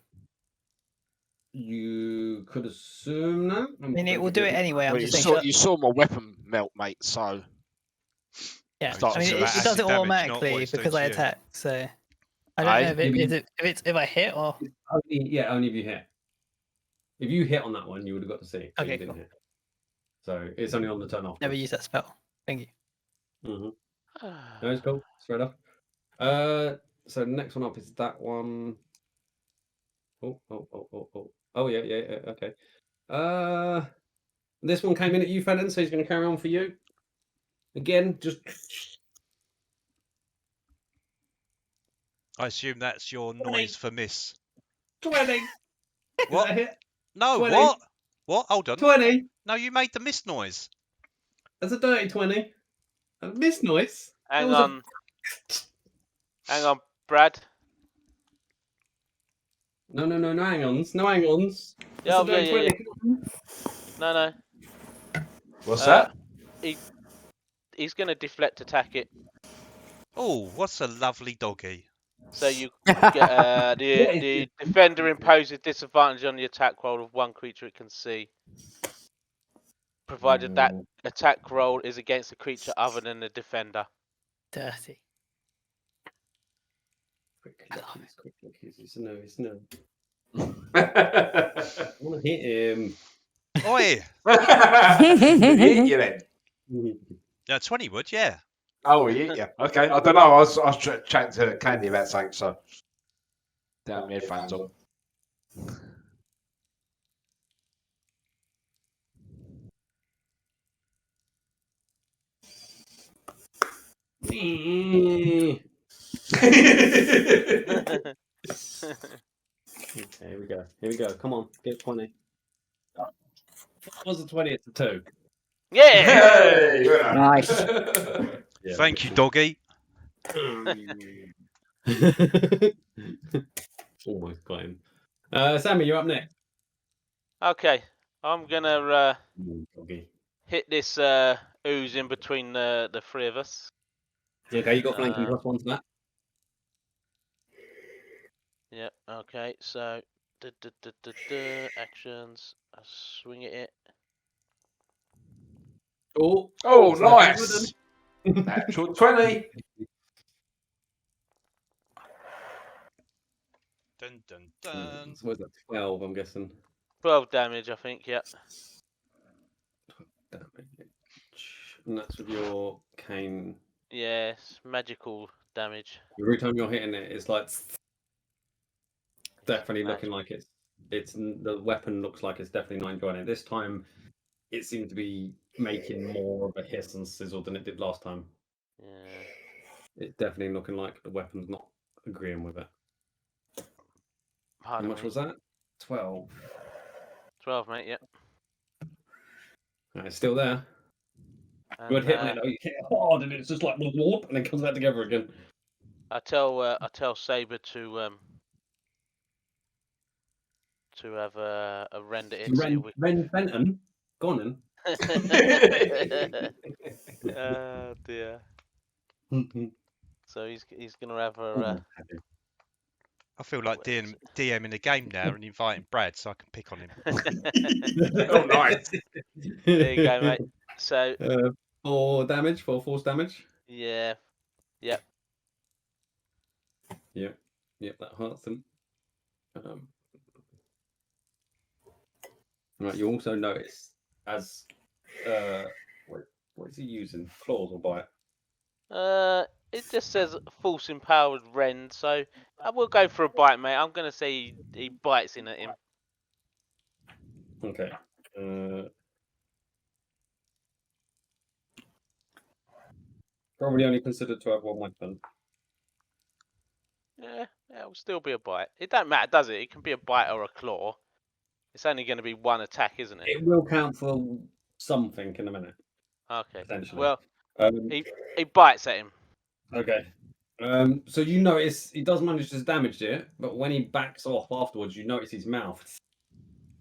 You could assume that. I mean, it will do it anyway. Well, you saw my weapon melt, mate. So yeah, I mean, it does it automatically because I attack. So I don't know if I hit or only if you hit. If you hit on that one, you would have got to see. Okay, you didn't hit. So it's only on the turn off. Never use that spell. Thank you. Mm-hmm. No, it's cool. Straight up. So the next one up is that one. Oh yeah. Okay. This one came in at you, Fenton, so he's going to carry on for you. Again, just. I assume that's your noise for miss. 20. What? No, 20. what? What? Hold on. 20. No, you made the miss noise. That's a dirty 20. A miss noise. Hang on. Hang on, Brad. No, hang-ons. No hang-ons. Yeah. No. What's that? He's going to deflect attack it. Oh, what's a lovely doggy. So you get the defender imposes disadvantage on the attack roll of one creature it can see, provided that attack roll is against a creature other than the defender. Dirty. Quick clickies. It's no. I want to hit him. Oi! Hit you then. Yeah, 20 would, yeah. Oh, yeah. Okay, I don't know. I was chatting to Candy about something, so. Damn, my headphones on. Okay, here we go. Come on, get 20. What was the 20? It's a 2. Yeah. Hey, Nice. Yeah, Thank you, doggy. Almost got him. Sammy, you're up next. Okay, I'm gonna Doggy. hit this ooze in between the three of us. Okay, you got flanking +1 to that. Yep. Okay. So, actions. I swing at it. Oh, nice. Natural 20. Dun dun dun. So what is that? 12, I'm guessing. 12 damage, I think. Yeah. Damage. And that's with your cane. Yes, magical damage. Every time you're hitting it, it's like definitely Magic. looking like it's the weapon looks like it's definitely not enjoying it. This time, it seemed to be making more of a hiss and sizzle than it did last time. Yeah. It's definitely looking like the weapon's not agreeing with it. Pardon How much me. was that? 12. 12, mate. Yep. Right, it's still there. And, Good hit on it though. You hit it hard and it's just like whoop, and it comes back together again. I tell Saber to have a render it. Ren Fenton, go on then. Oh dear. then. So he's gonna have a. I feel like DMing a game now and inviting Brad so I can pick on him. Oh, nice. There you go, mate. So 4 damage, 4 force damage. yeah, yep. Yep, that hurts him. Right, you also notice as what is he using? Claws or bite? It just says false empowered rend, so I will go for a bite, mate. I'm gonna say he bites in at him. Okay. Probably only considered to have one weapon. Yeah, it will still be a bite. It don't matter, does it? It can be a bite or a claw. It's only going to be one attack, isn't it? It will count for something in a minute. Okay. Potentially. Well, he bites at him. Okay. So you notice he does manage to damage it, but when he backs off afterwards, you notice his mouth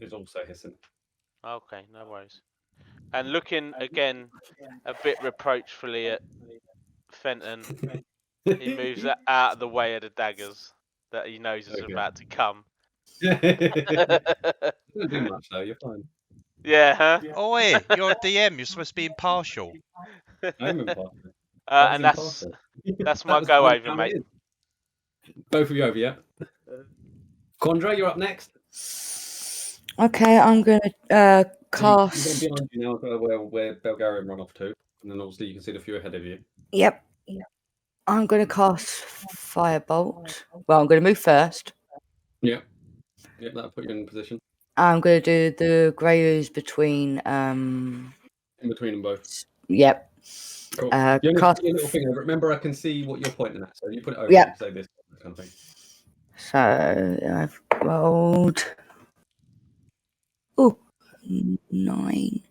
is also hissing. Okay, no worries. And looking again a bit reproachfully at Fenton, he moves out of the way of the daggers that he knows is about to come. Don't do much though. You're fine. Yeah, huh? Oi, you're a DM. You're supposed to be impartial. I'm impartial. And that's my go over, mate. Both of you over, yeah. Condra, you're up next. Okay, I'm gonna cast. You're behind you now, where Belgarian run off to, and then obviously you can see the few ahead of you. Yep. I'm gonna cast Firebolt. Well, I'm gonna move first. Yeah. Yeah, that'll put you in position. I'm gonna do the grey ooze between. In between them both. Yep. Cool. You Cast. your little finger. Remember, I can see what you're pointing at, so you put it over. Yep. And say this kind of thing. So I've rolled. Oh, 9.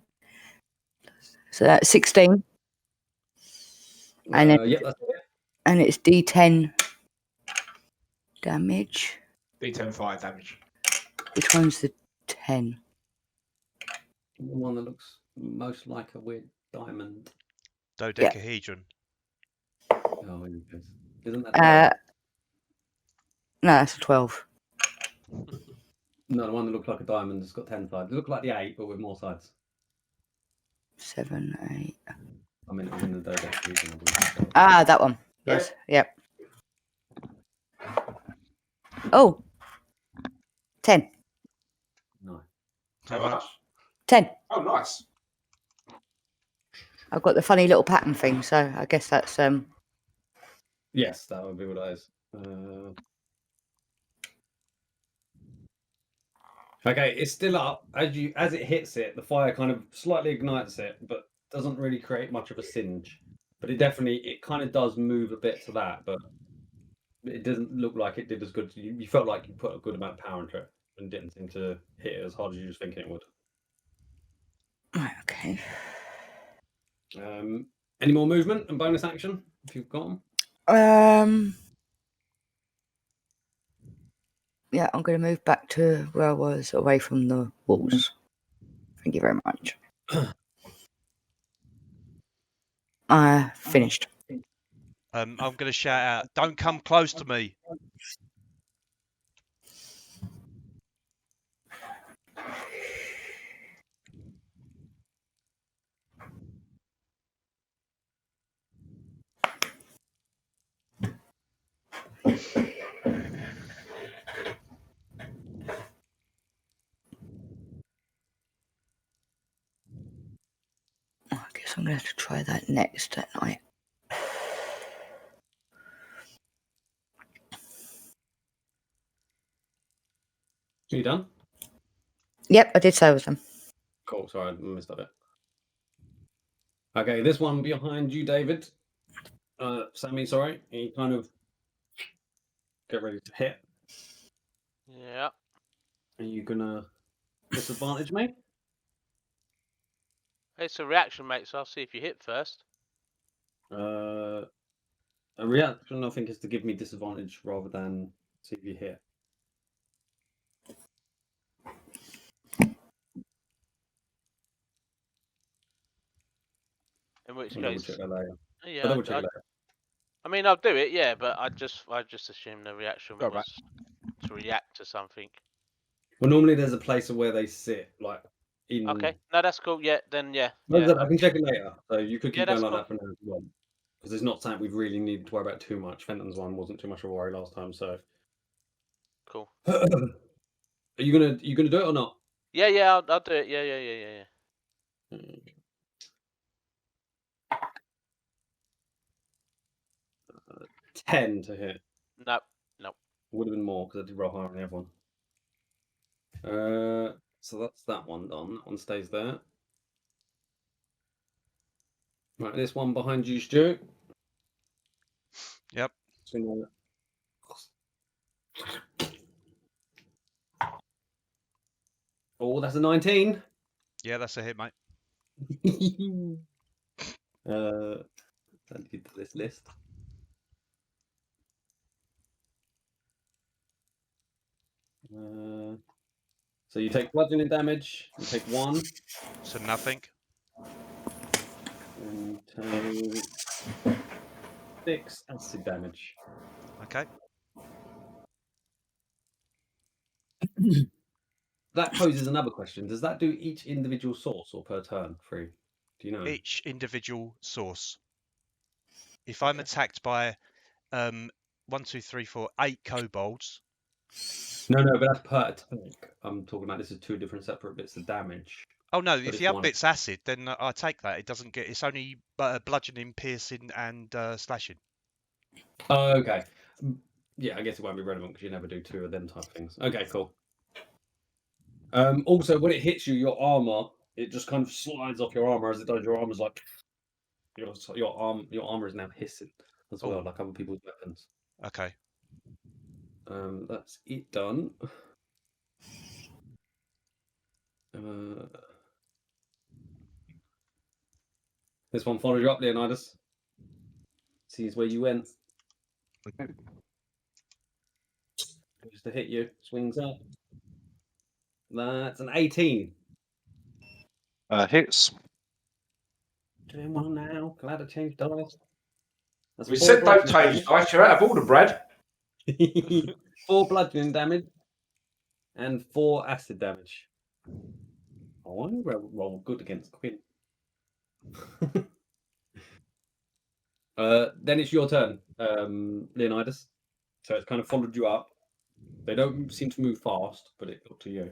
So that's 16. And then, yeah, that's it. And it's D10 damage. D10 fire damage. Which one's the 10? The one that looks most like a weird diamond. Dodecahedron. Oh, isn't that? No, that's a 12. No, the one that looks like a diamond has got 10 sides. It looks like the 8, but with more sides. 7, 8. I'm in the dodecahedron. That one. Yes. Yep. Oh. 10. No. How much? 10. Oh, nice. I've got the funny little pattern thing, so I guess that's Yes, that would be what it is. Okay, it's still up. As it hits it, the fire kind of slightly ignites it, but doesn't really create much of a singe. But it kind of does move a bit to that, but it doesn't look like it did as good. You felt like you put a good amount of power into it and didn't seem to hit it as hard as you was thinking it would. Right, okay. Any more movement and bonus action if you've got them? Yeah, I'm going to move back to where I was, away from the walls. Thank you very much. Finished. I'm going to shout out, "Don't come close to me." I guess I'm going to have to try that next at night. You done? Yep, I did say I was done. Cool. Sorry, I missed that bit. Okay, this one behind you, David. Sammy, sorry. You kind of get ready to hit. Yeah. Are you gonna disadvantage me? It's a reaction, mate. So I'll see if you hit first. A reaction, I think, is to give me disadvantage rather than see if you hit. In which I'll case, double check that later. yeah, I'll double check later. I mean, I'll do it, yeah, but I just assumed the reaction Go was back. to react to something. Well, normally there's a place where they sit, like in. Okay, no, that's cool. Yeah, then yeah. I can check it later. So you could keep Yeah, going that's like that for now as well. Because it's not something we've really needed to worry about too much. Fenton's one wasn't too much of a worry last time, so. Cool. Are you gonna do it or not? Yeah, I'll do it. Yeah. 10 to hit. Nope. Would have been more because I did roll higher on the other one. So that's that one done. That one stays there. Right, this one behind you, Stu. Yep. Oh, that's a 19. Yeah, that's a hit, mate. Add you to this list. So you take bludgeoning damage. You take 1. So nothing. And take 6 acid damage. Okay. That poses another question. Does that do each individual source or per turn? Free? Do you know? Each individual source. If I'm attacked by 1, 2, 3, 4, 8 kobolds. No, but that's per attack. I'm talking about this is 2 different separate bits of damage. Oh no, But if the other bit's acid, then I take that. It doesn't get. It's only bludgeoning, piercing, and slashing. Oh, okay. Yeah, I guess it won't be relevant because you never do 2 of them type things. Okay, cool. Also, when it hits you, your armor, it just kind of slides off your armor as it does. Your armor's like your armor is now hissing as well, like other people's weapons. Okay. That's it done. This one follows you up, Leonidas. Sees where you went. Goes to hit you. Swings up. That's an 18. Hits. Doing one now. Glad I changed dice. We said don't change dice. You're out of order, Brad. 4 bludgeoning damage and 4 acid damage. I want to roll good against Quinn. Then it's your turn, Leonidas. So it's kind of followed you up. They don't seem to move fast, but it's up to you. And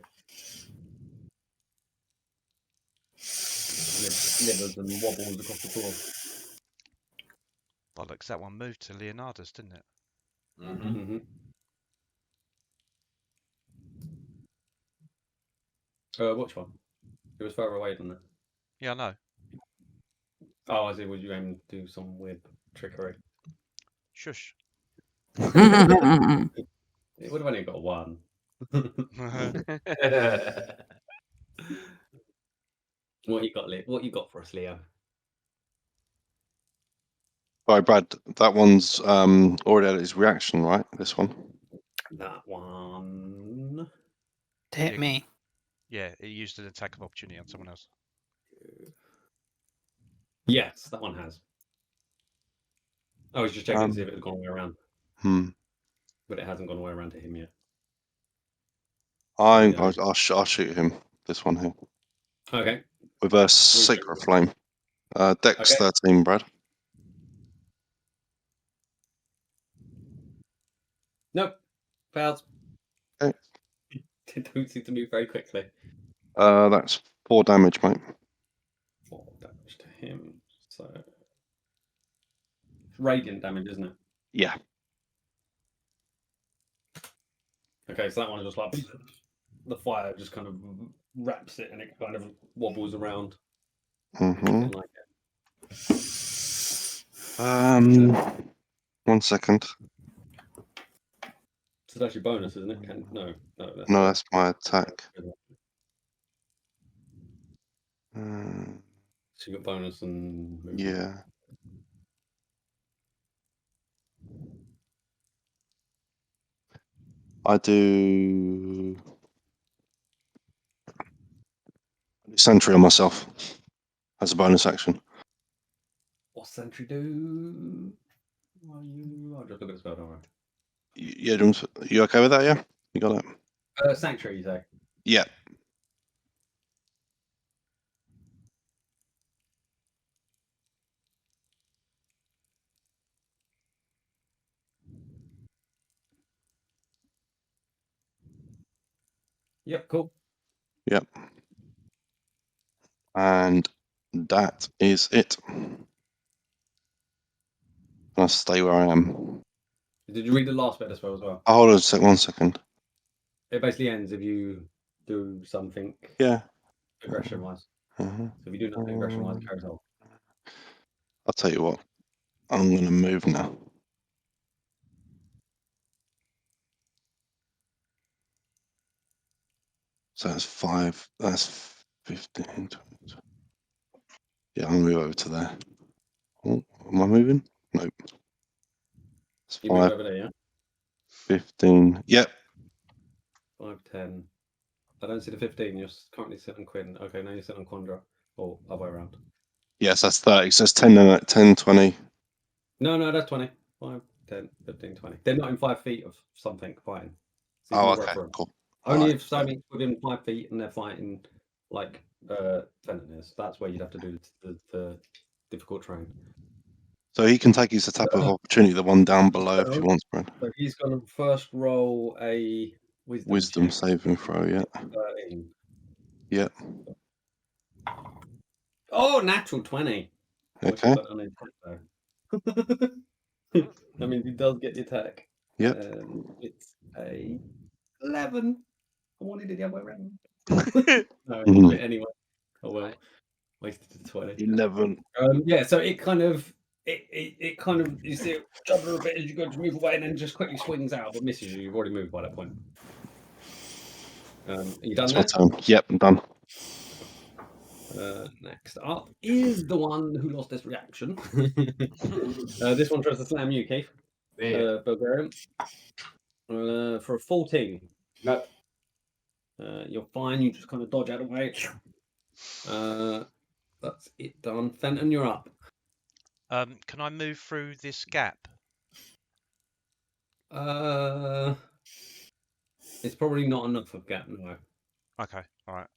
it slithers and wobbles across the floor. Bollocks, that one moved to Leonidas, didn't it? Mm-hmm. Which one? It was further away than that. Yeah, I know. Oh, I see. Would you aim to do some weird trickery? Shush. It would have only got 1. What you got, Leo? What you got for us, Leo? Sorry, Brad. That one's already had his reaction, right? This one. That one. To hit me. Yeah, it used an attack of opportunity on someone else. Yes, that one has. I was just checking to see if it had gone all the way around. But it hasn't gone all the way around to him yet. I'll shoot him. This one here. Okay. With a Sacred Flame. Dex 13, Brad. Nope. Fails. Okay. They don't seem to move very quickly. That's 4 damage, mate. 4 damage to him. So it's radiant damage, isn't it? Yeah. Okay, so that one is just like the fire just kind of wraps it and it kind of wobbles around. Mm-hmm. Like it. 1 second. So that's your bonus, isn't it? No, That's my attack. So you got bonus and movement. Yeah. I do sentry on myself as a bonus action. What's sentry do? I'll just look at the spell, don't worry. Yeah, you okay with that? Yeah, you got that. Sanctuary, you say? Yeah. Yep, cool. Yep. And that is it. I'll stay where I am. Did you read the last bit of the spell as well? Oh, hold on 1 second. It basically ends if you do something. Yeah. Aggression wise. So if you do nothing aggression wise, it carries on. I'll tell you what. I'm going to move now. So that's 5. That's 15. 20. Yeah, I'm going to move over to there. Oh, am I moving? Nope. It's 5. You move over there, yeah? 15. Yep. 5, 10. I don't see the 15. You're currently sitting on Quinn. Okay, now you're sitting on Quandra. Or other way around. Yes, that's 30. So it's 10, 20. No, that's 20. 5, 10, 15, 20. They're not in 5 feet of something fighting. So Oh, okay, cool. Only if something's within 5 feet and they're fighting like Fenton is. That's where you'd have to do the difficult terrain. So he can take his attack of opportunity, the one down below, if he wants, Brad. So he's going to first roll a wisdom saving throw, yeah. 13. Yeah. Oh, natural 20. Okay. I mean, he does get the attack. Yep. It's a 11. I wanted it the other way around. No, anyway. Oh well. Wasted the 20. 11. Yeah, so it kind of you see it jumper a bit as you go to move away and then just quickly swings out but misses you. You've already moved by that point. Are you done That's there? my turn. Yep, I'm done. Next up is the one who lost his reaction. This one tries to slam you, Keith. Bulgarian. For a 14. No. You're fine. You just kind of dodge out of the way. That's it done. Fenton, you're up. Can I move through this gap? It's probably not enough of gap, no. Okay, all right.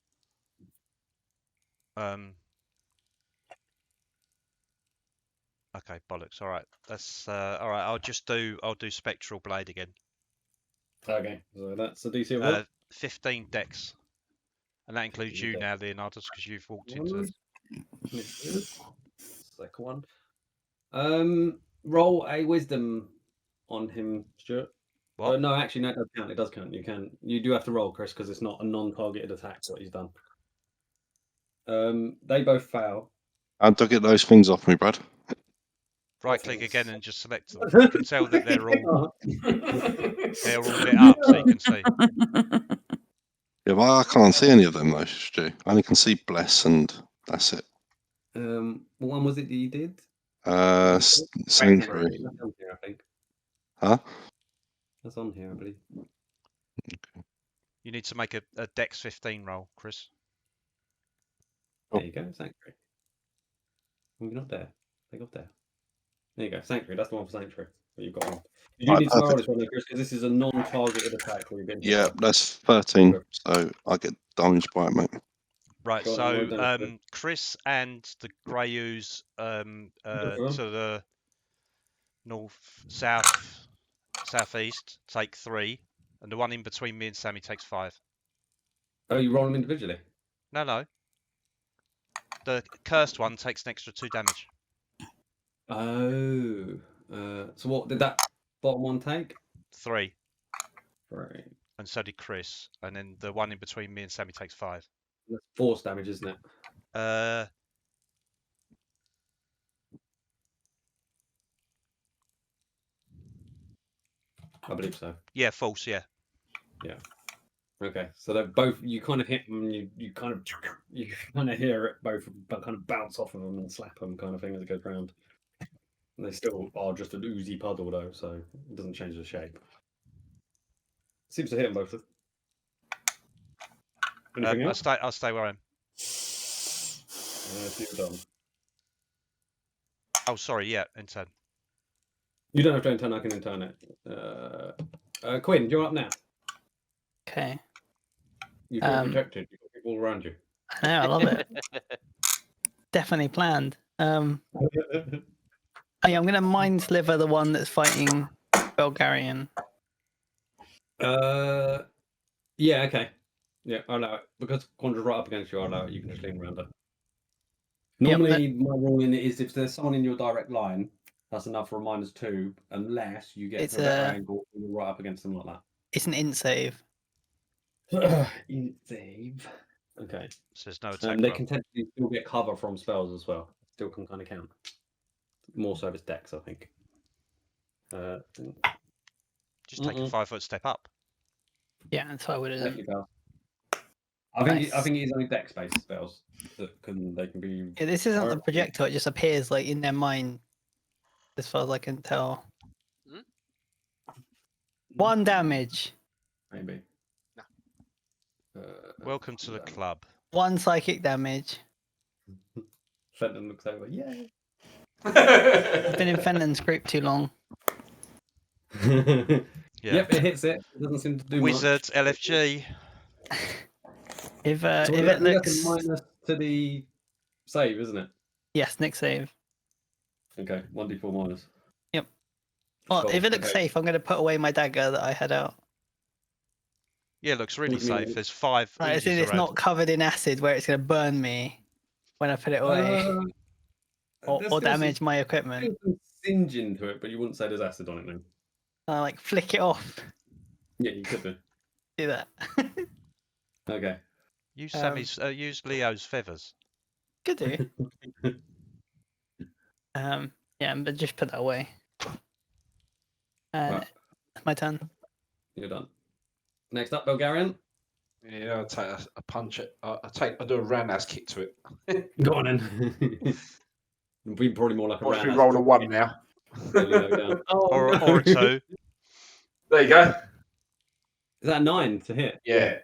Okay, bollocks. All right, that's all right. I'll do Spectral Blade again. Okay, so that's the DC of what? 15 Dex, and that includes you now, Leonardus, because you've walked into. Second one. Roll a wisdom on him, Stuart. What? No, actually, no, it does count. It does count. You do have to roll, Chris, because it's not a non-targeted attack. What he's done. They both fail. How do I get those things off me, Brad? Right click again and just select them. You can tell that they're all lit up, so you can see. Yeah, well, I can't see any of them though, Stu. I only can see Bless, and that's it. What one was it that you did? Sanctuary. That's on here, I think. Huh? That's on here, I believe. You need to make a Dex 15 roll, Chris. There you go, Sanctuary. Well, you're not there. Take off there. There you go, Sanctuary. That's the one for Sanctuary. You've got one. You do need to roll this one, Chris, because this is a non-targeted attack where you've been hit. Yeah, that's 13. So I get damaged by it, mate. Right, Go on, so well done, Chris and the Grey Ooze to the north, south, southeast take 3, and the one in between me and Sammy takes 5. Oh, you roll them individually? No. The cursed one takes an extra 2 damage. Oh. So what did that bottom one take? 3. Right. And so did Chris, and then the one in between me and Sammy takes 5. That's force damage, isn't it? I believe so. Yeah, false. Yeah. Yeah. Okay, so they're both. You kind of hit them. You kind of hear it both, but kind of bounce off of them and slap them, kind of thing as it goes round. And they still are just an oozy puddle though, so it doesn't change the shape. Seems to hit them both. Anything else? I'll stay where I am. See you're done. Oh, sorry. Yeah, intern. You don't have to intern. I can intern it. Quinn, you're up now. Okay. You feel protected. You've got people around you. I know. I love it. Definitely planned. I'm gonna mind sliver the one that's fighting Bulgarian. Yeah. Okay. Yeah, I'll allow it because Quandra's right up against you. I'll allow it. You can just lean around her. Normally, my ruling is if there's someone in your direct line, that's enough for a -2, unless you get to a better angle and you're right up against them like that. It's an int save. Int save. Okay. So there's no attack. They can technically still get cover from spells as well. Still can kind of count. More so if it's Dex, I think. Just take a 5-foot step up. Yeah, that's what I would have done. I think he's only Dex-based spells that they can be. Yeah, this isn't the projectile; it just appears like in their mind, as far as I can tell. 1 damage. Maybe. Welcome to the club. 1 psychic damage. Fenton looks over. Yeah. I've been in Fenton's group too long. Yeah. Yep, it hits it. It doesn't seem to do Wizards, much. LFG. If So it looks minus to the save, isn't it? yes, next save. Okay, 1d4 minus. Yep. Well, Cool, if it looks okay. safe, I'm going to put away my dagger that I had out. Yeah, it looks really What do you mean? safe. There's 5 Right, as in oozes it's around. not covered in acid where it's going to burn me when I put it away or damage my equipment. There's some singe into it, but you wouldn't say there's acid on it now. I like flick it off. Yeah, you could do. Do that. Okay. Use Sammy's. Use Leo's feathers. Could do. Yeah, but just put that away. Right. My turn. You're done. Next up, Bulgarian. Yeah, I'll take a punch. I'll do a roundhouse kick to it. Go on then. It'll be probably more like a Watch me round. roll a 1 now. Or a 2. There you go. Is that a 9 to hit? Yeah.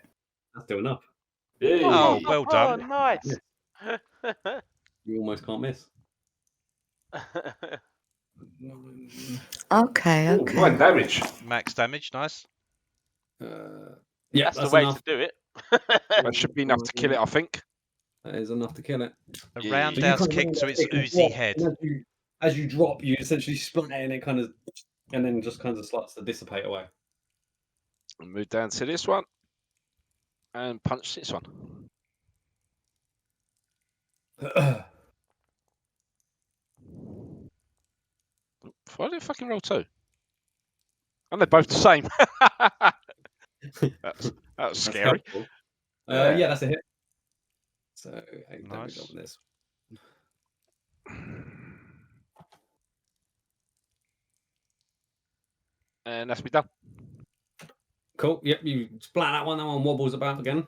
That's still enough. Yeah. Oh, well done. Oh, nice. You almost can't miss. Okay, Ooh, okay. 9 damage. Max damage. Nice. Yeah, That's the way enough. to do it. That should be enough to kill it, I think. That is enough to kill it. A Yeah. roundhouse kick to its oozy head. As you drop, you essentially split it, and it and then just kind of starts to dissipate away. I'll move down to this one and punch this one. Why did it fucking roll 2? And they're both the same. that was scary. Yeah, that's a hit. So 8 damage Nice. on this. And that's me done. Cool. Yep, you splat that one. That one wobbles about again.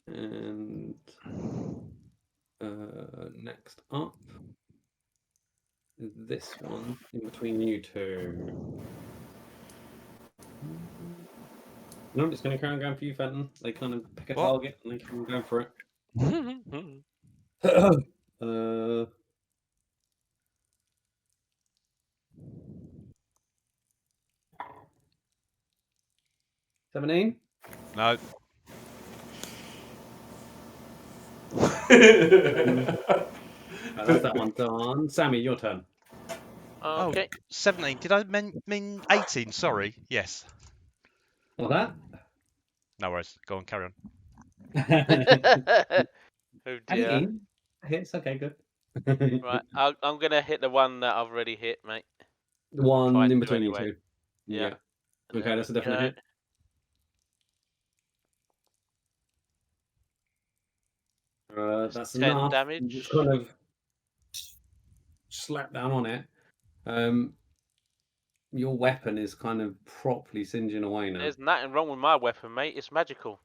And next up, this one in between you two. No, I'm just going to carry on going for you, Fenton. They kind of pick a What? target and they can go for it. 17? No. That's that one done. Sammy, your turn. Okay. Oh, 17. Did I mean 18? Sorry. Yes. What that? No worries. Go on, carry on. Oh dear. 18? Hits, okay, good. Right, I'm gonna hit the one that I've already hit, mate. The one Try in to between anyway. you two. Yeah. Okay, There that's a we definite go. hit. That's 10 enough. damage. You just kind of slap down on it. Your weapon is kind of properly singeing away now. There's nothing wrong with my weapon, mate. It's magical.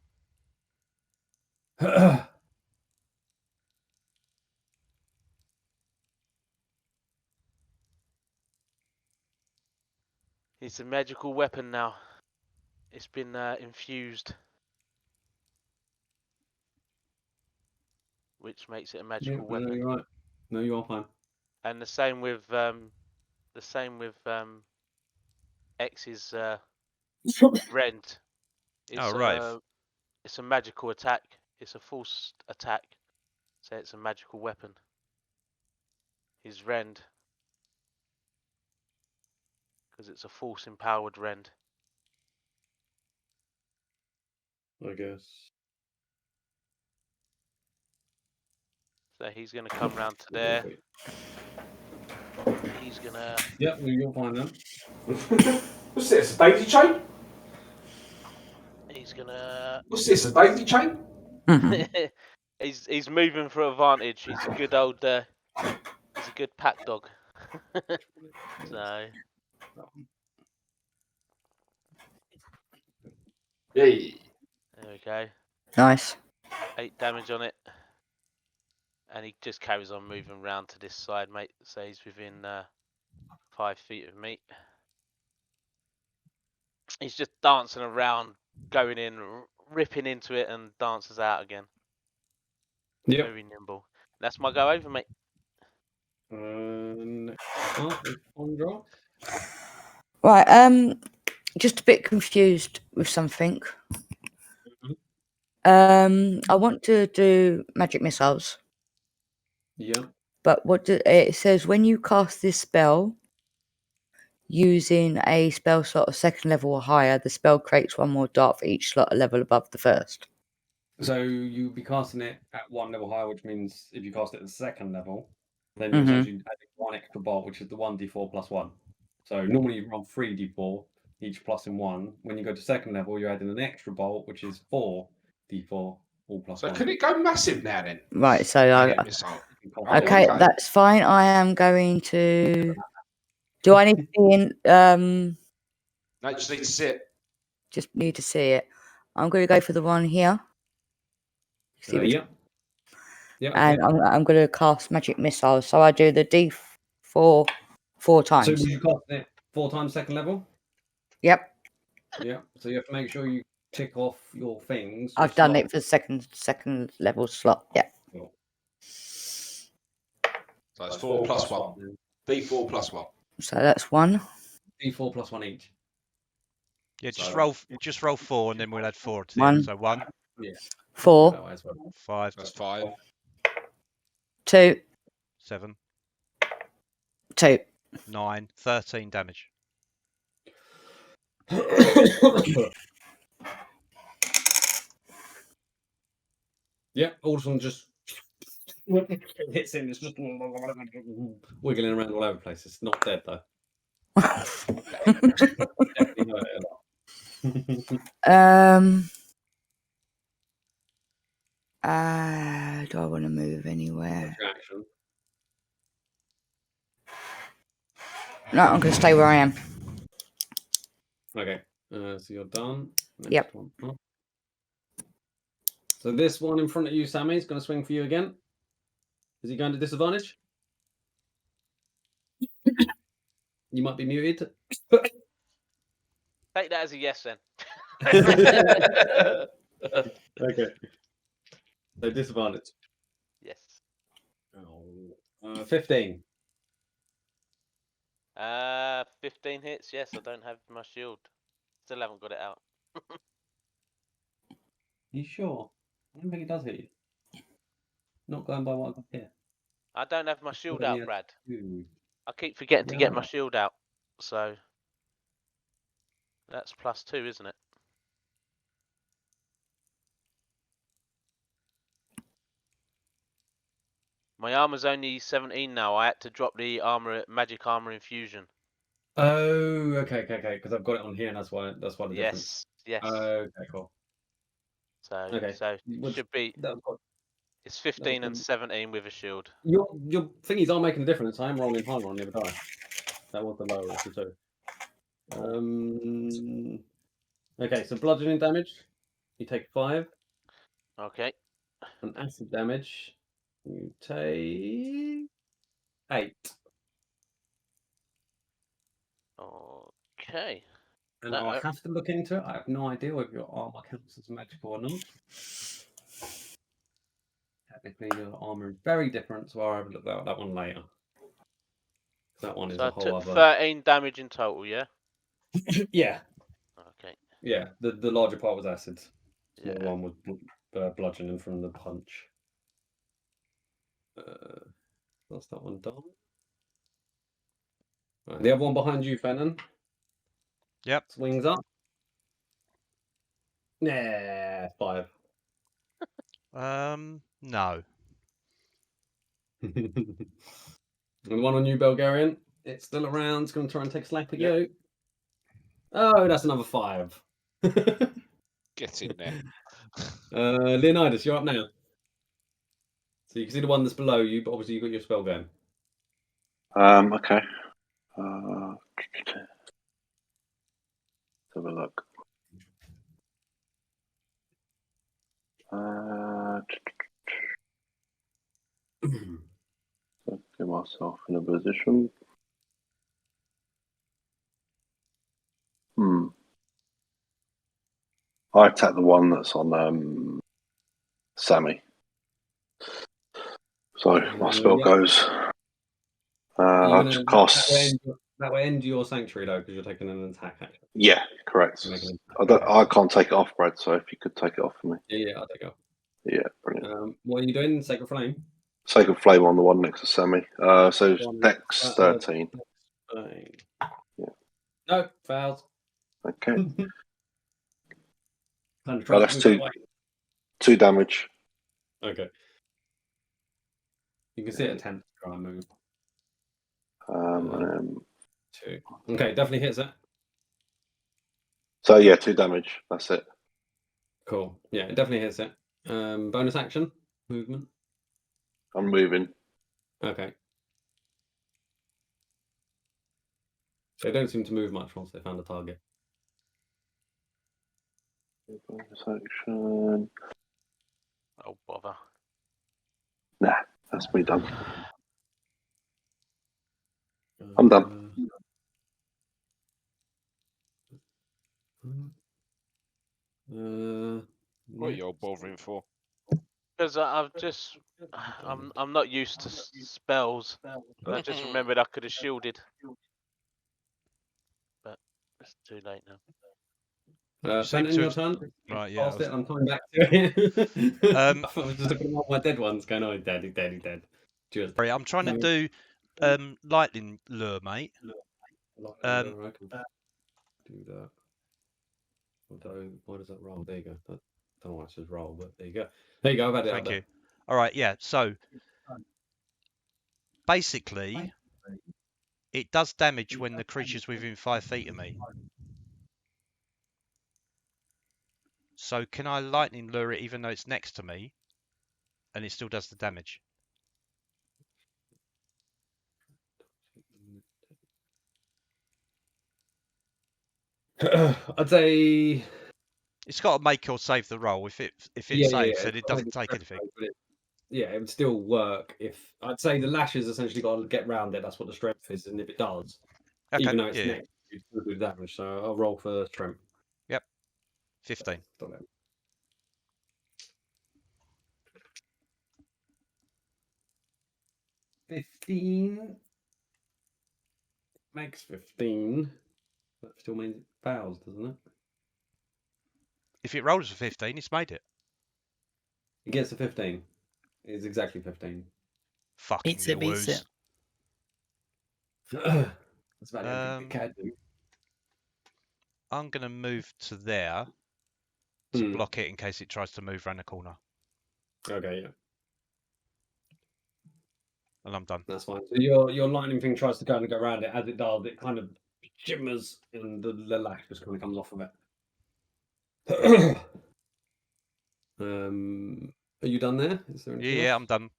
It's a magical weapon now. It's been infused, which makes it a magical weapon. No, you're right. No, you are fine. And the same with X's rend. It's right. It's a magical attack. It's a forced attack, so it's a magical weapon. His rend, because it's a force empowered rend. I guess. So he's gonna come round to there. He's gonna. Yep, well, you'll find them. What's this? A daisy chain? He's gonna. What's this? A daisy chain? He's moving for advantage. He's a good old. He's a good pack dog. So. Hey. There we go. Nice. 8 damage on it. And he just carries on moving round to this side, mate. So he's within 5 feet of me. He's just dancing around, going in, ripping into it, and dances out again. Yep. Very nimble. That's my go over, mate. On draw. Right. Just a bit confused with something. I want to do magic missiles. Yeah. But it says when you cast this spell using a spell slot of 2nd level or higher, the spell creates one more dart for each slot a level above the first. So you'll be casting it at 1 level higher, which means if you cast it at the 2nd level, then you're essentially adding 1 extra bolt, which is the 1d4 plus 1. So normally you roll 3d4, each plus in 1. When you go to 2nd level, you're adding an extra bolt, which is 4d4, all plus 1. So can it go massive now then? Right, so okay, that's fine. I am going to. Do I need to be in? No, just need to sit. Just need to see it. I'm going to go for the one here. Yeah. And I'm going to cast magic missile. So I do the D4 4 times. So would you cast it 4 times 2nd level? Yep. Yeah. So you have to make sure you tick off your things. I've done it for second level slot. Yeah. Cool. So it's 4 plus 1. D4 plus 1. So that's 1. D4 plus 1 each. Yeah, just roll 4 and then we'll add 4 to 1. So 1. Yeah. 4. 5. That's 5. 2. 7. 2. 9. 13 damage. Yeah, all of a sudden just hits him. It's just wiggling around all over the place. It's not dead though. Definitely hurt it a lot. Do I want to move anywhere? Action. No, I'm going to stay where I am. Okay, so you're done. Next Yep. one. Oh. So this one in front of you, Sammy, is going to swing for you again. Is he going to disadvantage? You might be muted. Take that as a yes then. Okay. So disadvantage. Yes. 15. 15 hits. Yes, I don't have my shield. Still haven't got it out. You sure? I don't think it does hit you. Not going by what I've got here. I don't have my shield only out, has Brad. 2. I keep forgetting to get my Yeah. shield out. So that's +2, isn't it? My armor's only 17 now. I had to drop the magic armor infusion. Oh, okay, because I've got it on here, and that's why the difference. Yes. Okay, cool. So Okay. should be. It's 15 and 17 with a shield. Your thingies are making a difference. I am rolling higher on the other die. That was the lower of the two. Okay, so bludgeoning damage, you take 5. Okay. And acid damage, you take 8. Okay. And I'll have to look into it. I have no idea whether your armor counts as magical or not. Technically, your armor is very different, so I'll have a look at that one later. That one is a whole other. 13 damage in total, yeah? Yeah. Okay. Yeah, the larger part was acid. Small Yeah. one was bludgeoning from the punch. That's that one done. Right, the other one behind you, Fenton. Yep. Swings up. Nah, 5. No. And the one on you, Bulgarian. It's still around. It's going to try and take a slap at you. Oh, that's another 5. Get in there. Leonidas, you're up now. So you can see the one that's below you, but obviously you've got your spell going. Okay. Let's have a look. So get myself in a position. I attack the one that's on Sammy. So my spell goes. I just cast. That will end your sanctuary though, because you're taking an attack action. Yeah, correct. I can't take it off, Brad. So if you could take it off for me. Yeah, I'll take it off. Yeah, brilliant. What are you doing? Sacred Flame? Sacred Flame on the one next to Sammy. So Dex 13. Yeah. No, fails. Okay. That's 2 damage. Okay. You can see it attempt to try and move. 2. Okay, definitely hits it. So yeah, 2 damage. That's it. Cool. Yeah, it definitely hits it. Bonus action, movement. I'm moving. Okay. They don't seem to move much once they found a target. Bonus action. Oh, bother. Nah, that's me done. I'm done. What are you all bothering for? Because I'm not used to spells. I just remembered I could have shielded. But it's too late now. Fenton, your turn. Right, yeah. I'm coming back to it. I was just looking at all my dead ones going, oh, dead. Just. Sorry, I'm trying to do lightning lure, mate. I can do that. Although, why does that roll? There you go. I don't know why it says roll, but there you go. There you go. I've had it. Thank you. All right, yeah. So basically, it does damage when the creature's within 5 feet of me. So can I lightning lure it even though it's next to me, and it still does the damage? I'd say it's got to make or save the roll. If it saves, then it doesn't take anything. yeah, it would still work if I'd say the lashes essentially got to get round it. That's what the strength is, and if it does, Okay. even though it's yeah. next, you still do damage. So I'll roll for strength. Yep. 15. 15 makes 15. That still means it fails, doesn't it? If it rolls a 15, it's made it. It gets a 15. It's exactly 15. Fucking Beats it, beats it. That's about the only thing it can do. I'm going to move to there to block it in case it tries to move around the corner. Okay, yeah. And I'm done. That's fine. So your lightning thing tries to kind of go around it. As it does, it kind of shimmers and the lash just kind of comes off of it. Are you done there? Is there anything else? Yeah, I'm done.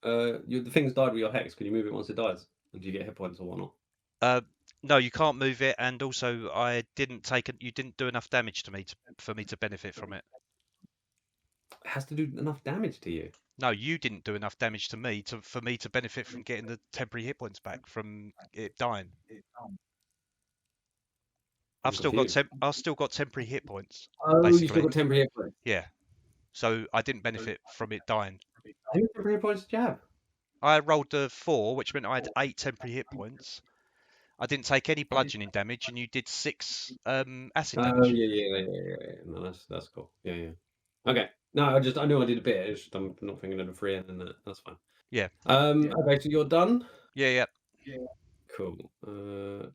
The thing's died with your hex. Can you move it once it dies? And do you get hit points or whatnot? No, you can't move it, and also I didn't take it. You didn't do enough damage to me for me to benefit from it. It has to do enough damage to you. No, you didn't do enough damage to me for me to benefit from getting the temporary hit points back from it dying. I've still got temporary hit points. Oh, basically. you still got temporary hit points. Yeah, so I didn't benefit from it dying. How many temporary hit points did you have? I rolled a 4, which meant I had 8 temporary hit points. I didn't take any bludgeoning damage, and you did 6 acid damage. Oh yeah. No, that's cool. Yeah. Okay. No, I knew I did a bit. It's just, I'm not thinking of the free end in that. That's fine. Yeah. Okay, so you're done. Yeah. Cool. So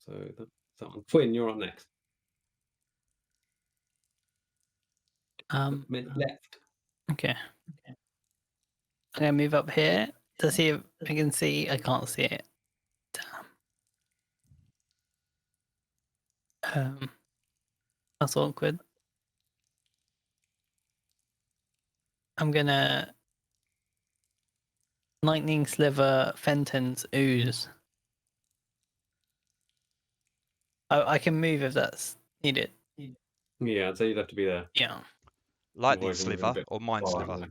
that's that one. Twin, you're on next. Left. Okay. I'm gonna move up here to see if I can see. I can't see it. Damn. That's awkward. I'm gonna lightning sliver Fenton's ooze. Oh, I can move if that's needed. Yeah, I'd say you'd have to be there. Yeah. Lightning sliver or mind sliver?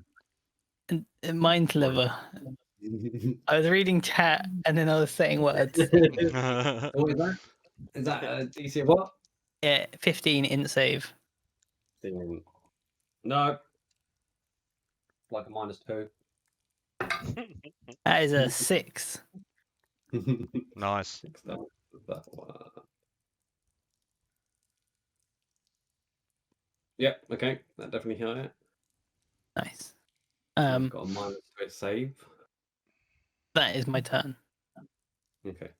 Mind sliver. I was reading chat and then I was saying words. What is that? Is that a DC of what? Yeah, 15 int save. No. Like a -2. That is a 6. Nice. Yep, okay. That definitely hit it. Nice. I've got a -2 save. That is my turn. Okay.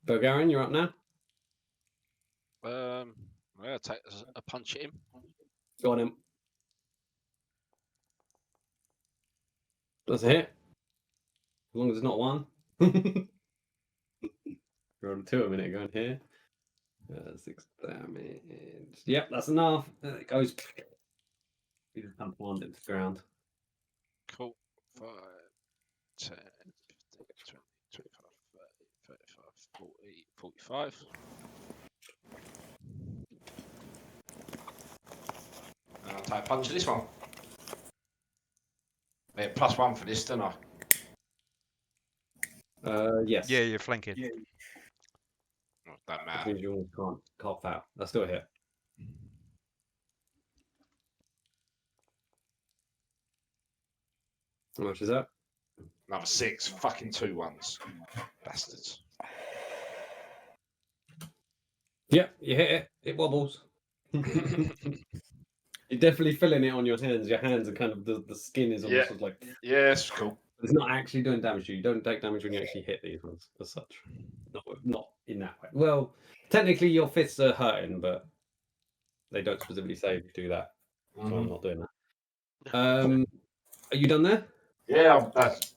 Bulgarian, you're up now. I'm gonna take a punch at him. Go on him. That's a hit. As long as it's not 1. You're on 2 a minute going here. 6 damage. Yep, that's enough. There it goes. You just kind of plant it to the ground. Cool. 5, 10, 15, 20, 25, 30, 35, 40, 45. And I'll take a punch at this one. Yeah, +1 for this, don't I? Yes. Yeah, you're flanking. Yeah. Oh, don't Which matter. means you almost can't cough out. That's still a hit. How much is that? Another 6. Fucking 2 ones. Bastards. Yep, you hit it. It wobbles. You're definitely feeling it on your hands. Your hands are kind of the skin is almost sort of like. Yeah, it's cool. It's not actually doing damage to you. You don't take damage when you actually hit these ones, as such. Not in that way. Well, technically your fists are hurting, but they don't specifically say you do that. So I'm not doing that. Are you done there? Yeah, that's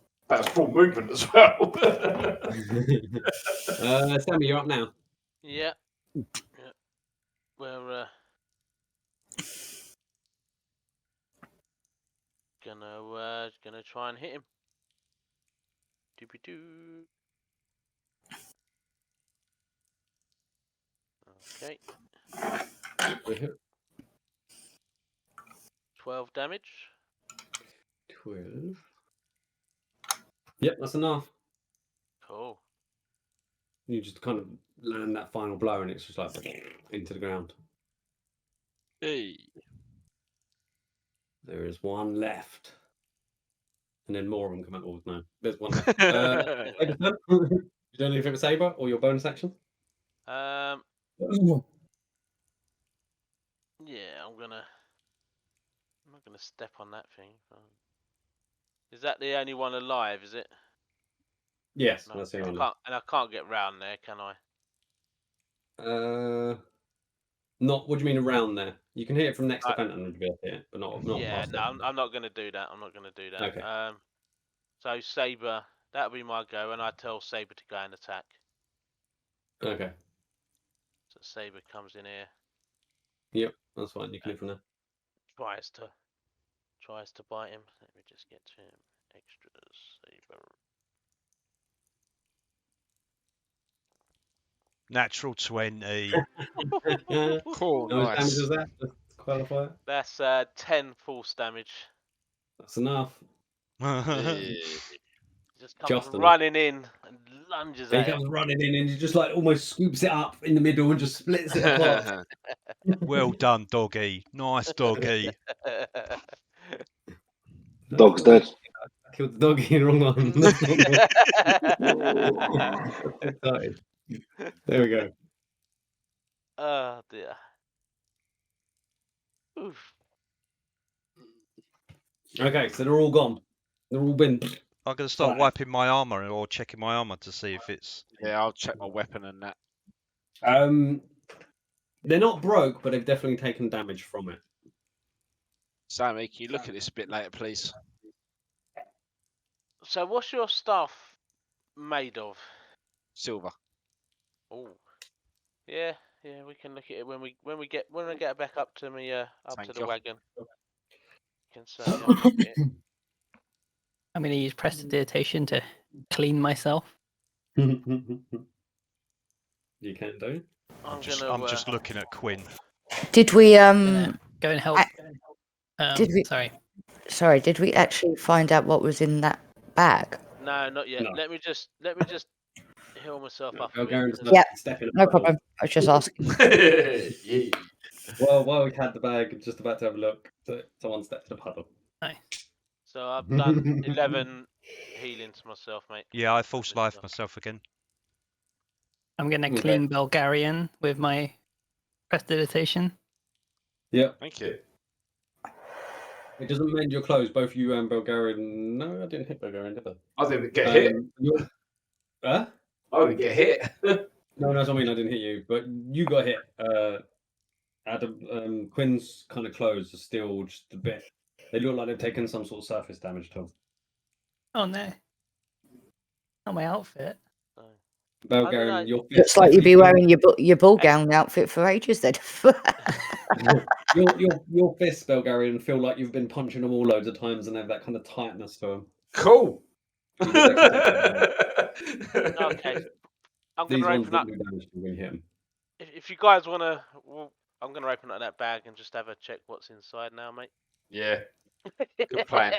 full movement as well. Sammy, you're up now. Yeah. We're gonna try and hit him. Doobie-doo. Okay. 12 damage. 12. Yep, that's enough. Cool. You just kind of land that final blow, and it's just like into the ground. Hey. There is one left, and then more of them come out. Oh no, there's one left. You do anything with Saber or your bonus action? Yeah, I'm not gonna step on that thing. Is that the only one alive? Is it? Yes, No, that's the I only. can't, and I can't get round there, can I? Not. What do you mean around there? You can hit it from next to Fenton and be able to hit it, but not Yeah, past no, it. I'm not gonna do that. I'm not gonna do that. Okay. So Saber, that'll be my go, and I tell Saber to go and attack. Okay. So Saber comes in here. Yep, that's fine. You can hit from there. Tries to bite him. Let me just get to him. Extras, Saber. Natural 20. Cool, How much damage nice. is that? Just to qualify it. That's 10 force damage. That's enough. Just comes Just enough. running in and lunges He at comes him. running in and he just like almost scoops it up in the middle and just splits it apart. Well done, doggy. Nice doggy. Dog's dead. I killed the doggy, wrong one. That's not excited. There we go. Oh dear. Oof. Okay, so they're all gone. They're all been. I'm going to start wiping my armor or checking my armor to see if it's. Yeah, I'll check my weapon and that. They're not broke, but they've definitely taken damage from it. Sammy, can you look at this a bit later, please? So what's your stuff made of? Silver. Oh. Yeah, we can look at it when we get it back up to me up Thank to the you. wagon. Can certainly have a look at it. I'm going to use prestidigitation to clean myself. You can do. I'm just looking at Quinn. Did we Go and help. did we? Sorry, did we actually find out what was in that bag? No, not yet. No. Let me just heal myself up. Yeah, no problem. I was just asking. Yeah. Well, while we had the bag, just about to have a look, someone stepped in a puddle. Nice. So I've done 11 healing to myself, mate. Yeah, I false life myself again. I'm going to clean Bulgarian with my prestidigitation. Yep. Thank you. It doesn't mend your clothes, both you and Bulgarian. No, I didn't hit Bulgarian, did I? I didn't get hit. Huh? I didn't get hit. No, that's what I mean. I didn't hit you, but you got hit. Adam, Quinn's kind of clothes are still just a bit. They look like they've taken some sort of surface damage to them. Oh no. Not my outfit. Bulgarian, your fist Looks like you'd be wearing your ball gown outfit for ages then. your fists, Bulgarian, feel like you've been punching them all loads of times and have that kind of tightness to them. Cool. Okay. I'm going These to ones open up. don't do damage to when you hit them. If you guys want to, I'm going to open up that bag and just have a check what's inside now, mate. Yeah. Good plan.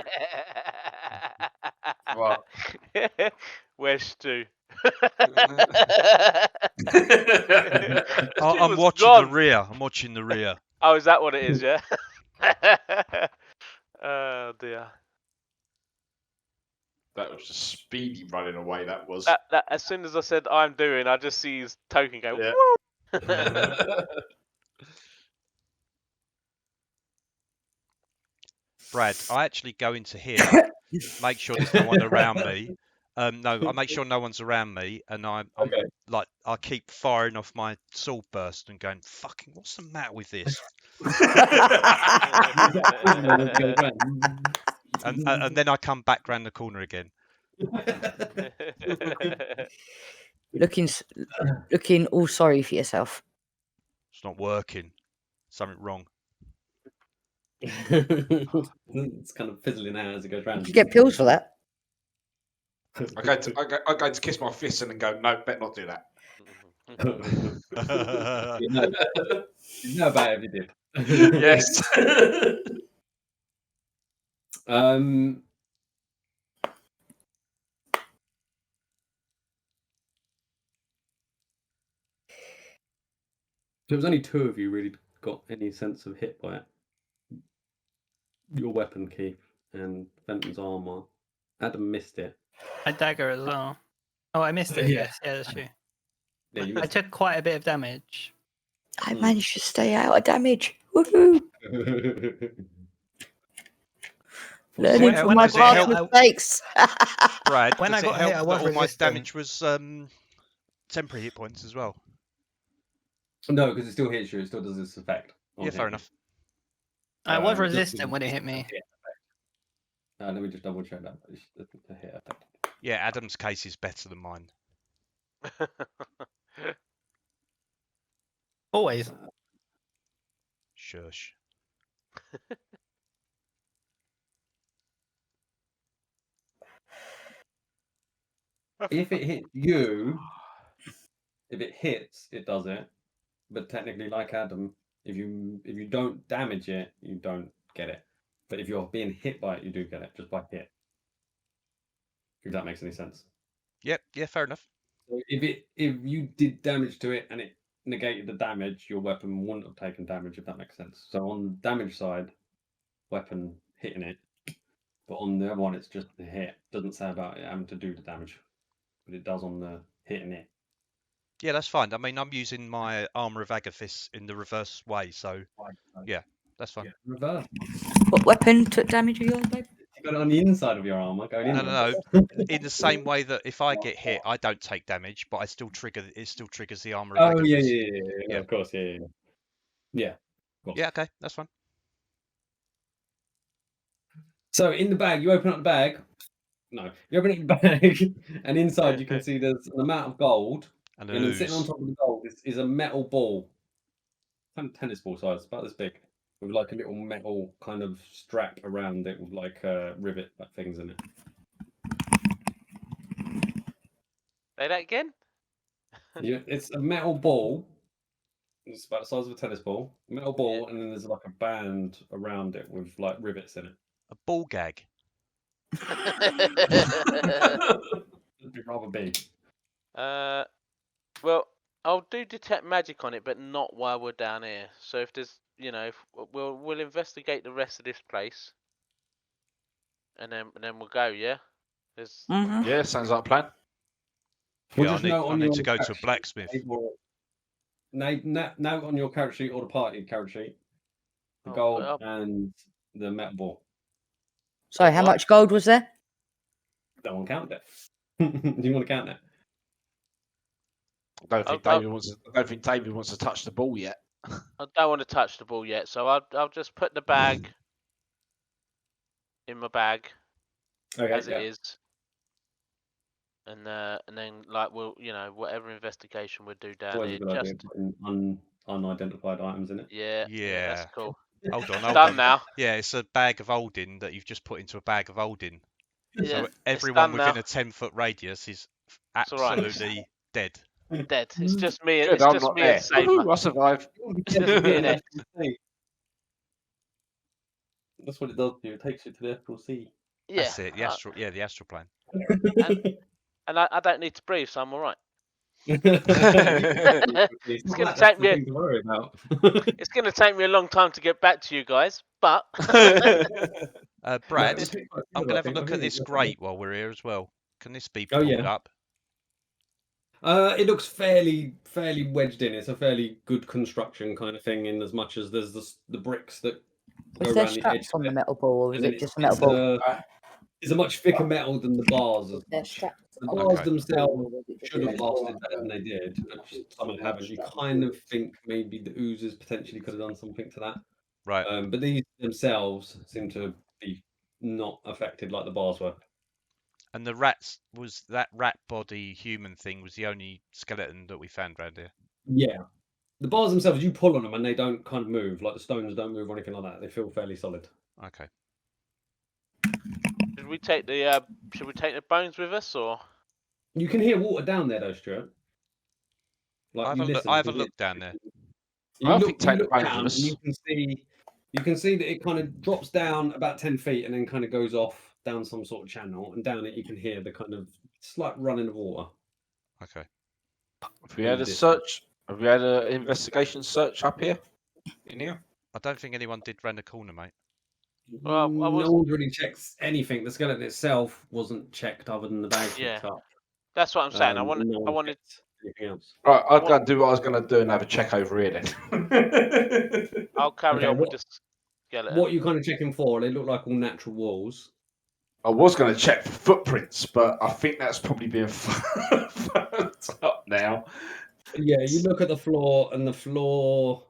What? Where's Stu? I'm watching the rear. I'm watching the rear. Oh, is that what it is? Yeah. Oh dear. That was just speedy running away. That was. That as soon as I said I'm doing, I just see his token go. Yeah. Brad, I actually go into here, make sure there's no one around me. No, I make sure no one's around me, and I'm Okay. like, I keep firing off my sword burst and going, "Fucking, what's the matter with this?" and then I come back round the corner again. Looking all sorry for yourself. It's not working. Something wrong. It's kind of fizzling out as it goes round. Did you get pills for that? I go to kiss my fist and then go, no, better not do that. You know about it if you did. Yes. There was only 2 of you really got any sense of hit by it. Your weapon, Keith, and Fenton's armor. Adam missed it. My dagger as well. Oh, I missed it. Yeah. Yes, yeah, that's true. Yeah, you I missed took quite a bit of damage. I managed to stay out of damage. Woohoo! it. Learning from my does it past help? mistakes. Brad, When does I it got help hit, I that was all my resistant. damage was temporary hit points as well? No, because it still hits you. It still does its effect. Yeah, fair enough. I was just resistant when it hit me. Let me just double check that. It's the hit effect. Yeah, Adam's case is better than mine. Always. Shush. If it hits you, if it hits, it does it. But technically, like Adam, if you don't damage it, you don't get it. But if you're being hit by it, you do get it just by hit. If that makes any sense. Yep. Yeah, fair enough. So if you did damage to it and it negated the damage, your weapon wouldn't have taken damage. If that makes sense. So on the damage side, weapon hitting it, but on the other one, it's just the hit. Doesn't say about it having to do the damage, but it does on the hitting it. Yeah, that's fine. I mean, I'm using my Armour of Agathis in the reverse way, so yeah, that's fine. Yeah, reverse. What weapon took damage of yours, babe? You got it on the inside of your armor going in. No. In the same way that if I get hit, I don't take damage, but I still trigger. It still triggers the Armour of Oh Agathis. yeah. Of course, yeah. Yeah. Of course. Yeah, okay, that's fine. So in the bag, you open up the bag. No, you open up the bag, and inside you can see there's an amount of gold, and then sitting on top of the gold is a metal ball, kind of tennis ball size, about this big, with like a little metal kind of strap around it with like rivet like things in it. Say that again. Yeah, it's a metal ball. It's about the size of a tennis ball, metal ball, and then there's like a band around it with like rivets in it. A ball gag. It'd be rather big. Well, I'll do detect magic on it, but not while we're down here. So if there's, we'll investigate the rest of this place, and then we'll go. Yeah. There's. Yeah, sounds like a plan. Yeah, I need to go to a blacksmith. Note on your character sheet or the party character sheet, the gold and the metal ball. Sorry, how much gold was there? Don't want to count it. Do you want to count it? I don't think David wants to touch the ball yet. I don't want to touch the ball yet, so I'll just put the bag in my bag as it is, and then like we'll whatever investigation we'll do down here, just unidentified items in it. Yeah, that's cool. Hold on. Done now. Yeah, it's a bag of holding that you've just put into a bag of holding. Yeah, so everyone within now. a 10-foot radius is absolutely dead. Dead. It's just me. Good, It's I'm just not me there. and Saber. I survived. It's just me and Ed. That's what it does to you. It takes you to the astral sea. Yeah. That's it. The astral. Yeah, the astral plane. And I don't need to breathe, so I'm all right. It's gonna take me. To worry about. It's going to take me a long time to get back to you guys, but. Brad, I'm going to have a look at this grate while we're here as well. Can this be pulled up? It looks fairly wedged in. It's a fairly good construction kind of thing, in as much as there's the bricks that Was there straps on the metal ball, or was it just a metal ball? It's a much thicker metal than the bars. The bars themselves should have lasted better than they did, but some haven't. You kind of think maybe the oozes potentially could have done something to that. Right. But these themselves seem to be not affected like the bars were. And that rat body human thing was the only skeleton that we found around here. Yeah. The bars themselves, you pull on them and they don't kind of move. Like the stones don't move or anything like that. They feel fairly solid. Okay. Should we take the bones with us, or? You can hear water down there though, Stuart. I have a look down there. You look down and you can see You can see that it kind of drops down about 10 feet and then kind of goes off down some sort of channel, and down it you can hear the kind of slight running of water. Okay. Have we had a search? Have we had an investigation search up here? In here? I don't think anyone did round the corner, mate. Well, No one really checks anything. The skeleton itself wasn't checked other than the bag picked up. That's what I'm saying. I wanted anything else. Right, I'd go and do what I was going to do and have a check over here then. I'll carry on with this skeleton. What are you kind of checking for? They look like all natural walls. I was going to check for footprints, but I think that's probably being fucked up now. Yeah, you look at the floor, and the floor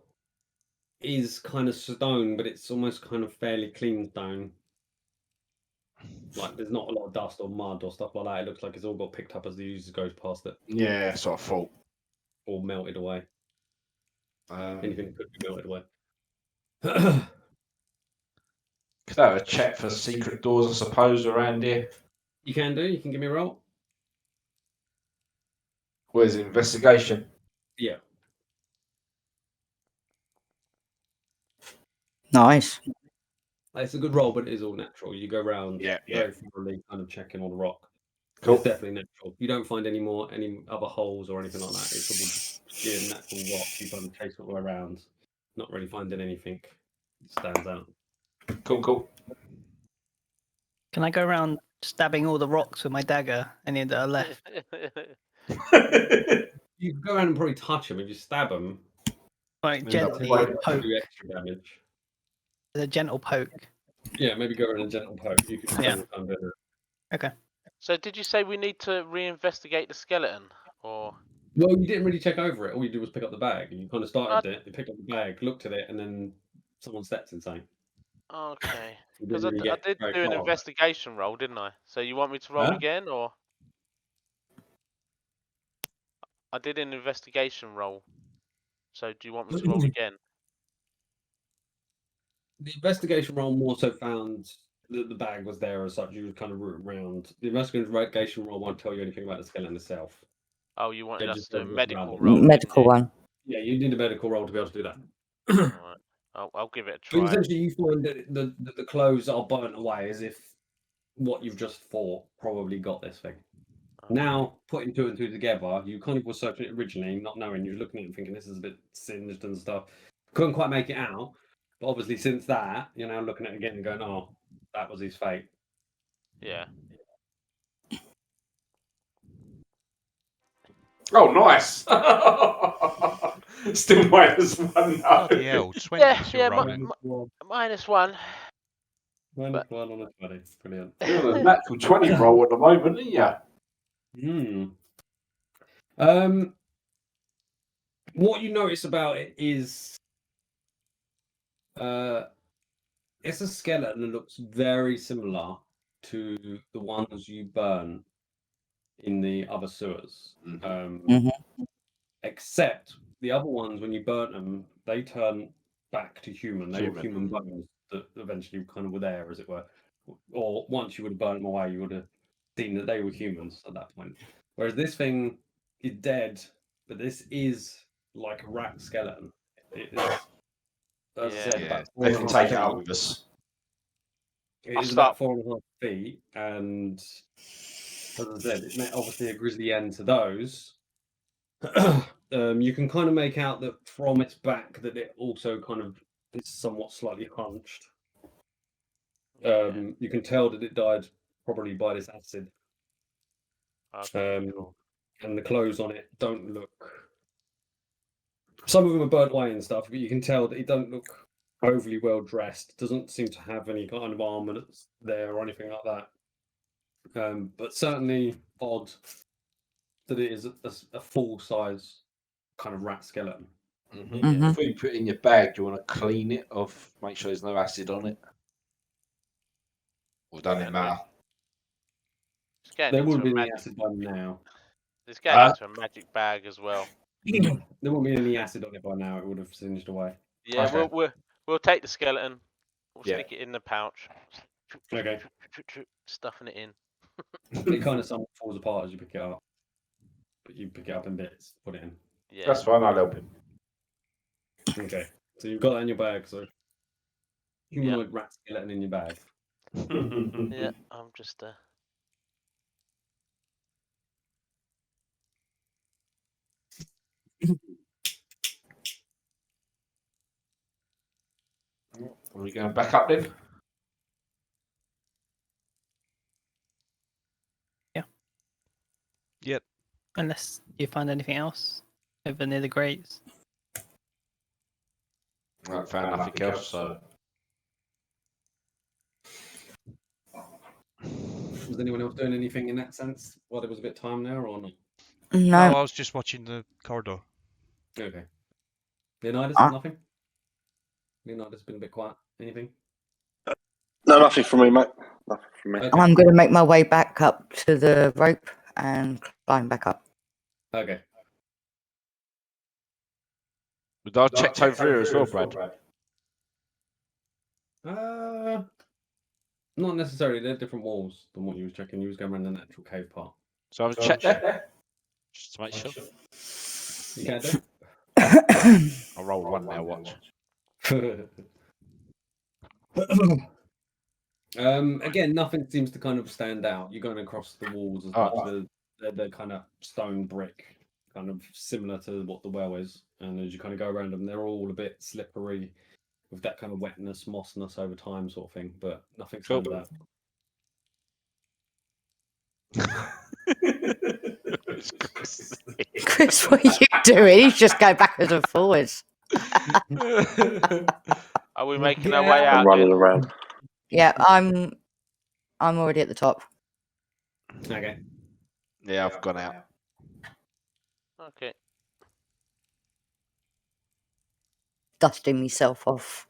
is kind of stone, but it's almost kind of fairly clean stone. Like there's not a lot of dust or mud or stuff like that. It looks like it's all got picked up as the user goes past it. Yeah, so I thought. Or melted away. Anything that could be melted away. Could I have a check for secret doors, I suppose, around here? You can do. You can give me a roll. Where's the investigation? Yeah. Nice. It's a good roll, but it is all natural. You go around very thoroughly, kind of checking all the rock. Cool. It's definitely natural. You don't find any other holes or anything like that. It's all sheer natural rock. You kind of chase it all around, not really finding anything that stands out. Cool. Can I go around stabbing all the rocks with my dagger, any that are left? You can go around and probably touch them. If you stab them, Like gently poke. Do extra damage. A gentle poke. Yeah, maybe go around and gentle poke. You can Okay. So did you say we need to reinvestigate the skeleton, or? Well, you didn't really check over it. All you did was pick up the bag. You kind of started it. You picked up the bag, looked at it, and then someone stepped inside. Okay. Because I did do an investigation roll, didn't I? So you want me to roll again, or? I did an investigation roll. So do you want me to roll again? The investigation roll more so found that the bag was there as such. You were kind of rooting around. The investigation roll won't tell you anything about the skeleton itself. Oh, you wanted us to do a medical roll? Medical one. Yeah, you need a medical roll to be able to do that. Right. I'll give it a try. But essentially, you find that the clothes are burnt away as if what you've just fought probably got this thing. Now, putting two and two together, you kind of were searching it originally, not knowing. You were looking at it thinking this is a bit singed and stuff. Couldn't quite make it out. But obviously, since that, you're now looking at it again and going, oh, that was his fate. Yeah. Oh, nice. Still minus one. Bloody hell, 20 minus one. Minus one on a 20. Brilliant. You're a natural 20 roll at the moment, aren't you? What you notice about it is it's a skeleton that looks very similar to the ones you burn in the other sewers. Except the other ones, when you burnt them, they turn back to human. They were human bones that eventually kind of were there, as it were. Or once you would have burnt them away, you would have seen that they were humans at that point. Whereas this thing is dead, but this is like a rat skeleton. It is, as I said, they can take it out with us. It is about 4.5 feet, and as I said, it's obviously a grisly end to those. You can kind of make out that from its back that it also kind of is somewhat slightly hunched. You can tell that it died probably by this acid. And the clothes on it don't look. Some of them are burnt away and stuff, but you can tell that it don't look overly well dressed. Doesn't seem to have any kind of armor that's there or anything like that. But certainly odd that it is a full size kind of rat skeleton. Before you put it in your bag, do you want to clean it off? Make sure there's no acid on it. Or doesn't it matter? There wouldn't be any acid on now. This guy into a magic bag as well. There wouldn't be any acid on it by now. It would have singed away. Yeah, okay. We'll take the skeleton. We'll stick it in the pouch. Okay. Stuffing it in. It kind of falls apart as you pick it up. But you pick it up in bits, put it in. Yeah. That's fine, I'll help him. Okay. So you've got that in your bag, so humanoid rat skeleton in your bag. Yeah, I'm just. Are we going back up then? Yeah. Yep. Unless you find anything else over near the grates. I haven't found nothing else, so. Was anyone else doing anything in that sense while there was a bit of time there or not? No, No. I was just watching the corridor. Okay. Leonidas, Ah. nothing? Leonidas been a bit quiet. Anything? No, nothing from me, mate. Nothing from me. Okay. I'm going to make my way back up to the rope and climb back up. Okay. But I checked over here as well, Brad. Not necessarily. They're different walls than what you was checking. You was going around the natural cave part. So I've checked there. Just to make sure. You can do. I'll roll one now, watch. Again, nothing seems to kind of stand out. You're going across the walls as much. They're kind of stone brick, kind of similar to what the well is. And as you kind of go around them, they're all a bit slippery with that kind of wetness, mossness over time sort of thing. But nothing stands out. Chris, what are you doing? He's just going backwards and forwards. Are we making our way I'm out? running Then? around. Yeah, I'm already at the top. Okay. Yeah, I've gone out. Okay. Dusting myself off.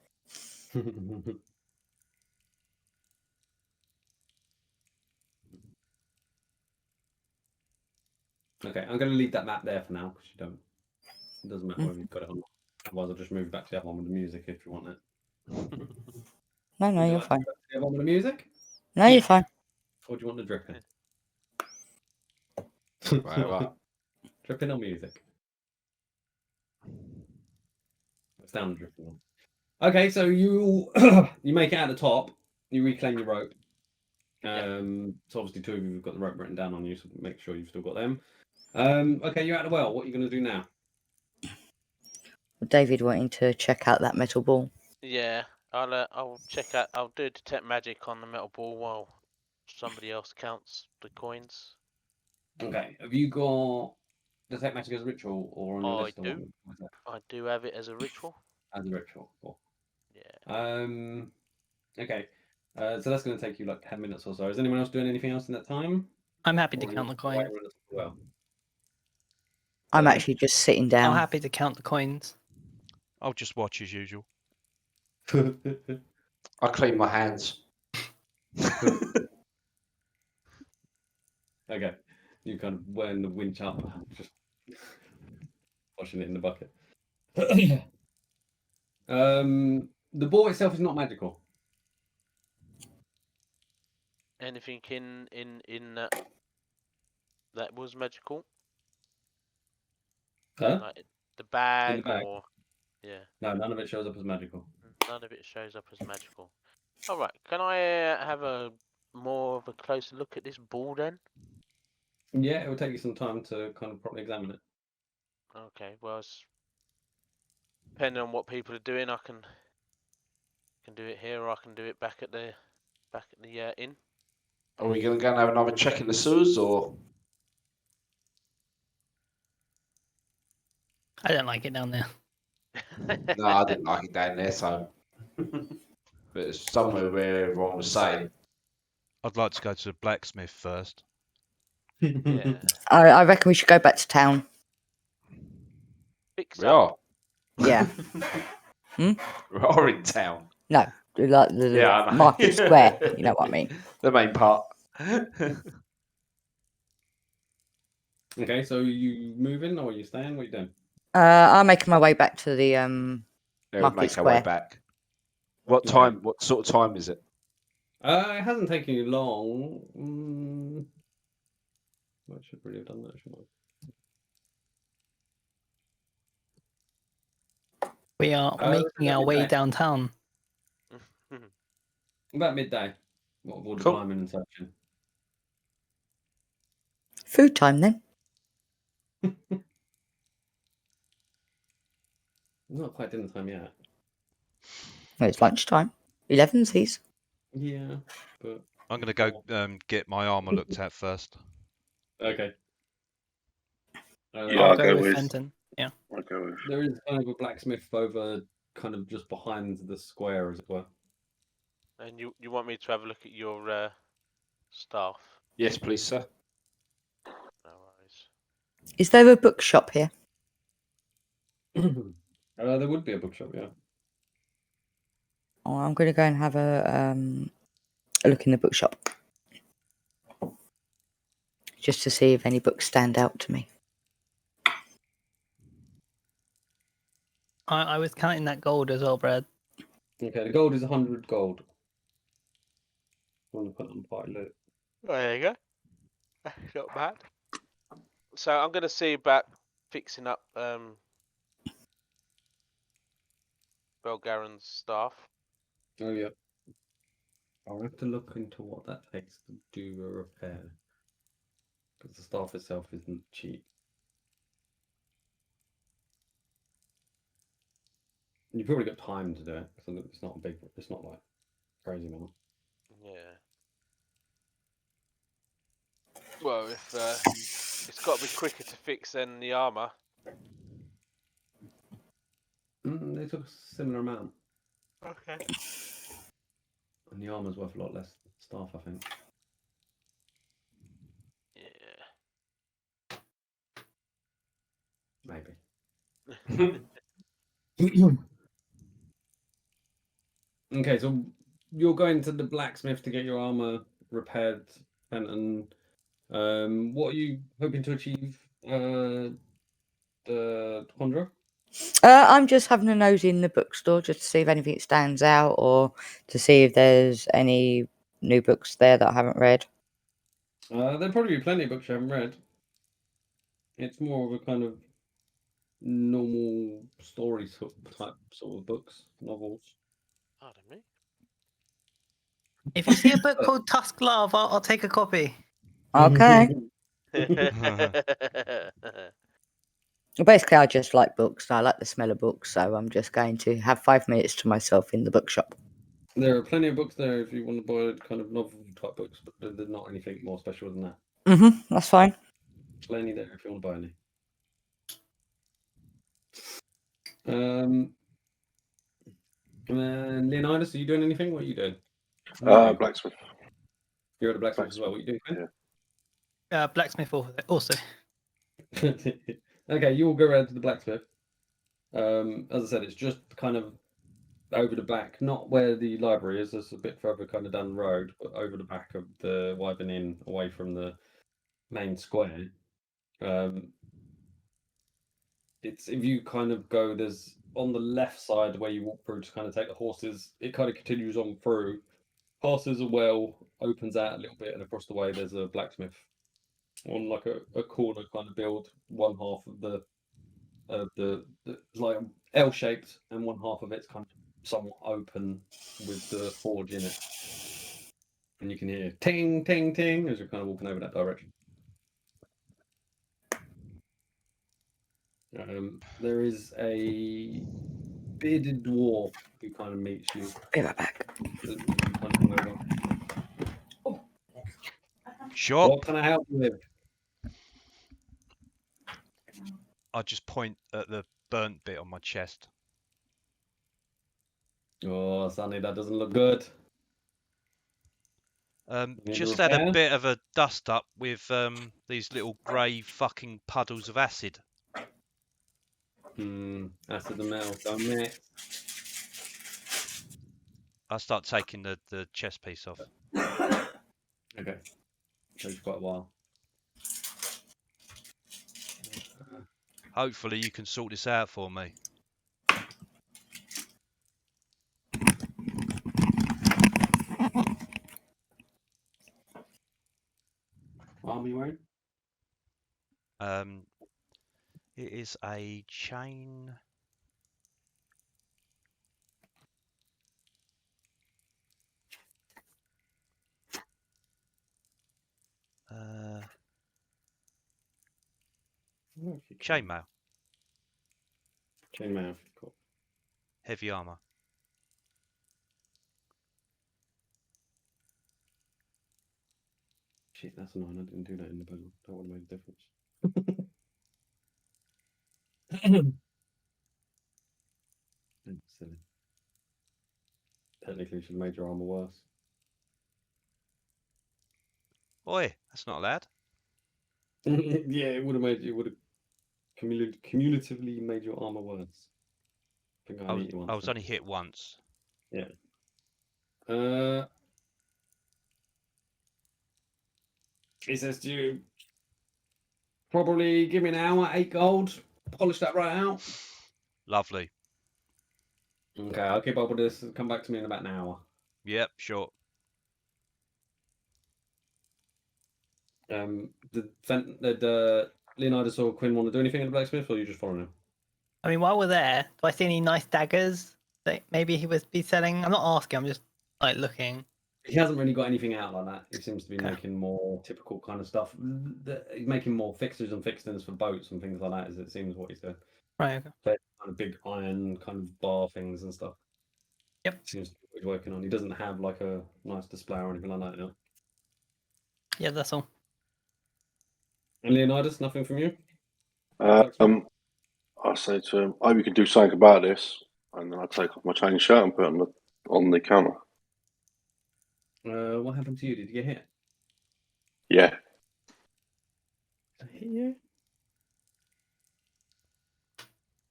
Okay, I'm going to leave that map there for now because you don't. It doesn't matter whether you've got it or not. Otherwise, I'll just move back to the other one with the music if you want it. No, Would you you're like to fine. go back to the other one with the music? No, you're fine. Or do you want the dripping? Whatever. Dripping or music? It's down the dripping one. Okay, so you you make it out the top. You reclaim your rope. So obviously 2 of you have got the rope written down on you, so make sure you've still got them. Okay, you're at the well. What are you going to do now? David wanting to check out that metal ball. Yeah, I'll check out. I'll do detect magic on the metal ball while somebody else counts the coins. Okay, have you got detect magic as a ritual or on your I list? Or do. I do have it as a ritual. as a ritual. Cool. Yeah. Okay. So that's going to take you like 10 minutes or so. Is anyone else doing anything else in that time? I'm happy Or to you count the want to wait coins. around as well? I'm actually just sitting I'm down. happy to count the coins. I'll just watch as usual. I clean my hands. Okay. You kind of wearing the winch up, just washing it in the bucket. The ball itself is not magical. Anything in that was magical? Huh? Like the bag, In the bag? or yeah. No, none of it shows up as magical. None of it shows up as magical. All right. Can I have a more of a closer look at this ball then? Yeah, it will take you some time to kind of properly examine it. Okay. Well, depending on what people are doing, I can do it here, or I can do it back at the inn. Are we going to go and have another check in the sewers, or? I don't like it down there. No, I didn't like it down there, so. But it's somewhere where everyone was saying. I'd like to go to the blacksmith first. Yeah. I reckon we should go back to town. Fix We up. are. Yeah. We are in town. No, like the Yeah, I know. market square. You know what I mean? The main part. Okay, so you moving or are you staying? What are you doing? I'm making my way back to the Yeah, we'll market make our way square. back. What Okay. time? What sort of time is it? It hasn't taken you long. I should really have done that, shouldn't I? We are making our way downtown. About midday. What all the Cool. climbing and searching. Food time then. Not quite dinner time yet. No, it's lunchtime. 11's. Yeah, but I'm gonna go get my armor looked at first. okay. I'll go with Fenton. Yeah. I'll go with. There is kind of a blacksmith over, kind of just behind the square, as it were. And you want me to have a look at your staff? Yes, please, sir. No worries. Is there a bookshop here? There would be a bookshop, yeah. Oh, I'm going to go and have a look in the bookshop. Just to see if any books stand out to me. I was counting that gold as well, Brad. Okay, the gold is 100 gold. I want to put on part loot. There you go. Not bad. So I'm going to see about fixing up Belgaren's staff. Oh yeah. I'll have to look into what that takes to do a repair. Because the staff itself isn't cheap. You've probably got time to do it. Because it's not big. It's not like crazy amount. Yeah. Well, if it's got to be quicker to fix than the armor. They took a similar amount. Okay. And the armor's worth a lot less staff, I think. Yeah. Maybe. Okay, so you're going to the blacksmith to get your armor repaired, Fenton. What are you hoping to achieve, the Hondra? I'm just having a nose in the bookstore just to see if anything stands out or to see if there's any new books there that I haven't read. There'll probably be plenty of books you haven't read. It's more of a kind of normal story type sort of books, novels. Pardon me. If you see a book called Tusk Love, I'll take a copy. Okay. Basically, I just like books. I like the smell of books, so I'm just going to have 5 minutes to myself in the bookshop. There are plenty of books there if you want to buy kind of novel type books, but there's not anything more special than that. That's fine. Plenty there if you want to buy any. And Leonidas, are you doing anything? What are you doing? Blacksmith. You're at a blacksmith as well. What are you doing? Yeah. Blacksmith also. Okay, you will go around to the blacksmith. As I said, it's just kind of over the back, not where the library is. It's a bit further kind of down the road, but over the back of the Wyvern Inn, away from the main square. It's if you kind of go, there's on the left side where you walk through to kind of take the horses. It kind of continues on through, passes a well, opens out a little bit, and across the way there's a blacksmith on like a corner kind of build. One half of the it's like L-shaped, and one half of it's kind of somewhat open with the forge in it, and you can hear ting ting ting as you're kind of walking over that direction. There is a bearded dwarf who kind of meets you. Be right back. Shop. What can I help you with? I just point at the burnt bit on my chest. Oh, Sonny, that doesn't look good. Just had a bit of a dust up with these little grey fucking puddles of acid. Acid and metal, don't mix. I start taking the chest piece off. Okay. Takes quite a while. Hopefully you can sort this out for me. What are you wearing? It is a chain. Chainmail. Chainmail. Cool. Heavy armor. Shit, that's 9. I didn't do that in the puzzle. That would have made a difference. Silly. Technically, should have made your armor worse. Oi, that's not allowed. Yeah, it would have cumulatively made your armor worse. I think I was only hit once. Yeah. He says to you, probably give me an hour, 8 gold. Polish that right out. Lovely. Okay, I'll keep up with this. Come back to me in about an hour. Yep, sure. Did Leonidas or Quinn want to do anything in the blacksmith, or are you just following him? I mean, while we're there, do I see any nice daggers that maybe he would be selling? I'm not asking. I'm just like looking. He hasn't really got anything out like that. He seems to be Okay. making more typical kind of stuff. He's making more fixtures and fixings for boats and things like that, as it seems what he's doing. Right. Okay. So kind of big iron kind of bar things and stuff. Yep. Seems to be what he's working on. He doesn't have like a nice display or anything like that. You know? Yeah, that's all. And Leonidas, nothing from you? I say to him, "I hope you can do something about this." And then I take off my chain shirt and put it on the counter. What happened to you? Did you get hit? Yeah. Did I hit you?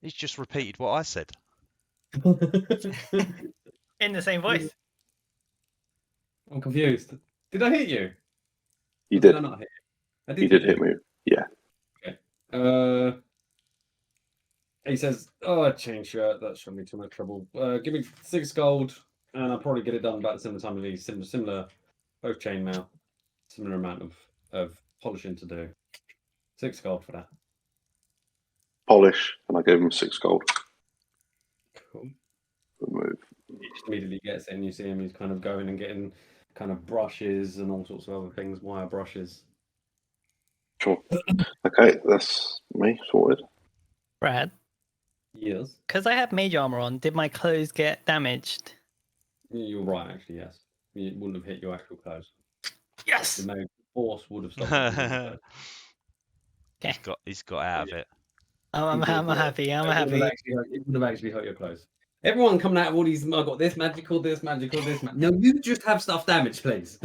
He's just repeated what I said. In the same voice. I'm confused. Did I hit you? You Or did. I not hit you? I did. You did hit me. Yeah. Okay. He says, "Oh, chain shirt. That shouldn't be too much trouble. Give me 6 gold, and I'll probably get it done about the similar time of these. Similar, both chainmail, similar amount of polishing to do. 6 gold for that." Polish, and I gave him 6 gold. Cool. Remove. He just immediately gets it, and you see him. He's kind of going and getting kind of brushes and all sorts of other things, wire brushes. Sure. Okay, that's me sorted. Brad, Yes. because I have mage armor on, did my clothes get damaged? You're right, actually. Yes. It wouldn't have hit your actual clothes. Yes. The no force would have stopped it. Okay. He's got out of it. I'm happy. I'm happy. It would have actually hurt your clothes. Everyone coming out of all these, I got this magical, this magical, this No, you just have stuff damaged, please.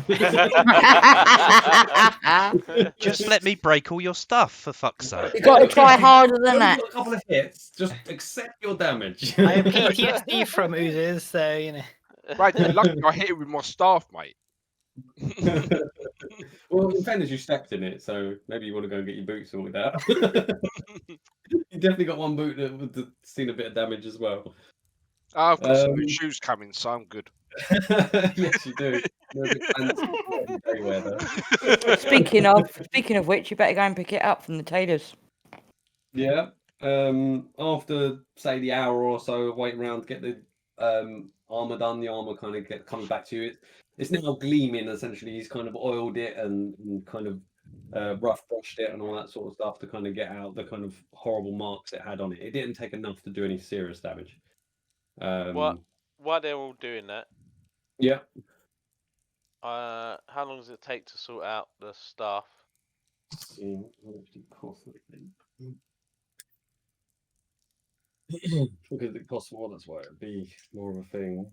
Just let me break all your stuff, for fuck's sake. You've got to try harder than that. A couple of hits, just accept your damage. I have PTSD from oozes, so you know. Right, you're lucky I hit it with my staff, mate. Well, in fairness, you stepped in it, so maybe you want to go and get your boots sorted out. You definitely got one boot that would have seen a bit of damage as well. I've got some new shoes coming, so I'm good. Yes, you do. Speaking of which, you better go and pick it up from the tailors. Yeah. After say the hour or so of waiting around to get the armor done, the armor kind of comes back to you. It's now gleaming. Essentially, he's kind of oiled it and kind of rough brushed it and all that sort of stuff to kind of get out the kind of horrible marks it had on it. It didn't take enough to do any serious damage. While they're all doing that, yeah. How long does it take to sort out the staff? Because it costs more, that's why it'd be more of a thing.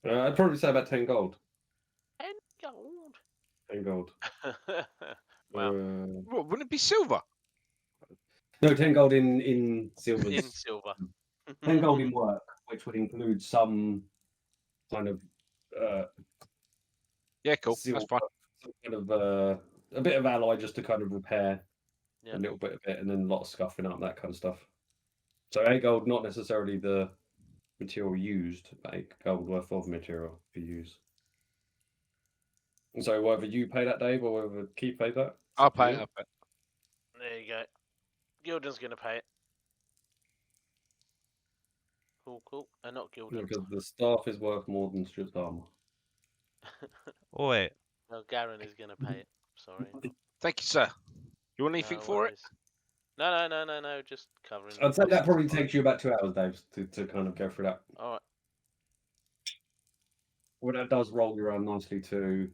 I'd probably say about 10 gold. 10 gold. 10 gold. Wow. What, wouldn't it be silver? No, 10 gold in silver. In silver. 10 gold in work, which would include some kind of Yeah, cool. silver, That's fine. some kind of a bit of alloy just to kind of repair a little bit of it, and then a lot of scuffing up, that kind of stuff. So 8 gold, not necessarily the material used, but 8 gold worth of material to use. So whether you pay that, Dave, or whether Keith pays that. I'll pay it. There you go. Gildan's going to pay it. Cool. Not Gildan. Because the staff is worth more than stripped armor. Oi. No, Garen is going to pay it. Sorry. Thank you, sir. You want anything for it? No. Just covering. I'd say that probably takes you about 2 hours, Dave, to kind of go through that. All right. Well, that does roll you around nicely to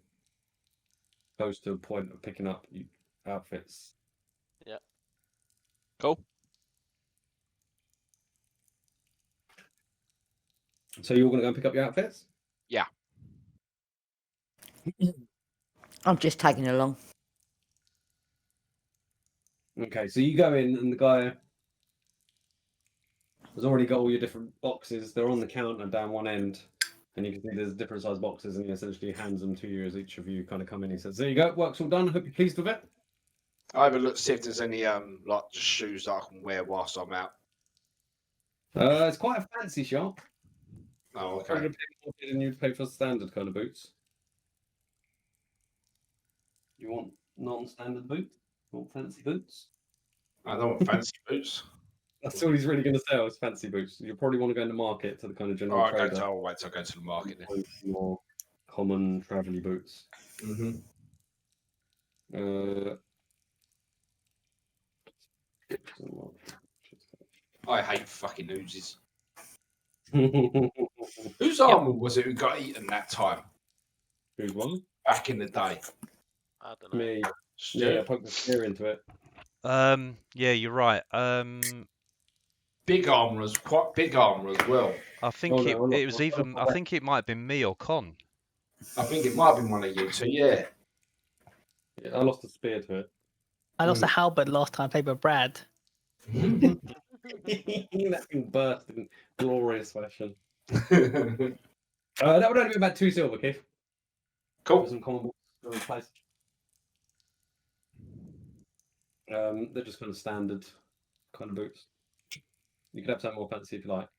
close to a point of picking up outfits. Yeah. Cool. So you're going to go and pick up your outfits? Yeah. I'm just tagging along. Okay, so you go in and the guy has already got all your different boxes. They're on the counter down one end. And you can see there's different size boxes, and he essentially hands them to you as each of you kind of come in. He says, "There you go, work's all done. I hope you're pleased with it." I have a look, see if there's any like shoes that I can wear whilst I'm out. It's quite a fancy shop. Oh, okay. Probably pay more than you'd pay for standard kind of boots. You want non-standard boots? You want fancy boots? I don't want fancy boots. That's all he's really going to sell is fancy boots. You probably want to go in the market to the kind of general trader. I'll wait till I go to the market then. More common travelly boots. Mm-hmm. I hate fucking oozes. Whose armor was it who got eaten that time? Who's one? Back in the day. I don't know. Me. Stu? Yeah, I poked the spear into it. Yeah, you're right. Big armor, quite big armor as well. I think it was even. I think it might have been me or Con. I think it might have been one of you two. Yeah. Yeah, I lost a spear to it. I lost a halberd last time I played with Brad. That thing burst in glorious fashion. That would only be about 2 silver, Keith. Cool. Some common books in place. They're just kind of standard kind of boots. You could have something more fancy if you like.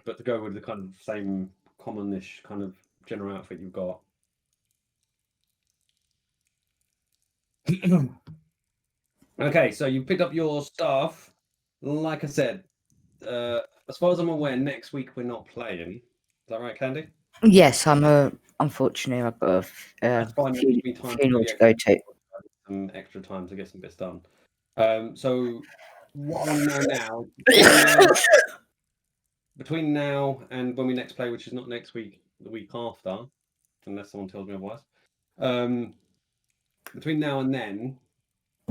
But to go with the kind of same commonish kind of general outfit you've got. Okay, so you picked up your stuff. Like I said, as far as I'm aware, next week we're not playing. Is that right, Candy? Yes, unfortunately, I've got That's fine. a Give me time funeral to go to. some extra time to get some bits done. So what I know now, between now and when we next play, which is not next week, the week after, unless someone tells me otherwise. Between now and then,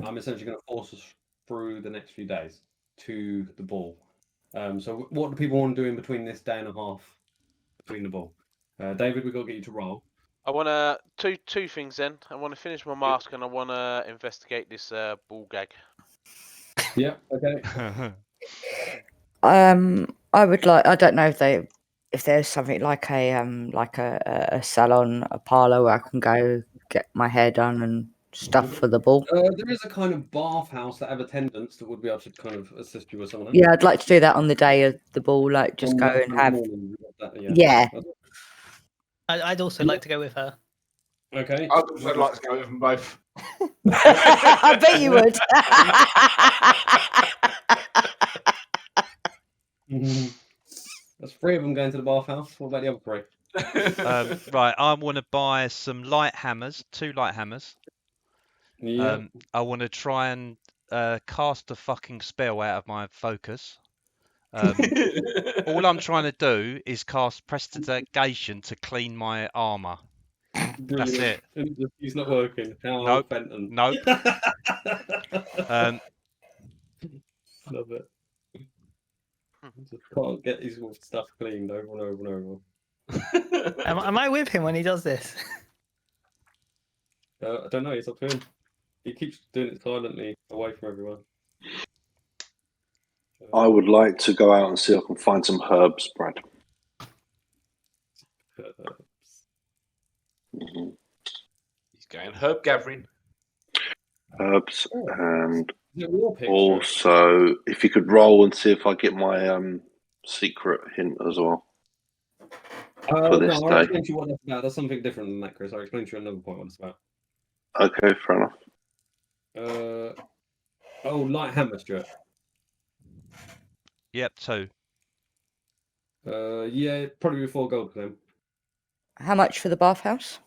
I'm essentially going to force us through the next few days to the ball. So what do people want to do in between this day and a half between the ball? David, we've got to get you to roll. I want to two things then. I want to finish my mask and I want to investigate this ball gag. Yeah. Okay. I would like. I don't know if there's something like a salon, a parlor where I can go get my hair done and stuff for the ball. There is a kind of bathhouse that have attendants that would be able to kind of assist you with some of them. Yeah, I'd like to do that on the day of the ball. Like just go and have. Yeah. I'd also like to go with her. Okay. I'd like to go with them both. I bet you would. There's 3 of them going to the bathhouse. What about the other 3? Right, I want to buy some light hammers, 2 light hammers. Yeah. I want to try and cast a fucking spell out of my focus. All I'm trying to do is cast prestidigitation to clean my armor. That's it. He's not working. Nope. Fenton. Nope. Love it. Just can't get his stuff cleaned over and over and over. Am I with him when he does this? I don't know. It's up to him. He keeps doing it silently, away from everyone. I would like to go out and see if I can find some herbs, Brad. Mm-hmm. He's going herb gathering. Herbs, and also if you could roll and see if I get my secret hint as well. for this I'll day. explain to you what that's about. That's something different than that, Chris. I'll explain to you another point what it's about. Okay, fair enough. Light hammer, Stuart. Yep, 2. Yeah, probably 4 gold for them. How much for the bathhouse?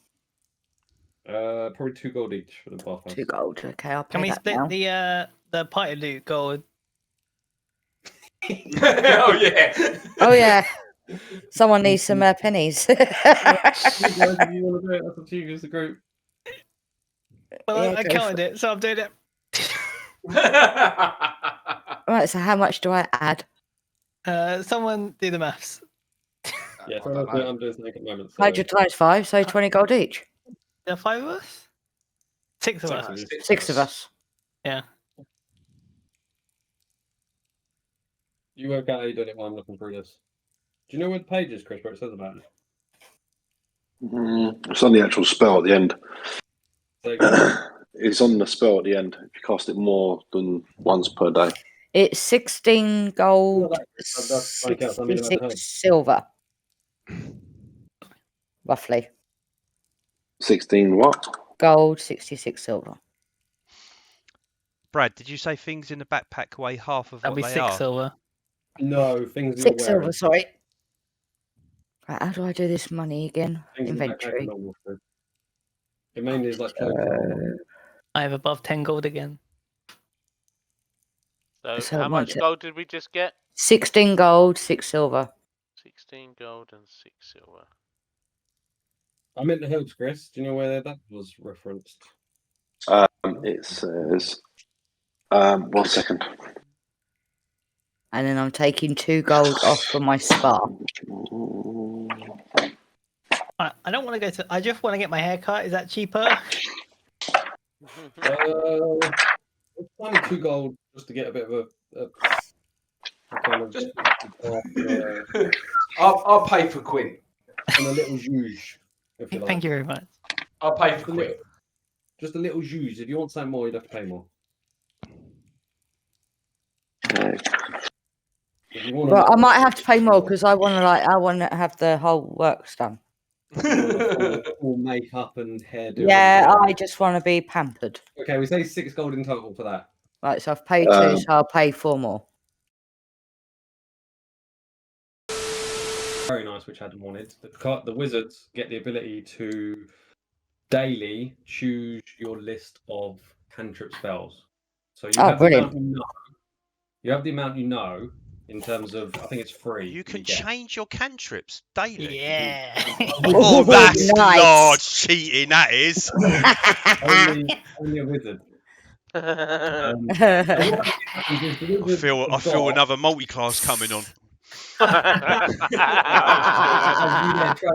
Probably 2 gold each for the bathhouse. 2 gold. Okay, I'll pay Can we that split now. the party loot gold? Oh yeah. Oh yeah. Someone needs some pennies. If you want to do it, that's up to you as a group. Well, Yeah, I go counted it, so I'm doing it. Right, so how much do I add? Someone do the maths. Yeah, I don't know. I'm doing something at the moment. So 100 times 5, so 20 gold each. There are 5 of us? 6 of Six us. of you. 6 of us. Yeah. You work out how you're doing it while I'm looking through this. Do you know where the page is, Chris, where it says about it? It's on the actual spell at the end. So, It's on the spell at the end. If you cast it more than once per day. It's 16 gold, that's like us. I mean, about 66 the silver. Roughly. 16 what? Gold, 66 silver. Brad, did you say things in the backpack weigh half of That'll what be they 6 are? silver. no, things 6 you're wearing. silver, sorry. Right, how do I do this money again? Things in the backpack Inventory. are normal food. It mainly is like clothes and armor. I have above 10 gold again. So, So how much once it- gold did we just get? 16 gold, 6 silver. 16 gold and 6 silver. I'm in the hills, Chris. Do you know where that was referenced? It says. 1 second. And then I'm taking 2 gold off for my spa. I don't want to go to. I just want to get my hair cut. Is that cheaper? It's only 2 gold just to get a bit of a kind of I'll pay for Quinn. and a little zhuzh, if you like. Thank you very much. I'll pay for Quinn. Just a little zhuzh. If you want something more, you'd have to pay more. If you want Well, I might have to pay more because I want to have the whole works done. full makeup and hairdo. Yeah, I just want to be pampered. Okay, we say 6 gold in total for that. Right, so I've paid 2, so I'll pay 4 more. Very nice, which Adam wanted. The wizards get the ability to daily choose your list of cantrip spells. So you have brilliant. the amount you know. You have the amount you know in terms of, I think it's 3. You can get. change your cantrips daily. Yeah. Oh, that's Nice. large cheating, that is. only a wizard. I feel another multi-class coming on. Try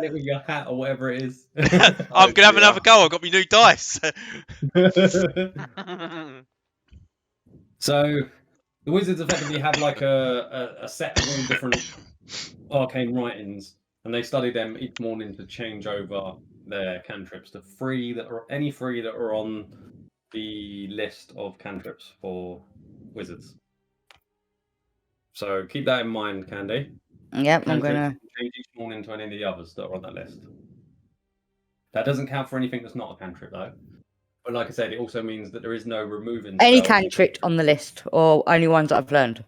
it with your hat or whatever it is. I'm gonna have another go. I've got my new dice. So the wizards effectively have like a set of all different arcane writings, and they study them each morning to change over their cantrips. Any 3 that are on the list of cantrips for wizards. So keep that in mind, Candy. Yep, I'm Cantrips gonna. change each morning to any of the others that are on that list. That doesn't count for anything that's not a cantrip, though. But like I said, it also means that there is no removing Any spells. cantrip on the list, or only ones that I've learned?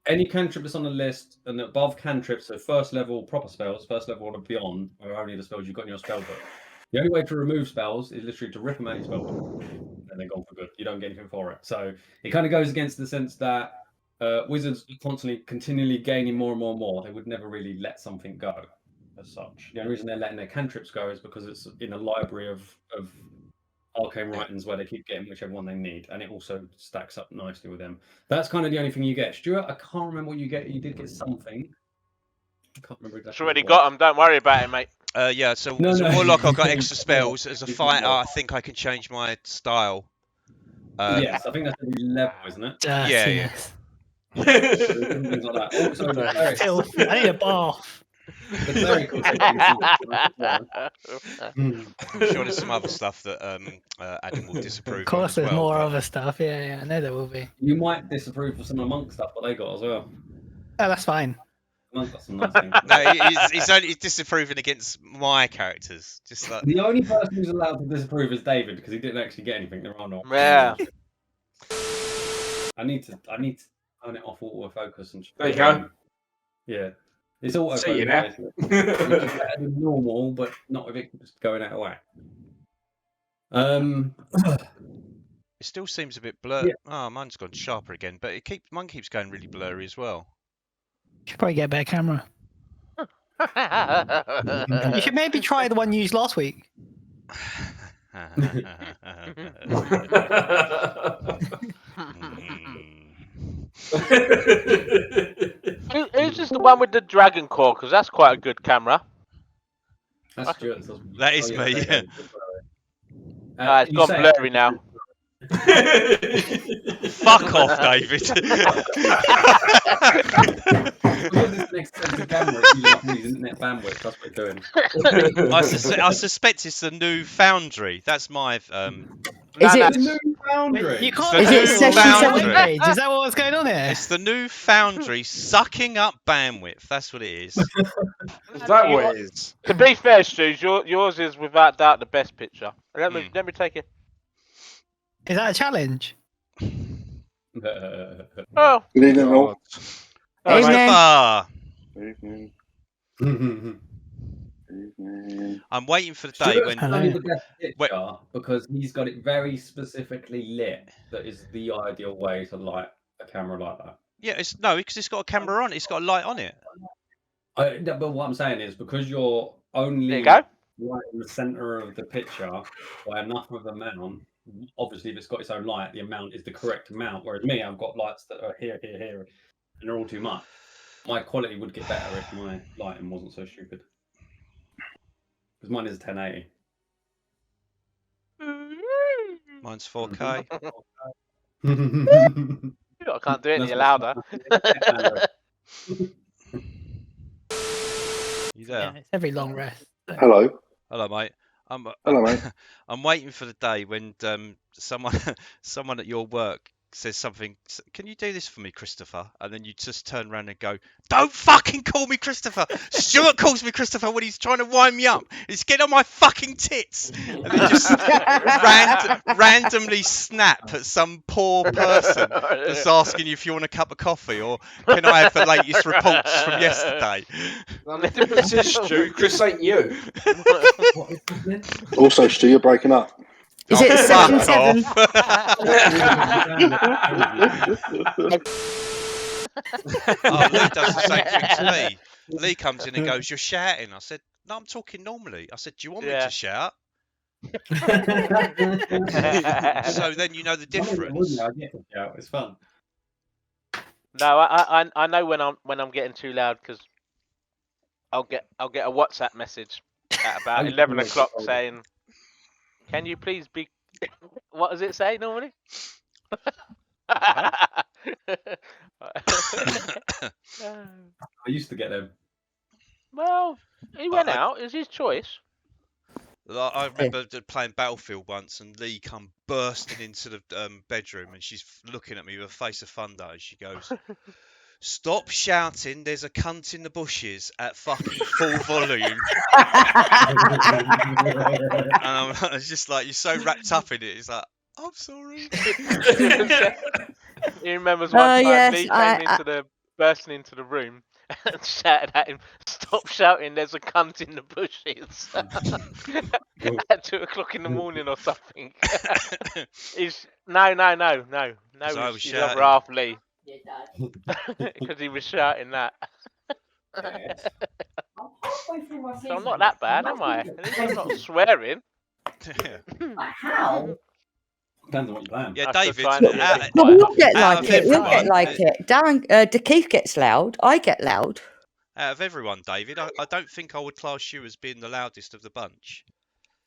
Any cantrip that's on the list and above cantrips, so first level proper spells, first level or beyond, are only the spells you've got in your spell book. The only way to remove spells is literally to rip them out of your spell book, and they're gone for good. You don't get anything for it. So it kind of goes against the sense that wizards are constantly, continually gaining more and more and more. They would never really let something go as such. The only reason they're letting their cantrips go is because it's in a library of arcane writings where they keep getting whichever one they need, and it also stacks up nicely with them. That's kind of the only thing you get. Stuart, I can't remember what you get. You did get something. I can't remember exactly. It's already got them. Don't worry about it, mate. Yeah, so as a warlock, I've got extra spells. As a fighter, I think I can change my style. Yes, I think that's every level, isn't it? Yeah. Things like that. Also, I need a bath. the clerical I'm sure there's some other stuff that Adam will disapprove Of course, as there's well, more but... other stuff. Yeah, I know there will be. You might disapprove of some of the monk stuff, but they got as well. Oh, that's fine. Monk got some nice things. No, he's disapproving against my characters. Just like the only person who's allowed to disapprove is David because he didn't actually get anything. There are not. Yeah. I need to turn it off autofocus and. There you go. Yeah, it's autofocus. See you now. It's better than normal, but not if it just going out of whack. it still seems a bit blurry. Yeah. Oh, mine's gone sharper again, but mine keeps going really blurry as well. You should probably get a better camera. You should maybe try the one you used last week. Who's just the one with the dragon core? Because that's quite a good camera. That's Stuart. That is me. Yeah. It's gone blurry now. Fuck off, David. Next camera, internet bandwidth. That's what we're doing. I suspect it's the new Foundry. That's my. Is it the new Foundry? You can't. Is it session Foundry. page? Is that what's going on here? It's the new Foundry sucking up bandwidth. That's what it is. Is that what it is? To be fair, Stu, yours is without doubt the best picture. Let me take it. Is that a challenge? Oh. Good evening, all. Christopher! Evening. I'm waiting for the day Stuart's when. probably the best picture because he's got it very specifically lit. That is the ideal way to light a camera like that. Yeah, because it's got a camera on it. It's got a light on it. But what I'm saying is because you're only There you go. right in the center of the picture by enough of the amount. Obviously, if it's got its own light, the amount is the correct amount. Whereas me, I've got lights that are here, and they're all too much. My quality would get better if my lighting wasn't so stupid. Because mine is 1080. Mine's 4K. I can't do it any louder. You there? Yeah, it's every long rest. Hello. Hello, mate. Hello, mate. I'm waiting for the day when someone at your work says something. Can you do this for me, Christopher? And then you just turn around and go, "Don't fucking call me Christopher." Stuart calls me Christopher when he's trying to wind me up. He's getting on my fucking tits, and then just randomly snap at some poor person that's asking you if you want a cup of coffee or can I have the latest reports from yesterday. Well, the difference is, Stu, Chris ain't you. Also, Stu, you're breaking up. Is it session 7? Lee does the same thing to me. Lee comes in and goes, "You're shouting." I said, "No, I'm talking normally." I said, "Do you want me to shout?" So then you know the difference. I get to shout. It's fun. No, I know when I'm getting too loud because I'll get a WhatsApp message at about 11 o'clock saying, "Can you please be?" What does it say normally? I used to get them. Well, he went out. It's his choice. I remember playing Battlefield once, and Lee come bursting into the bedroom, and she's looking at me with a face of thunder, and she goes, "Stop shouting! There's a cunt in the bushes at fucking full volume." And I was just like, you're so wrapped up in it. It's like, I'm sorry. He remembers one time Lee came bursting into the room and shouted at him, "Stop shouting! There's a cunt in the bushes." At 2 o'clock in the morning or something. He's no. I was He's shouting. over half Lee. Because he was shouting that. So I'm not that bad, am I? At least I'm not swearing. How? Depends on what you're playing. Yeah, That's David. the sign of No, we'll get out like of it. We'll get everyone- like it. Darren, DeKeith gets loud. I get loud. Out of everyone, David, I don't think I would class you as being the loudest of the bunch.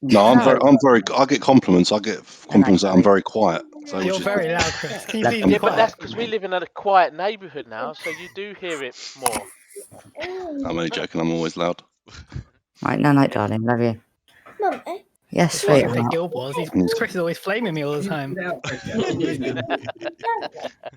No, I'm very. I get compliments. I get compliments that I'm very quiet. So You're which is- very loud, Chris. Can you please Yeah, be but quiet? that's because we live in a quiet neighbourhood now, so you do hear it more. I'm only joking. I'm always loud. Right, no, night, darling. Love you. Mummy. Yes, That's what sweetheart. Big Gil was. Chris is always flaming me all the time.